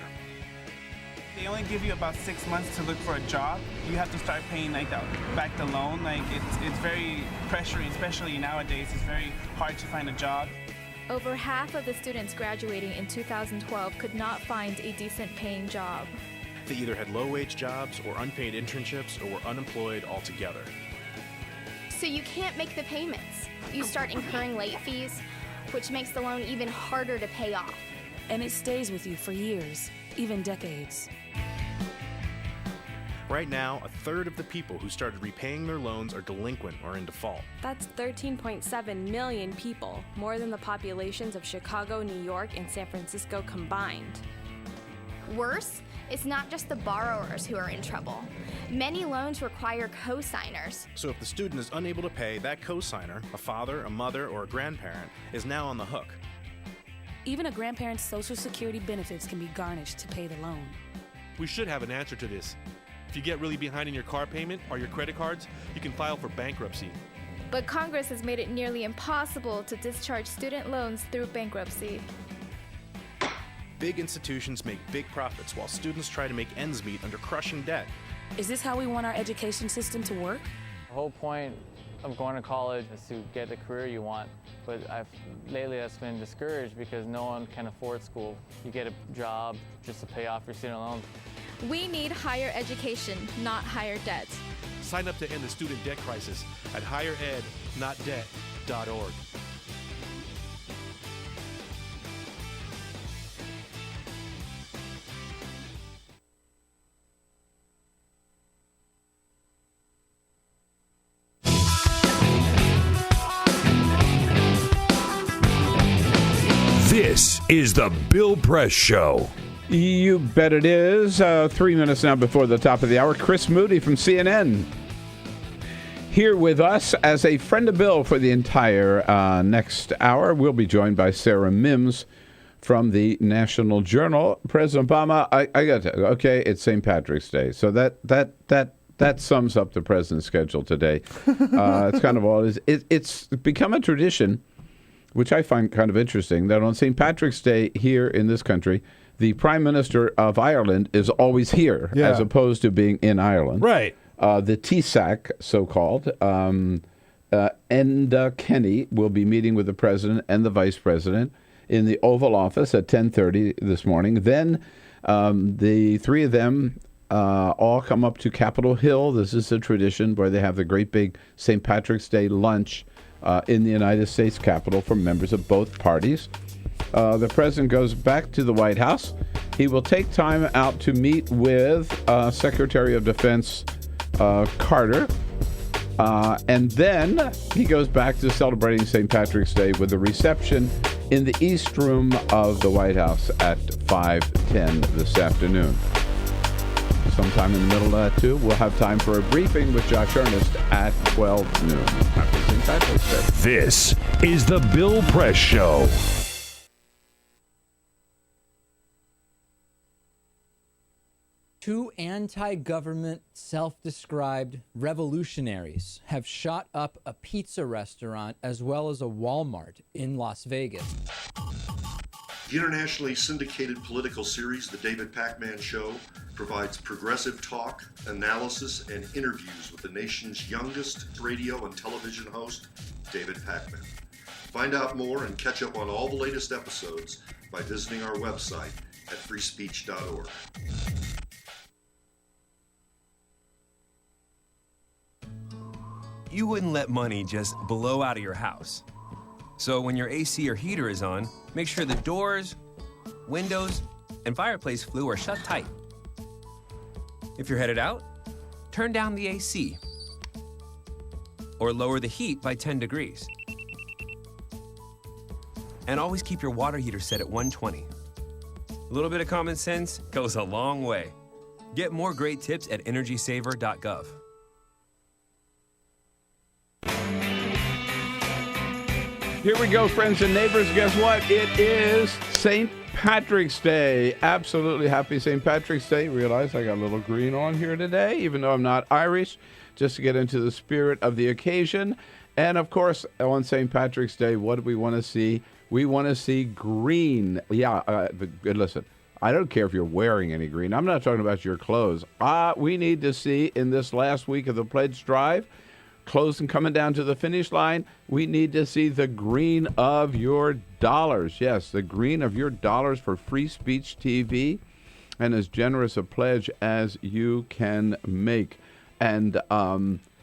They only give you about 6 months to look for a job. You have to start paying back the loan. It's very pressuring, especially nowadays. It's very hard to find a job. Over half of the students graduating in 2012 could not find a decent paying job. They either had low-wage jobs or unpaid internships or were unemployed altogether. So you can't make the payments. You start incurring late fees, which makes the loan even harder to pay off. And it stays with you for years, even decades. Right now, a third of the people who started repaying their loans are delinquent or in default. That's 13.7 million people, more than the populations of Chicago, New York, and San Francisco combined. Worse, it's not just the borrowers who are in trouble. Many loans require co-signers. So if the student is unable to pay, that co-signer, a father, a mother, or a grandparent, is now on the hook. Even a grandparent's Social Security benefits can be garnished to pay the loan. We should have an answer to this. If you get really behind in your car payment or your credit cards, you can file for bankruptcy. But Congress has made it nearly impossible to discharge student loans through bankruptcy. Big institutions make big profits while students try to make ends meet under crushing debt. Is this how we want our education system to work? The whole point of going to college is to get the career you want, but lately that's been discouraged because no one can afford school. You get a job just to pay off your student loans. We need higher education, not higher debt. Sign up to end the student debt crisis at higherednotdebt.org. This is the Bill Press Show. You bet it is. 3 minutes now before the top of the hour. Chris Moody from CNN here with us as a friend of Bill for the entire next hour. We'll be joined by Sarah Mimms from the National Journal. President Obama, I got to, okay, it's St. Patrick's Day. So that sums up the president's schedule today. It's kind of all it is. It's become a tradition, which I find kind of interesting, that on St. Patrick's Day here in this country, the Prime Minister of Ireland is always here, as opposed to being in Ireland. Right. The TSAC, so-called, Enda Kenny will be meeting with the President and the Vice President in the Oval Office at 10:30 this morning. Then the three of them all come up to Capitol Hill. This is a tradition where they have the great big St. Patrick's Day lunch in the United States Capitol for members of both parties. The president goes back to the White House. He will take time out to meet with Secretary of Defense Carter. And then he goes back to celebrating St. Patrick's Day with a reception in the East Room of the White House at 5:10 this afternoon. Sometime in the middle of that, too, we'll have time for a briefing with Josh Earnest at 12 noon. Happy St. Patrick's Day. This is the Bill Press Show. Two anti-government, self-described revolutionaries have shot up a pizza restaurant as well as a Walmart in Las Vegas. The internationally syndicated political series, The David Pakman Show, provides progressive talk, analysis, and interviews with the nation's youngest radio and television host, David Pakman. Find out more and catch up on all the latest episodes by visiting our website at freespeech.org. You wouldn't let money just blow out of your house. So when your AC or heater is on, make sure the doors, windows, and fireplace flue are shut tight. If you're headed out, turn down the AC or lower the heat by 10 degrees. And always keep your water heater set at 120. A little bit of common sense goes a long way. Get more great tips at energysaver.gov. Here we go, friends and neighbors. Guess what? It is St. Patrick's Day. Absolutely happy St. Patrick's Day. Realize I got a little green on here today, even though I'm not Irish, just to get into the spirit of the occasion. And, of course, on St. Patrick's Day, what do we want to see? We want to see green. Yeah, but listen, I don't care if you're wearing any green. I'm not talking about your clothes. We need to see in this last week of the pledge drive, close and coming down to the finish line, we need to see the green of your dollars. Yes, the green of your dollars for Free Speech TV, and as generous a pledge as you can make. And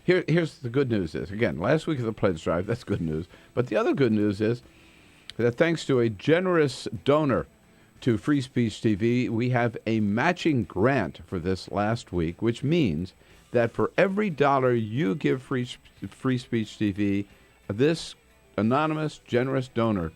here's the good news is, again, last week of the pledge drive, that's good news. But the other good news is that thanks to a generous donor to Free Speech TV, we have a matching grant for this last week, which means that for every dollar you give Free Speech TV, this anonymous, generous donor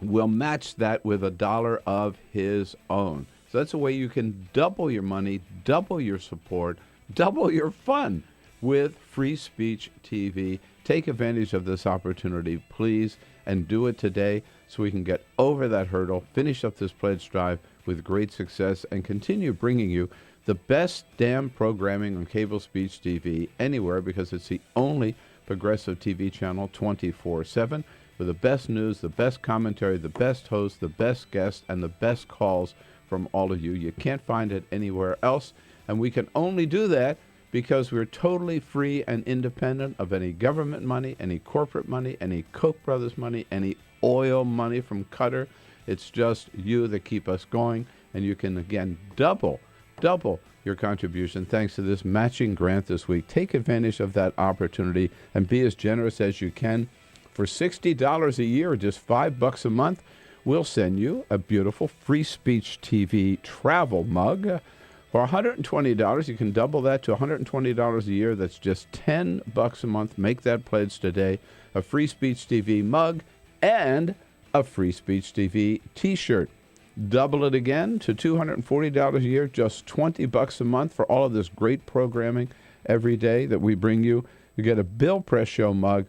will match that with $1 of his own. So that's a way you can double your money, double your support, double your fun with Free Speech TV. Take advantage of this opportunity, please, and do it today so we can get over that hurdle, finish up this pledge drive with great success, and continue bringing you the best damn programming on cable speech TV anywhere, because it's the only progressive TV channel 24/7 with the best news, the best commentary, the best hosts, the best guests, and the best calls from all of you. You can't find it anywhere else, and we can only do that because we're totally free and independent of any government money, any corporate money, any Koch brothers money, any oil money from Qatar. It's just you that keep us going, and you can, again, double your contribution thanks to this matching grant this week. Take advantage of that opportunity and be as generous as you can. For $60 a year, or just $5 a month, we'll send you a beautiful Free Speech TV travel mug. For $120, you can double that to $120 a year. That's just $10 a month. Make that pledge today. A Free Speech TV mug and a Free Speech TV t-shirt. Double it again to $240 a year, just $20 a month for all of this great programming every day that we bring you. You get a Bill Press Show mug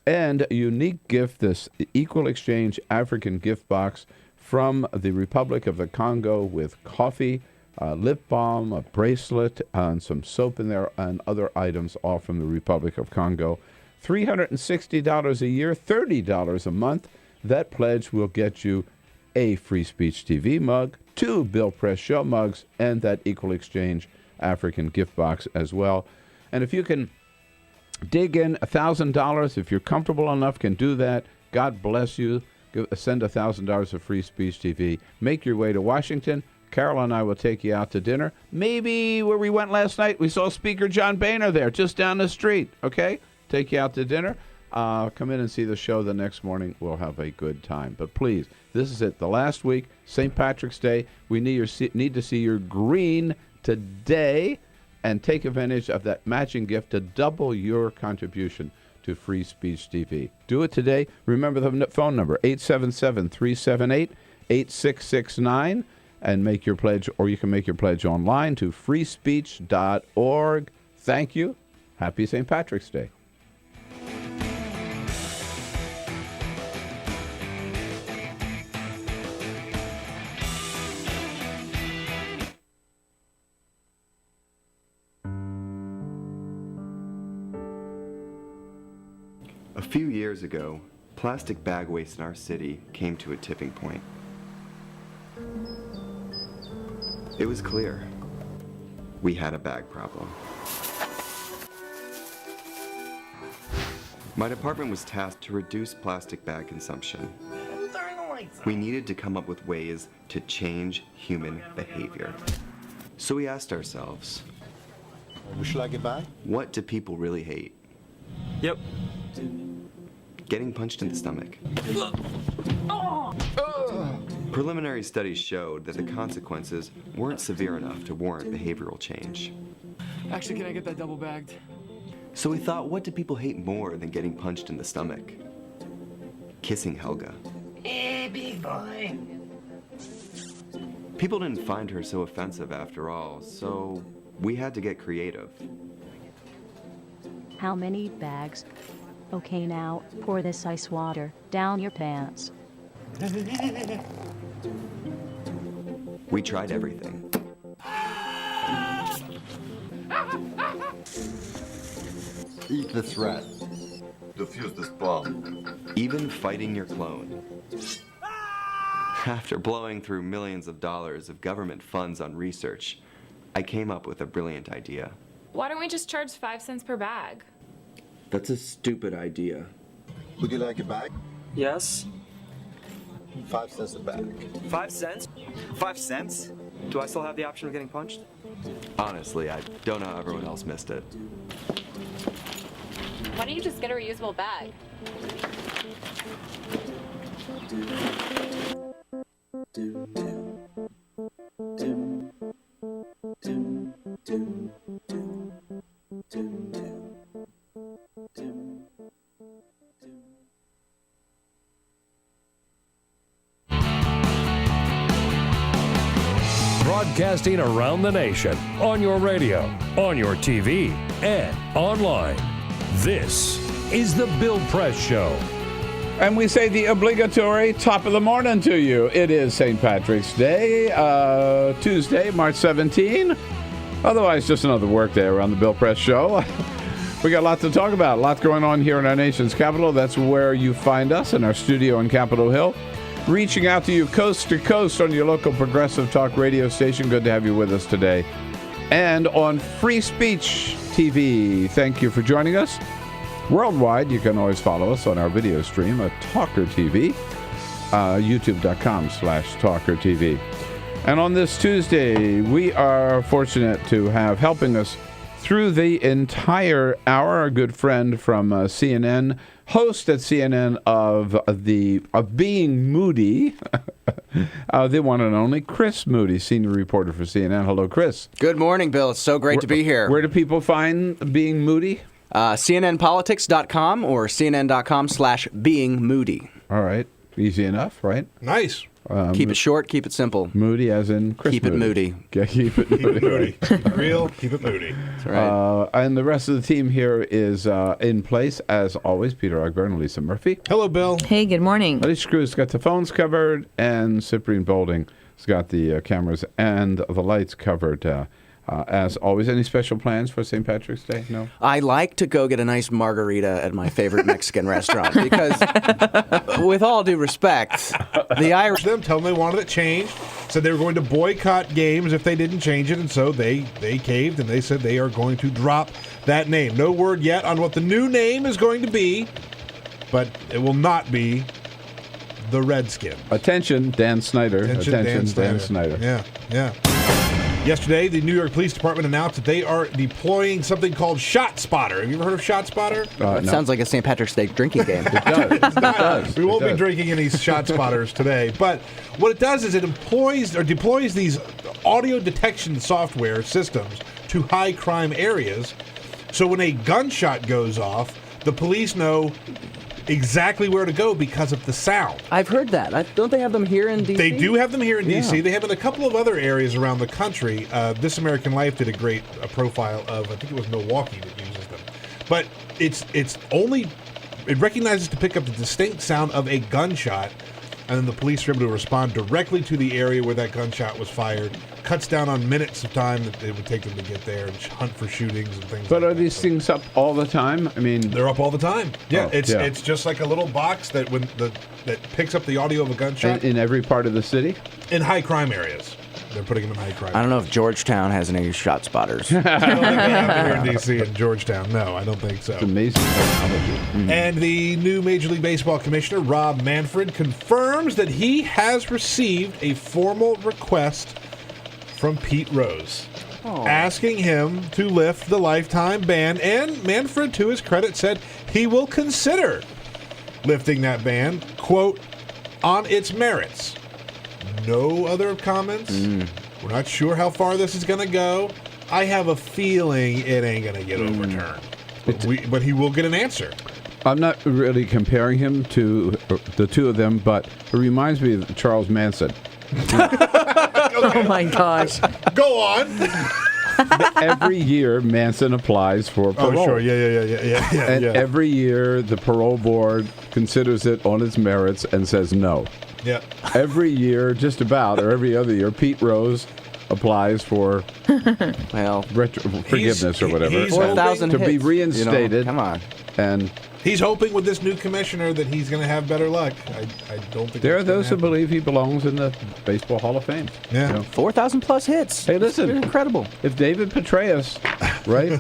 and a unique gift, this Equal Exchange African gift box from the Republic of the Congo with coffee, lip balm, a bracelet, and some soap in there, and other items, all from the Republic of Congo. $360 a year, $30 a month. That pledge will get you a Free Speech TV mug, 2 Bill Press Show mugs, and that Equal Exchange African gift box as well. And if you can dig in $1,000, if you're comfortable enough, can do that, God bless you. Send $1,000 of Free Speech TV. Make your way to Washington. Carol and I will take you out to dinner. Maybe where we went last night, we saw Speaker John Boehner there, just down the street, okay? Take you out to dinner. Come in and see the show the next morning. We'll have a good time. But please, this is it. The last week, St. Patrick's Day. We need to see your green today and take advantage of that matching gift to double your contribution to Free Speech TV. Do it today. Remember the phone number, 877-378-8669, and make your pledge, or you can make your pledge online to freespeech.org. Thank you. Happy St. Patrick's Day. A few years ago, plastic bag waste in our city came to a tipping point. It was clear we had a bag problem. My department was tasked to reduce plastic bag consumption. We needed to come up with ways to change human behavior. So we asked ourselves, would you like a bag? What do people really hate? Yep. Getting punched in the stomach. Preliminary studies showed that the consequences weren't severe enough to warrant behavioral change. Actually, can I get that double bagged? So we thought, what do people hate more than getting punched in the stomach? Kissing Helga. Hey, big boy. People didn't find her so offensive after all, so we had to get creative. How many bags? Okay, now, pour this ice water down your pants. We tried everything. Eat this rat. Defuse this bomb. Even fighting your clone. After blowing through millions of dollars of government funds on research, I came up with a brilliant idea. Why don't we just charge 5 cents per bag? That's a stupid idea. Would you like a bag? Yes. 5 cents a bag. 5 cents? 5 cents? Do I still have the option of getting punched? Honestly, I don't know how everyone else missed it. Why don't you just get a reusable bag? Do broadcasting around the nation, on your radio, on your TV, and online. This is The Bill Press Show. And we say the obligatory top of the morning to you. It is St. Patrick's Day, Tuesday, March 17. Otherwise, just another work day around the Bill Press Show. We got a lot to talk about, a lot going on here in our nation's capital. That's where you find us, in our studio on Capitol Hill. Reaching out to you coast to coast on your local progressive talk radio station. Good to have you with us today. And on Free Speech TV. Thank you for joining us. Worldwide, you can always follow us on our video stream at TawkrTV, youtube.com/TawkrTV. And on this Tuesday, we are fortunate to have helping us through the entire hour a good friend from CNN, host at CNN of Being Moody, the one and only Chris Moody, senior reporter for CNN. Hello, Chris. Good morning, Bill. It's so great to be here. Where do people find Being Moody? CNNpolitics.com or CNN.com/beingmoody. All right. Easy enough, right? Nice. Keep it short, keep it simple. Moody as in Chris Keep it moody. Keep it moody. Keep it real, keep it moody. That's right. And the rest of the team here is in place, as always. Peter Ogburn and Lisa Murphy. Hello, Bill. Hey, good morning. Alicia Cruz got the phones covered, and Cyprian Bolding has got the cameras and the lights covered. As always, any special plans for St. Patrick's Day? No? I like to go get a nice margarita at my favorite Mexican restaurant because, with all due respect, the Irish... Tell them they wanted it changed, said they were going to boycott games if they didn't change it, and so they caved, and they said they are going to drop that name. No word yet on what the new name is going to be, but it will not be the Redskins. Attention, Dan Snyder. Attention, Dan Snyder. Yeah. Yesterday, the New York Police Department announced that they are deploying something called Shot Spotter. Have you ever heard of Shot Spotter? It sounds like a St. Patrick's Day drinking game. It does. We won't be drinking any Shot Spotters today. But what it does is it deploys these audio detection software systems to high crime areas. So when a gunshot goes off, the police know exactly where to go because of the sound. I've heard that. Don't they have them here in D.C.? They do have them here in D.C. Yeah. They have in a couple of other areas around the country. This American Life did a great profile of, I think it was Milwaukee that uses them. But it recognizes to pick up the distinct sound of a gunshot, and then the police are able to respond directly to the area where that gunshot was fired. Cuts down on minutes of time that it would take them to get there and hunt for shootings and things. But are these things up all the time? I mean, they're up all the time. Yeah, Oh, it's just like a little box that that picks up the audio of a gunshot in every part of the city. In high crime areas, they're putting them in high crime. I don't know if Georgetown has any Shot Spotters. I don't think they have them here in D.C. and Georgetown. No, I don't think so. It's amazing technology. And the new Major League Baseball commissioner, Rob Manfred, confirms that he has received a formal request from Pete Rose, asking him to lift the lifetime ban. And Manfred, to his credit, said he will consider lifting that ban, quote, on its merits. No other comments. We're not sure how far this is going to go. I have a feeling it ain't going to get overturned. But he will get an answer. I'm not really comparing him to the two of them, but it reminds me of Charles Manson. Oh my gosh. Go on. Every year, Manson applies for parole. Oh, sure. Yeah. And every year, the parole board considers it on its merits and says no. Yeah. Every year, just about, or every other year, Pete Rose applies for forgiveness or whatever. 4,000 to be hits, reinstated. you know, come on. And he's hoping with this new commissioner that he's going to have better luck. I don't think there are those who believe he belongs in the Baseball Hall of Fame. Yeah. You know? 4,000 plus hits. Hey, listen. It's incredible. If David Petraeus, right,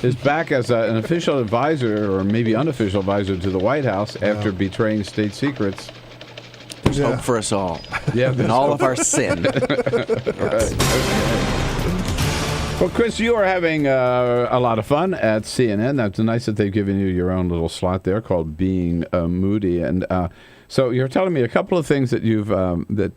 is back as an official advisor or maybe unofficial advisor to the White House after betraying state secrets. There's hope for us all. Yeah, and all of our sin. Right. Well, Chris, you are having a lot of fun at CNN. That's nice that they've given you your own little slot there called Being Moody. And so you're telling me a couple of things that you've that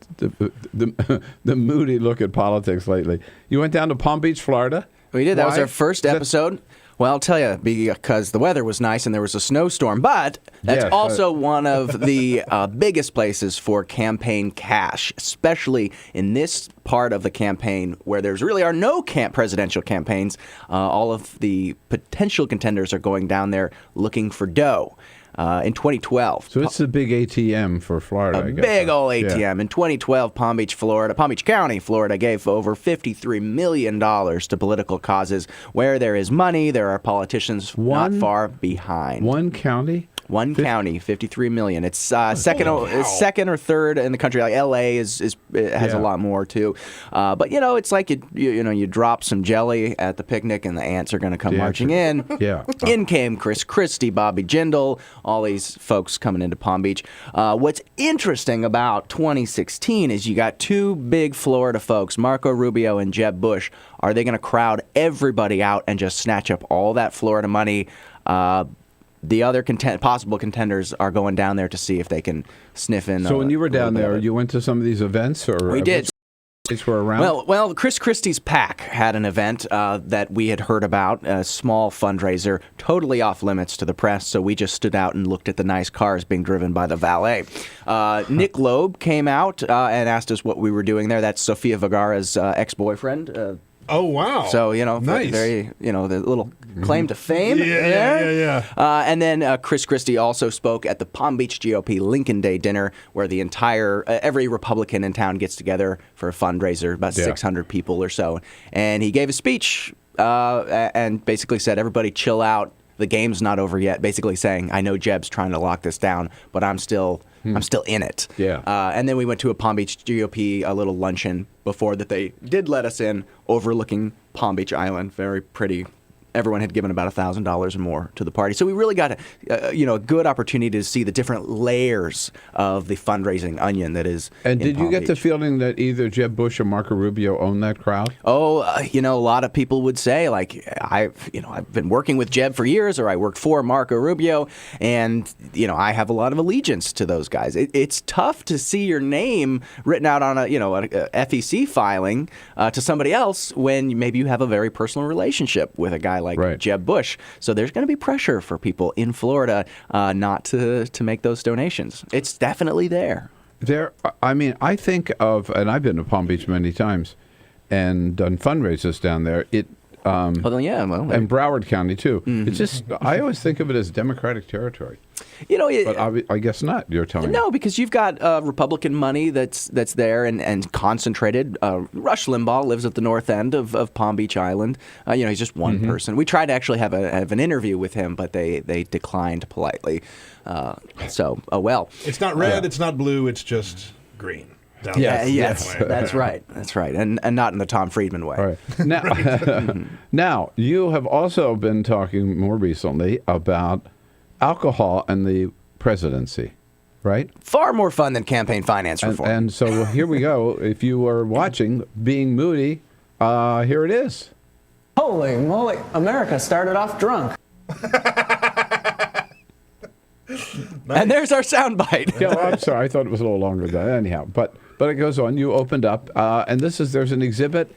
the moody look at politics lately. You went down to Palm Beach, Florida. We did. That was our first episode. Well, I'll tell you, because the weather was nice and there was a snowstorm, but that's also one of the biggest places for campaign cash, especially in this part of the campaign where there's really are no presidential campaigns. All of the potential contenders are going down there looking for dough. In 2012. So it's a big ATM for Florida, I guess. Big old ATM. Yeah. In 2012, Palm Beach County, Florida, gave over $53 million to political causes. Where there is money, there are politicians not far behind. One county? One county, $53 million. It's second or third in the country. Like LA has a lot more too. But it's like you drop some jelly at the picnic and the ants are going to come marching in. Yeah. In came Chris Christie, Bobby Jindal, all these folks coming into Palm Beach. What's interesting about 2016 is you got two big Florida folks, Marco Rubio and Jeb Bush. Are they going to crowd everybody out and just snatch up all that Florida money? The other possible contenders are going down there to see if they can sniff in. So when you were down there, you went to some of these events, or we did. Were around? Well, Chris Christie's PAC had an event that we had heard about, a small fundraiser, totally off limits to the press. So we just stood out and looked at the nice cars being driven by the valet. Nick Loeb came out and asked us what we were doing there. That's Sofia Vergara's ex-boyfriend. Oh, wow. So, nice. Very, the little claim to fame. Yeah. And then Chris Christie also spoke at the Palm Beach GOP Lincoln Day dinner, where the entire, every Republican in town gets together for a fundraiser, about 600 people or so. And he gave a speech and basically said, everybody chill out. The game's not over yet. Basically saying, I know Jeb's trying to lock this down, but I'm still in it. Yeah. And then we went to a Palm Beach GOP, a little luncheon before that they did let us in, overlooking Palm Beach Island. Very pretty. Everyone had given about $1,000 or more to the party. So we really got a good opportunity to see the different layers of the fundraising onion that is. And did you get Beach. the feeling that either Jeb Bush or Marco Rubio own that crowd? Oh, a lot of people would say, like, I've been working with Jeb for years, or I worked for Marco Rubio, and I have a lot of allegiance to those guys. It's tough to see your name written out on a FEC filing to somebody else when maybe you have a very personal relationship with a guy like Jeb Bush. So there's going to be pressure for people in Florida not to make those donations. It's definitely there. I think of, and I've been to Palm Beach many times and done fundraisers down there. And Broward County too. Mm-hmm. It's just, I always think of it as Democratic territory. But I guess not. You're telling me. No, because you've got Republican money that's there and concentrated. Rush Limbaugh lives at the north end of Palm Beach Island. He's just one person. We tried to actually have an interview with him, but they declined politely. Well. It's not red. It's not blue. It's just green. Yes, that's right. That's right, and not in the Tom Friedman way. All right. Now, you have also been talking more recently about alcohol and the presidency, right? Far more fun than campaign finance reform. And so here we go. If you were watching, being Moody, here it is. Holy moly, America started off drunk. And there's our soundbite. Yeah, well, I'm sorry. I thought it was a little longer than that. Anyhow, but it goes on. You opened up, and there's an exhibit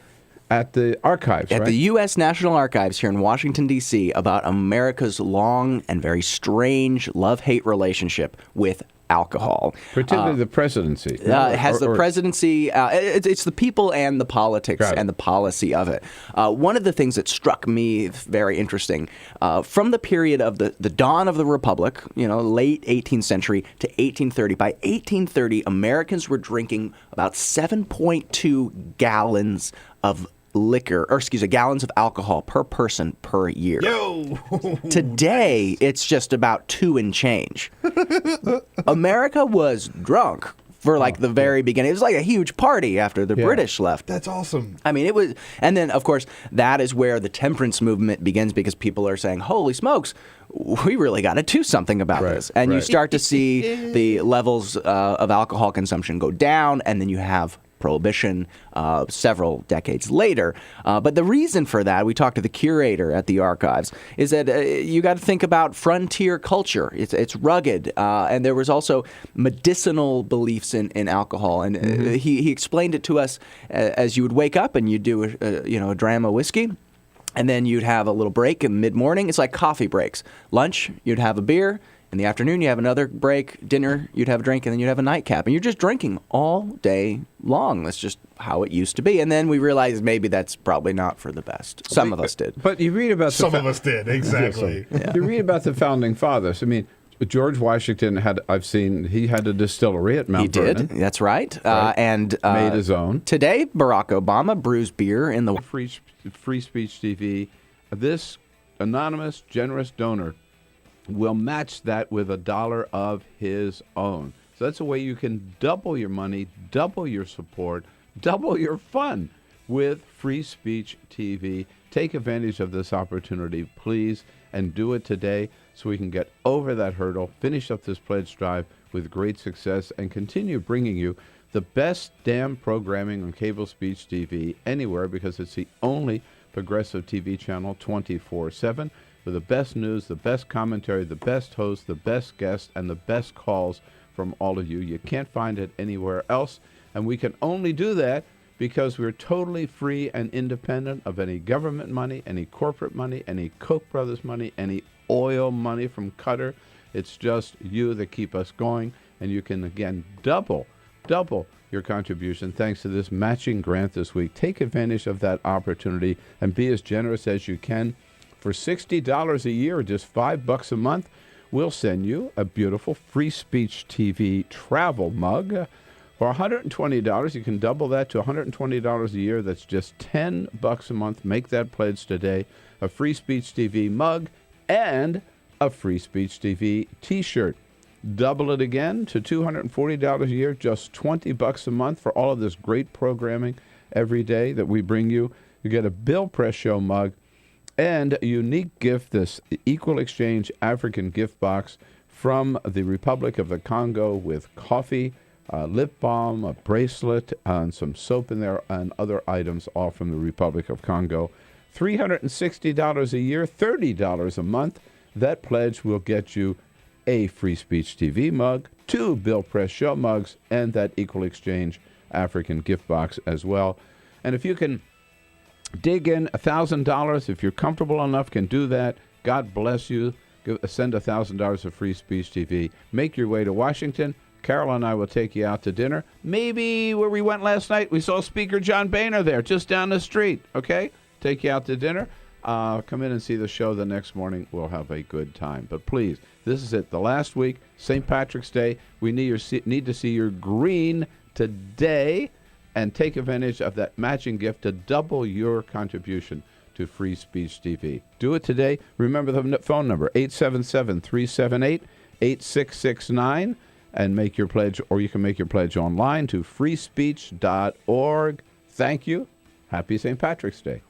at the archives, At right? the U.S. National Archives here in Washington, D.C., about America's long and very strange love-hate relationship with alcohol. Particularly the presidency. It has the presidency. It's the people and the politics and the policy of it. One of the things that struck me very interesting, from the period of the dawn of the Republic, late 18th century to 1830. By 1830, Americans were drinking about 7.2 gallons of gallons of alcohol per person per year. Today, it's just about 2 and change. America was drunk for the very beginning. It was like a huge party after the British left. That's awesome. I mean, it was, and then of course that is where the temperance movement begins, because people are saying, "Holy smokes, we really got to do something about this." And you start to see the levels of alcohol consumption go down, and then you have Prohibition several decades later. But the reason for that, we talked to the curator at the archives, is that you got to think about frontier culture. It's rugged. And there was also medicinal beliefs in alcohol. And he explained it to us as you would wake up and you'd do a dram of whiskey. And then you'd have a little break in mid-morning. It's like coffee breaks. Lunch, you'd have a beer. In the afternoon, you have another break. Dinner, you'd have a drink, and then you'd have a nightcap. And you're just drinking all day long. That's just how it used to be. And then we realized maybe that's probably not for the best. Some of us did. But you read about Some of us did, exactly. Yeah. You read about the founding fathers. I mean, George Washington had he had a distillery at Mount Vernon. He did. That's right. And made his own. Today, Barack Obama brews beer in the Free Speech TV. This anonymous, generous donor will match that with $1 of his own. So that's a way you can double your money, double your support, double your fun with Free Speech TV. Take advantage of this opportunity, please, and do it today so we can get over that hurdle, finish up this pledge drive with great success, and continue bringing you the best damn programming on cable speech TV anywhere, because it's the only progressive TV channel 24/7 with the best news, the best commentary, the best hosts, the best guests, and the best calls from all of you. You can't find it anywhere else, and we can only do that because we're totally free and independent of any government money, any corporate money, any Koch brothers money, any oil money from Qatar. It's just you that keep us going, and you can, again, double your contribution thanks to this matching grant this week. Take advantage of that opportunity and be as generous as you can. For $60 a year, or just $5 a month, we'll send you a beautiful Free Speech TV travel mug. For $120, you can double that to $120 a year. That's just $10 a month. Make that pledge today. A Free Speech TV mug and a Free Speech TV T-shirt. Double it again to $240 a year, just $20 a month for all of this great programming every day that we bring you. You get a Bill Press Show mug and a unique gift, this Equal Exchange African gift box from the Republic of the Congo with coffee, lip balm, a bracelet, and some soap in there, and other items, all from the Republic of Congo. $360 a year, $30 a month. That pledge will get you a Free Speech TV mug, 2 Bill Press Show mugs, and that Equal Exchange African gift box as well. And if you can dig in $1,000, if you're comfortable enough, can do that. God bless you. Send $1,000 of Free Speech TV. Make your way to Washington. Carol and I will take you out to dinner. Maybe where we went last night, we saw Speaker John Boehner there, just down the street. Okay? Take you out to dinner. Come in and see the show the next morning. We'll have a good time. But please, this is it. The last week, St. Patrick's Day. We need to see your green today and take advantage of that matching gift to double your contribution to Free Speech TV. Do it today. Remember the phone number, 877-378-8669, and make your pledge, or you can make your pledge online to freespeech.org. Thank you. Happy St. Patrick's Day.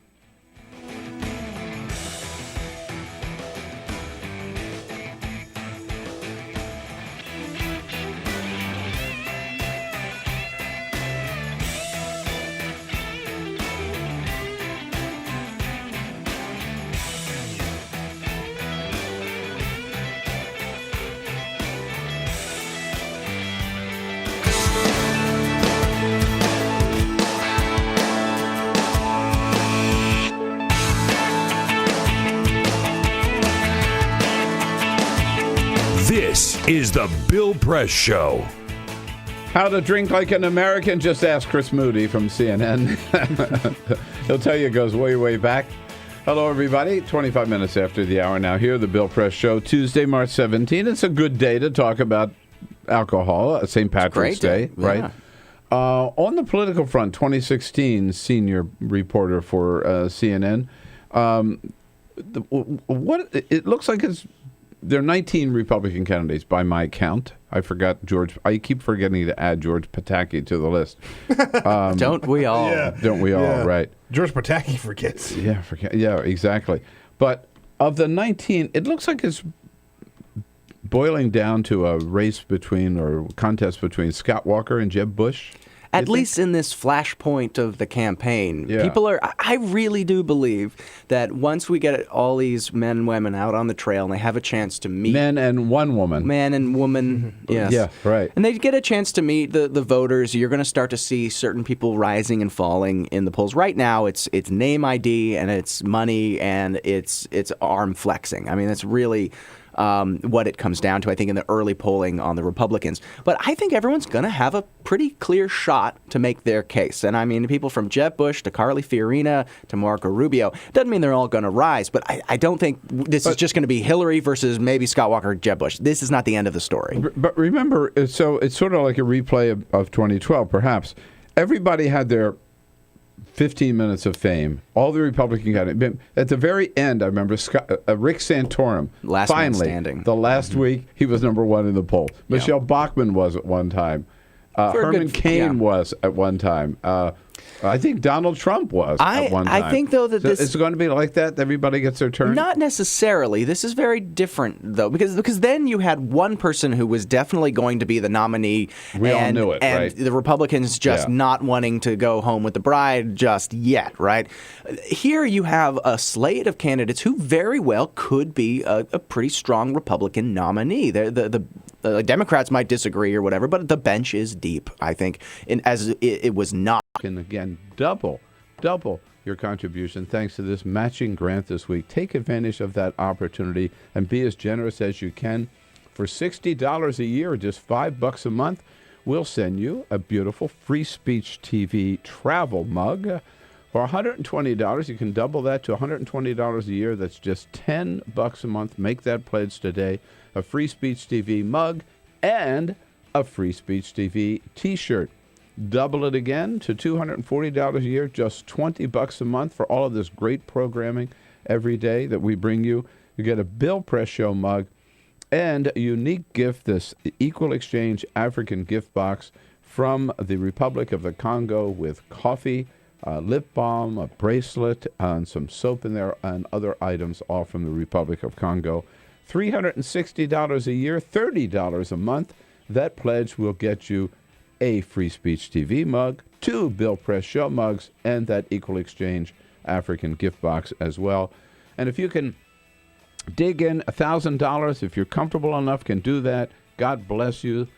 This is the Bill Press Show. How to drink like an American? Just ask Chris Moody from CNN. He'll tell you it goes way, way back. Hello, everybody. 25 minutes after the hour now here, the Bill Press Show, Tuesday, March 17. It's a good day to talk about alcohol, St. Patrick's Day, right? On the political front, 2016 senior reporter for CNN. It looks like there are 19 Republican candidates by my count. I keep forgetting to add George Pataki to the list. Don't we all? Yeah. Don't we all, right? George Pataki forgets. Yeah, exactly. But of the 19, it looks like it's boiling down to a race between, or contest between, Scott Walker and Jeb Bush. at least in this flashpoint of the campaign, people are, I really do believe that once we get all these men and women out on the trail and they have a chance to meet. Men and one woman. Man and woman, yes. Yeah, right. And they get a chance to meet the voters. You're going to start to see certain people rising and falling in the polls. Right now, it's name ID and it's money and it's arm flexing. I mean, that's really what it comes down to, I think, in the early polling on the Republicans. But I think everyone's going to have a pretty clear shot to make their case. And I mean, people from Jeb Bush to Carly Fiorina to Marco Rubio, doesn't mean they're all going to rise. But I don't think this is just going to be Hillary versus maybe Scott Walker or Jeb Bush. This is not the end of the story. But remember, so it's sort of like a replay of 2012, perhaps. Everybody had their 15 minutes of fame. All the Republican candidates. At the very end, I remember Rick Santorum. Last man standing. The last week, he was number one in the poll. Michelle Bachmann was at one time. Herman Cain was at one time. I think Donald Trump was at one time. I think, though, that this... Is it going to be like that? Everybody gets their turn? Not necessarily. This is very different, though, because then you had one person who was definitely going to be the nominee. We all knew it, and right? The Republicans just not wanting to go home with the bride just yet, right? Here you have a slate of candidates who very well could be a pretty strong Republican nominee. The Democrats might disagree or whatever, but the bench is deep, I think, as it was not. And again, double your contribution thanks to this matching grant this week. Take advantage of that opportunity and be as generous as you can. For $60 a year, just $5 a month, we'll send you a beautiful Free Speech TV travel mug. For $120, you can double that to $120 a year. That's just $10 a month. Make that pledge today. A Free Speech TV mug and a Free Speech TV T-shirt. Double it again to $240 a year, just $20 a month for all of this great programming every day that we bring you. You get a Bill Press Show mug and a unique gift, this Equal Exchange African gift box from the Republic of the Congo with coffee, lip balm, a bracelet, and some soap in there, and other items, all from the Republic of Congo. $360 a year, $30 a month. That pledge will get you a Free Speech TV mug, 2 Bill Press Show mugs, and that Equal Exchange African gift box as well. And if you can dig in $1,000, if you're comfortable enough, can do that, God bless you.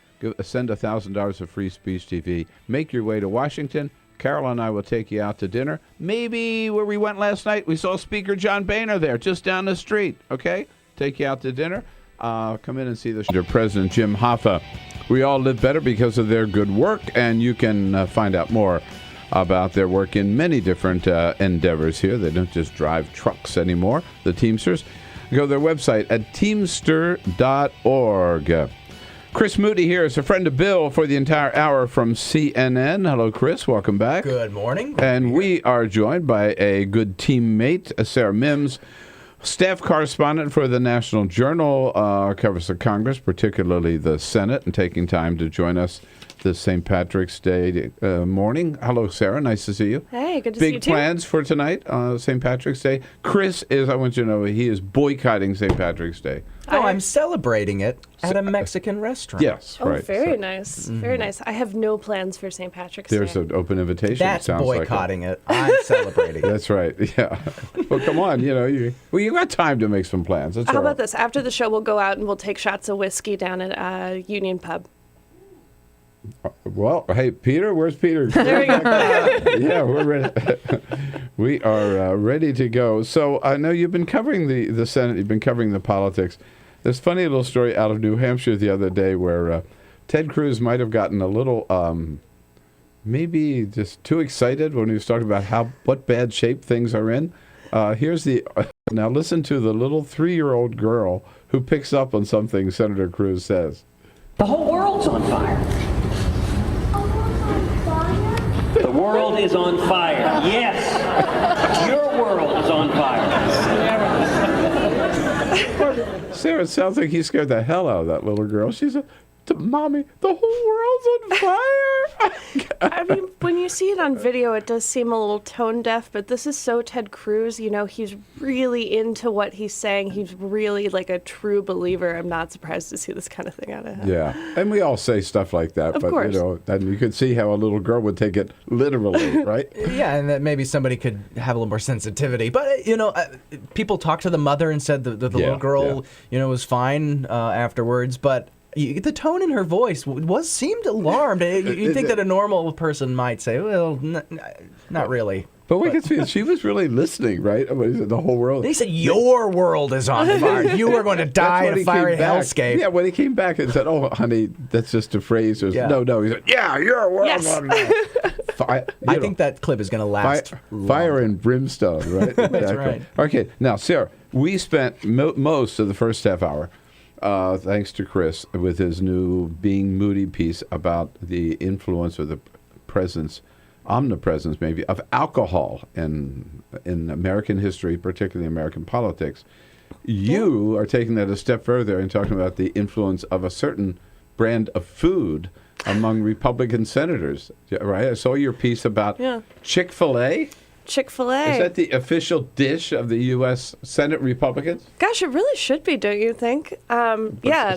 Send $1,000 of Free Speech TV. Make your way to Washington. Carol and I will take you out to dinner. Maybe where we went last night, we saw Speaker John Boehner there, just down the street, okay? Take you out to dinner. Come in and see the President Jim Hoffa. We all live better because of their good work, and you can find out more about their work in many different endeavors here. They don't just drive trucks anymore, the Teamsters. Go to their website at teamster.org. Chris Moody here is a friend of Bill for the entire hour from CNN. Hello, Chris. Welcome back. Good morning. And we are joined by a good teammate, Sarah Mimms, staff correspondent for the National Journal, covers the Congress, particularly the Senate, and taking time to join us this St. Patrick's Day morning. Hello, Sarah. Nice to see you. Hey, good to see you Big too. plans for tonight, St. Patrick's Day. Chris is, I want you to know, he is boycotting St. Patrick's Day. Oh, I'm celebrating it at a Mexican restaurant. Yes, Oh, right. very nice. Very nice. I have no plans for St. Patrick's There's Day. an open invitation. That's sounds boycotting like it. I'm celebrating it. That's right. Yeah. Well, come on. You got time to make some plans. That's How all about right. this? After the show, we'll go out and we'll take shots of whiskey down at Union Pub. Well, hey, Peter, where's Peter? There we go. Yeah, we're ready. We are ready to go. So I know you've been covering the Senate. You've been covering the politics. There's a funny little story out of New Hampshire the other day where Ted Cruz might have gotten a little, maybe just too excited when he was talking about what bad shape things are in. Now listen to the little 3-year-old girl who picks up on something Senator Cruz says. The whole world's on fire. The world is on fire. Yes. Your world is on fire. Sarah, it sounds like he scared the hell out of that little girl. She's Mommy, the whole world's on fire. I mean, when you see it on video, it does seem a little tone deaf, but this is so Ted Cruz. You know, he's really into what he's saying. He's really like a true believer. I'm not surprised to see this kind of thing out of him. Yeah, and we all say stuff like that, Of but course. and you could see how a little girl would take it literally, right? Yeah, and that maybe somebody could have a little more sensitivity. But, people talked to the mother and said that the little girl, was fine afterwards. But the tone in her voice seemed alarmed. You'd think that a normal person might say, well, not really. But we could see she was really listening, right? I mean, the whole world. They said, your world is on fire. You are going to die in a fiery hellscape. Yeah, when he came back and said, oh, honey, that's just a phrase. No. He said, yeah, your world on fire. I think that clip is going to last Fire and brimstone, right? That's right. Okay, now, Sarah, we spent most of the first half hour, thanks to Chris, with his new Being Moody piece about the influence or the omnipresence maybe, of alcohol in American history, particularly American politics. You are taking that a step further and talking about the influence of a certain brand of food among Republican senators, right? I saw your piece about Chick-fil-A. Chick-fil-A. Is that the official dish of the U.S. Senate Republicans? Gosh, it really should be, don't you think? Yeah.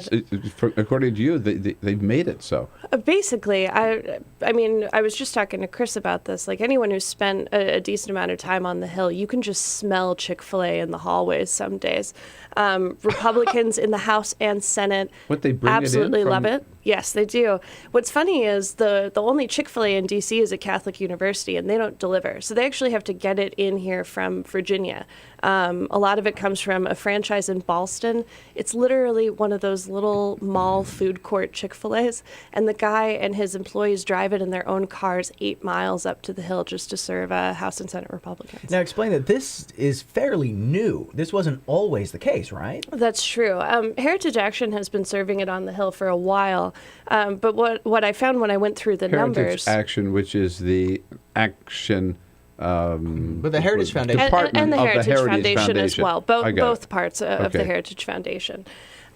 According to you, they've made it so. Basically, I mean, I was just talking to Chris about this. Like, anyone who's spent a decent amount of time on the Hill, you can just smell Chick-fil-A in the hallways some days. Republicans in the House and Senate What, they bring absolutely it in love it. Yes, they do. What's funny is the only Chick-fil-A in D.C. is a Catholic university, and they don't deliver. So they actually have to get it in here from Virginia. A lot of it comes from a franchise in Ballston. It's literally one of those little mall food court Chick-fil-A's, and the guy and his employees drive it in their own cars 8 miles up to the Hill just to serve House and Senate Republicans. Now, explain that this is fairly new. This wasn't always the case, right? That's true. Heritage Action has been serving it on the Hill for a while, but what I found when I went through the numbers... Heritage Action, which is the action... but the Heritage Foundation. And the Heritage Foundation as Foundation. well, both parts of the Heritage Foundation.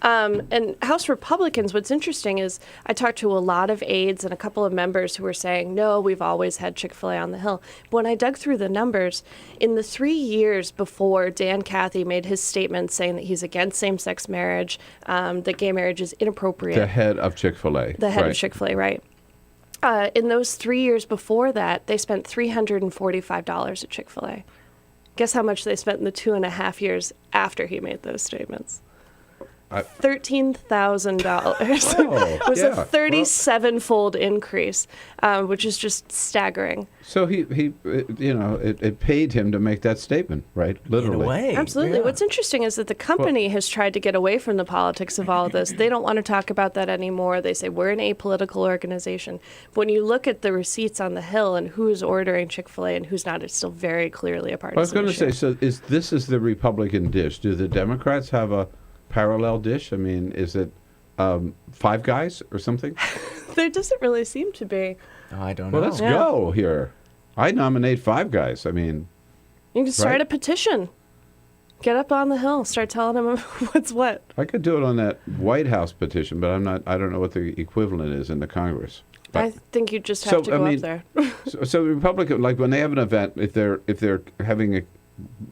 And House Republicans, what's interesting is I talked to a lot of aides and a couple of members who were saying, no, we've always had Chick-fil-A on the Hill. But when I dug through the numbers, in the 3 years before Dan Cathy made his statement saying that he's against same-sex marriage, that gay marriage is inappropriate. The head of Chick-fil-A. The head of Chick-fil-A, right. In those 3 years before that, they spent $345 at Chick-fil-A. Guess how much they spent in the 2.5 years after he made those statements? $13,000. It was a 37-fold increase, which is just staggering. So it paid him to make that statement, right? Literally. In a way. Absolutely. Yeah. What's interesting is that the company has tried to get away from the politics of all of this. They don't want to talk about that anymore. They say we're an apolitical organization. But when you look at the receipts on the Hill and who's ordering Chick-fil-A and who's not, it's still very clearly a partisan I was going to issue. say, so this is the Republican dish. Do the Democrats have a parallel dish? I mean, is it Five Guys or something? There doesn't really seem to be. Oh, I don't know. Well, let's go here. I nominate Five Guys. I mean, you can start a petition. Get up on the Hill. Start telling them what's what. I could do it on that White House petition, but I don't know what the equivalent is in the Congress. But, I think you just have to go up there. so the Republican, like when they have an event, if they're having a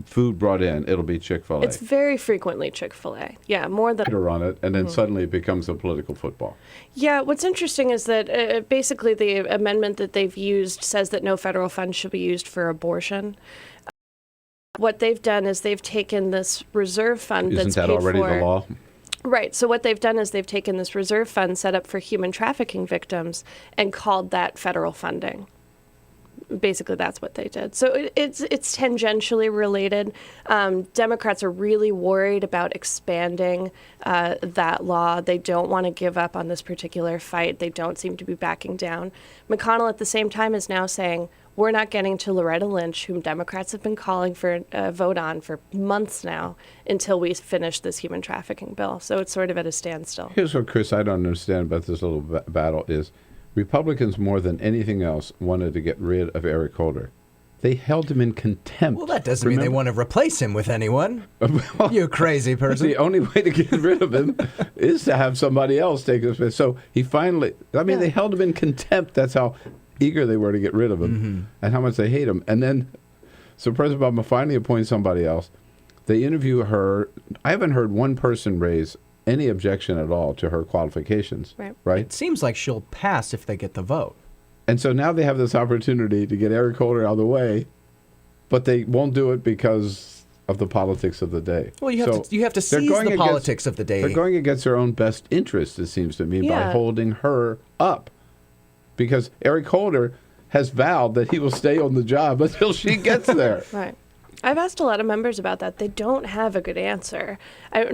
food brought in, it'll be Chick-fil-A. It's very frequently Chick-fil-A. Yeah, more than on it, and then suddenly it becomes a political football. Yeah, what's interesting is that basically the amendment that they've used says that no federal funds should be used for abortion. What they've done is they've taken this reserve fund Isn't that's that paid already for. the law? Right. So what they've done is they've taken this reserve fund set up for human trafficking victims and called that federal funding. Basically, that's what they did. So it's tangentially related. Democrats are really worried about expanding that law. They don't want to give up on this particular fight. They don't seem to be backing down. McConnell, at the same time, is now saying, we're not getting to Loretta Lynch, whom Democrats have been calling for a vote on for months now, until we finish this human trafficking bill. So it's sort of at a standstill. Here's what, Chris, I don't understand about this little battle is Republicans, more than anything else, wanted to get rid of Eric Holder. They held him in contempt. Well, that doesn't mean they want to replace him with anyone. You crazy person. The only way to get rid of him is to have somebody else take his place. So he finally, they held him in contempt. That's how eager they were to get rid of him and how much they hate him. And then, so President Obama finally appoints somebody else. They interview her. I haven't heard one person raise any objection at all to her qualifications. Right? It seems like she'll pass if they get the vote. And so now they have this opportunity to get Eric Holder out of the way, but they won't do it because of the politics of the day. Well, you have to seize the politics of the day. They're going against their own best interest, it seems to me, by holding her up. Because Eric Holder has vowed that he will stay on the job until she gets there. Right. I've asked a lot of members about that. They don't have a good answer.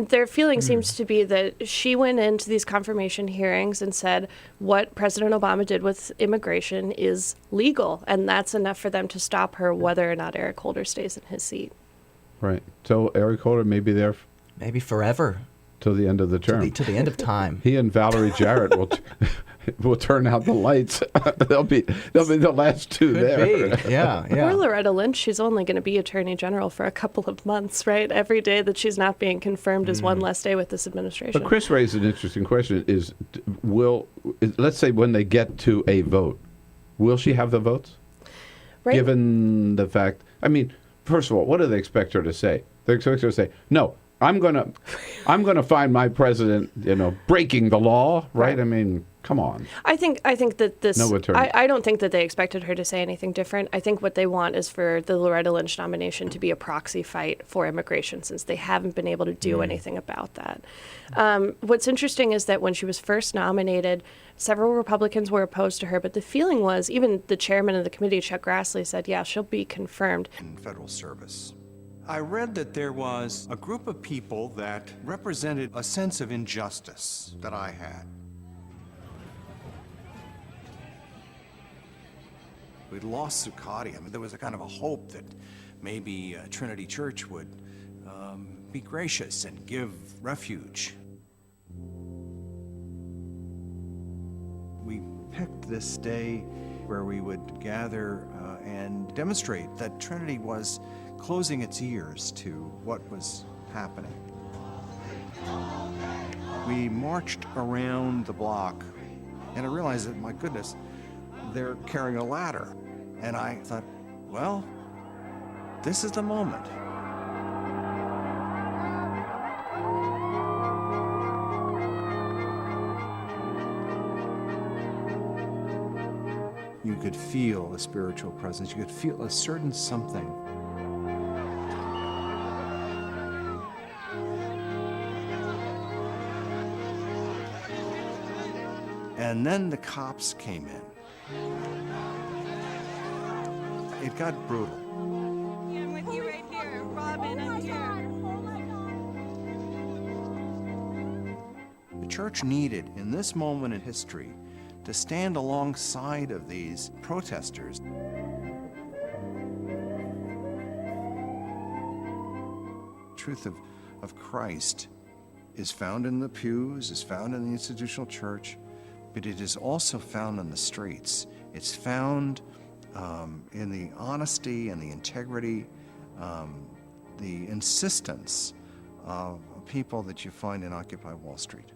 Their feeling seems to be that she went into these confirmation hearings and said what President Obama did with immigration is legal, and that's enough for them to stop her whether or not Eric Holder stays in his seat. Right. So Eric Holder may be there. Maybe forever. Till the end of the term. To the end of time. He and Valerie Jarrett will turn out the lights. they'll be the last two there. Yeah. Poor Loretta Lynch, she's only going to be Attorney General for a couple of months, right? Every day that she's not being confirmed is one less day with this administration. But Chris raised an interesting question: let's say when they get to a vote, will she have the votes? Right. Given the fact, first of all, what do they expect her to say? They expect her to say, "No, I'm gonna find my president, breaking the law," right? Come on. I think that this. No attorney. I don't think that they expected her to say anything different. I think what they want is for the Loretta Lynch nomination to be a proxy fight for immigration, since they haven't been able to do anything about that. What's interesting is that when she was first nominated, several Republicans were opposed to her, but the feeling was, even the chairman of the committee, Chuck Grassley, said, "Yeah, she'll be confirmed." In federal service, I read that there was a group of people that represented a sense of injustice that I had. We'd lost Zuccotti. There was a kind of a hope that maybe Trinity Church would be gracious and give refuge. We picked this day where we would gather and demonstrate that Trinity was closing its ears to what was happening. We marched around the block, and I realized that, my goodness, they're carrying a ladder. And I thought, well, this is the moment. You could feel a spiritual presence. You could feel a certain something. And then the cops came in. It got brutal. I'm with you right here. Robin, I'm here. The church needed, in this moment in history, to stand alongside of these protesters. The truth of Christ is found in the pews, is found in the institutional church, but it is also found in the streets. It's found in the honesty and the integrity, the insistence of people that you find in Occupy Wall Street.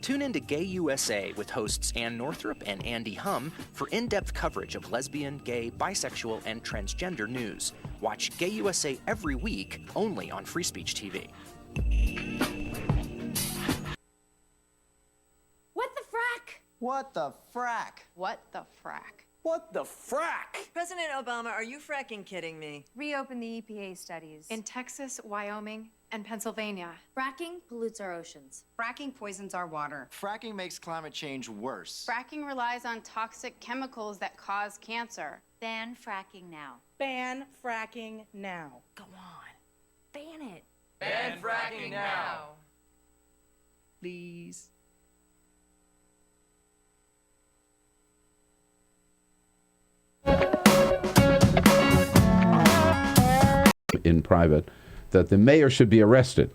Tune in to Gay USA with hosts Ann Northrup and Andy Hum for in-depth coverage of lesbian, gay, bisexual, and transgender news. Watch Gay USA every week, only on Free Speech TV. What the frack? What the frack? What the frack? What the frack? President Obama, are you fracking kidding me? Reopen the EPA studies. In Texas, Wyoming, and Pennsylvania. Fracking pollutes our oceans. Fracking poisons our water. Fracking makes climate change worse. Fracking relies on toxic chemicals that cause cancer. Ban fracking now. Ban fracking now. Go on. Ban it. Ban fracking now. Please. In private, that the mayor should be arrested.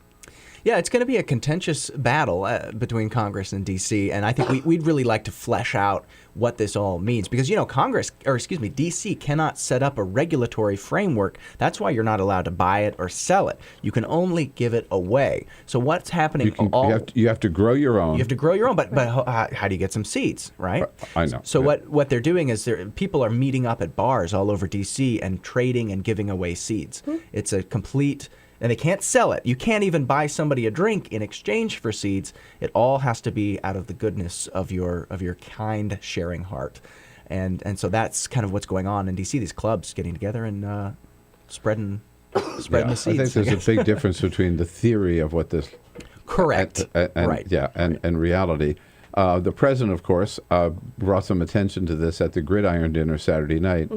Yeah, it's going to be a contentious battle between Congress and D.C., and I think we'd really like to flesh out what this all means because, D.C. cannot set up a regulatory framework. That's why you're not allowed to buy it or sell it. You can only give it away. So what's happening? You have to grow your own. You have to grow your own, but how do you get some seeds, right? I know. So what they're doing is people are meeting up at bars all over D.C. and trading and giving away seeds. It's a complete... And they can't sell it. You can't even buy somebody a drink in exchange for seeds. It all has to be out of the goodness of your kind, sharing heart. And so that's kind of what's going on in D.C. These clubs getting together and spreading the seeds. I think there's a big difference between the theory of what this... Correct. Right. Yeah, and reality. The president, of course, brought some attention to this at the Gridiron Dinner Saturday night.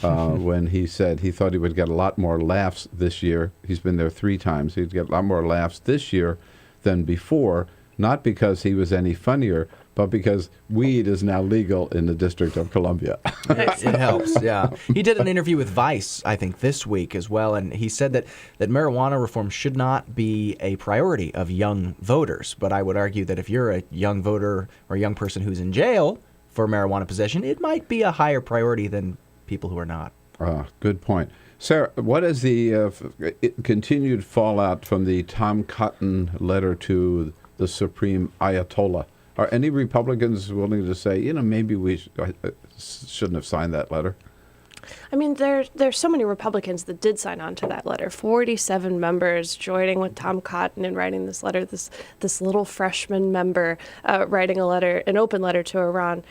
When he said he thought he would get a lot more laughs this year. He's been there 3 times. He'd get a lot more laughs this year than before, not because he was any funnier, but because weed is now legal in the District of Columbia. It helps, yeah. He did an interview with Vice, I think, this week as well, and he said that marijuana reform should not be a priority of young voters. But I would argue that if you're a young voter or a young person who's in jail for marijuana possession, it might be a higher priority than people who are not. Good point. Sarah, what is the continued fallout from the Tom Cotton letter to the Supreme Ayatollah? Are any Republicans willing to say, maybe we shouldn't have signed that letter? I mean, there's so many Republicans that did sign on to that letter. 47 members joining with Tom Cotton in writing this letter. This little freshman member writing an open letter to Iran.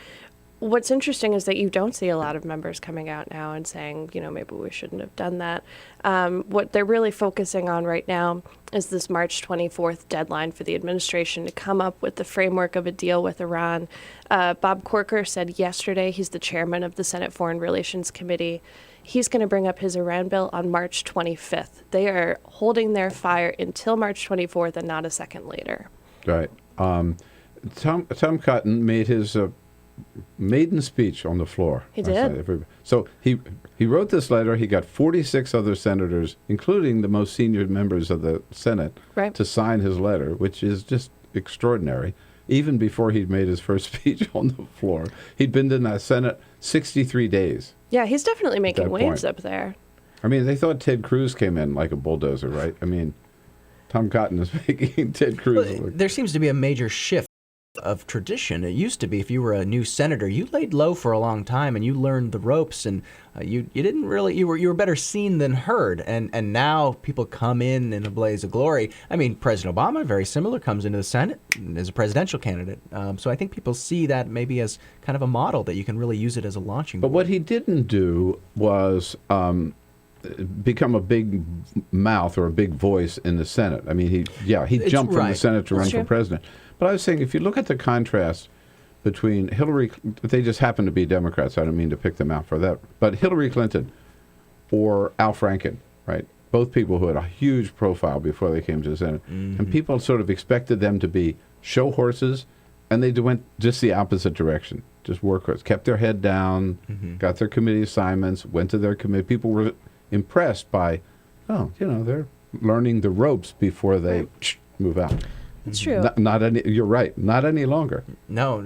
What's interesting is that you don't see a lot of members coming out now and saying, maybe we shouldn't have done that. What they're really focusing on right now is this March 24th deadline for the administration to come up with the framework of a deal with Iran. Bob Corker said yesterday, he's the chairman of the Senate Foreign Relations Committee, he's going to bring up his Iran bill on March 25th. They are holding their fire until March 24th and not a second later. Right. Tom Cotton made his... maiden speech on the floor. He did. So he wrote this letter. He got 46 other senators, including the most senior members of the Senate, to sign his letter, which is just extraordinary. Even before he'd made his first speech on the floor, he'd been in that Senate 63 days. Yeah, he's definitely making waves up there. I mean, they thought Ted Cruz came in like a bulldozer, right? I mean, Tom Cotton is making Ted Cruz look... There seems to be a major shift of tradition. It used to be if you were a new senator, you laid low for a long time and you learned the ropes, and you didn't really you were better seen than heard. And now people come in a blaze of glory. I mean, President Obama, very similar, comes into the Senate as a presidential candidate. So I think people see that maybe as kind of a model that you can really use it as a launching board. But what he didn't do was become a big mouth or a big voice in the Senate. I mean, he jumped from the Senate to run for president. But I was saying, if you look at the contrast between Hillary, they just happen to be Democrats. I don't mean to pick them out for that. But Hillary Clinton or Al Franken, right? Both people who had a huge profile before they came to the Senate. Mm-hmm. And people sort of expected them to be show horses, and they went just the opposite direction. Just workhorses. Kept their head down, got their committee assignments, went to their committee. People were impressed by, they're learning the ropes before they move out. It's true. Not any. You're right. Not any longer. No.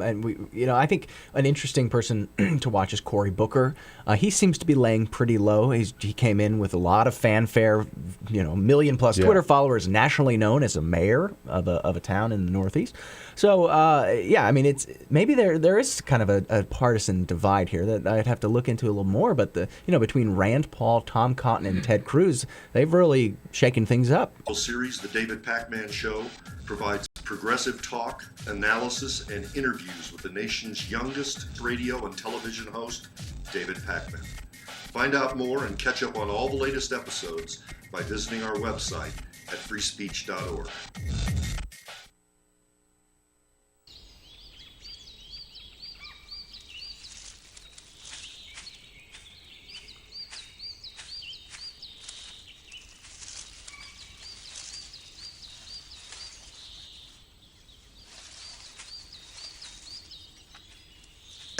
And we, I think an interesting person to watch is Cory Booker. He seems to be laying pretty low. He came in with a lot of fanfare. 1 million plus Twitter followers, nationally known as a mayor of a town in the Northeast. So I mean, it's maybe there is kind of a partisan divide here that I'd have to look into a little more. But between Rand Paul, Tom Cotton, and Ted Cruz, they've really shaken things up. Series, The David Pakman Show, provides progressive talk, analysis, and interviews with the nation's youngest radio and television host, David Pakman. Find out more and catch up on all the latest episodes by visiting our website at freespeech.org.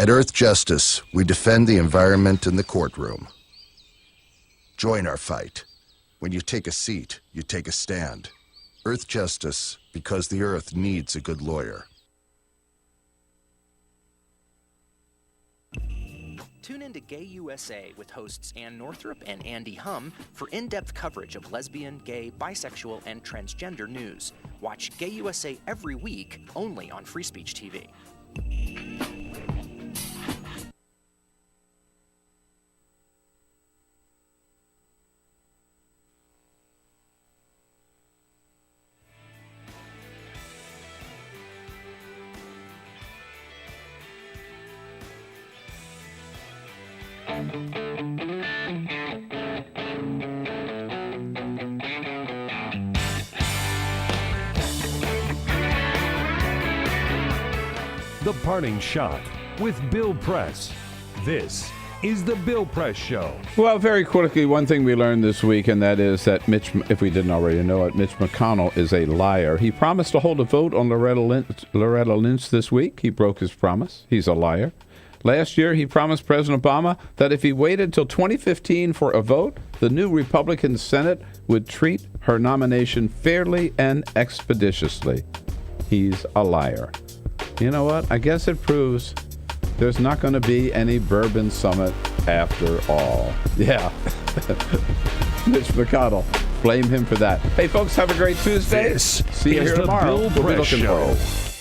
At Earth Justice, we defend the environment in the courtroom. Join our fight. When you take a seat, you take a stand. Earth Justice, because the Earth needs a good lawyer. Tune in to Gay USA with hosts Ann Northrup and Andy Hum for in-depth coverage of lesbian, gay, bisexual, and transgender news. Watch Gay USA every week, only on Free Speech TV. The Parting Shot with Bill Press. This is the Bill Press Show. Well, very quickly, one thing we learned this week, and that is that if we didn't already know it, Mitch McConnell is a liar. He promised to hold a vote on Loretta Lynch this week. He broke his promise. He's a liar. Last year, he promised President Obama that if he waited till 2015 for a vote, the new Republican Senate would treat her nomination fairly and expeditiously. He's a liar. You know what? I guess it proves there's not going to be any Bourbon Summit after all. Yeah. Mitch McConnell. Blame him for that. Hey, folks, have a great Tuesday. This See you is here the tomorrow. Bill We'll be Press looking Show. for you.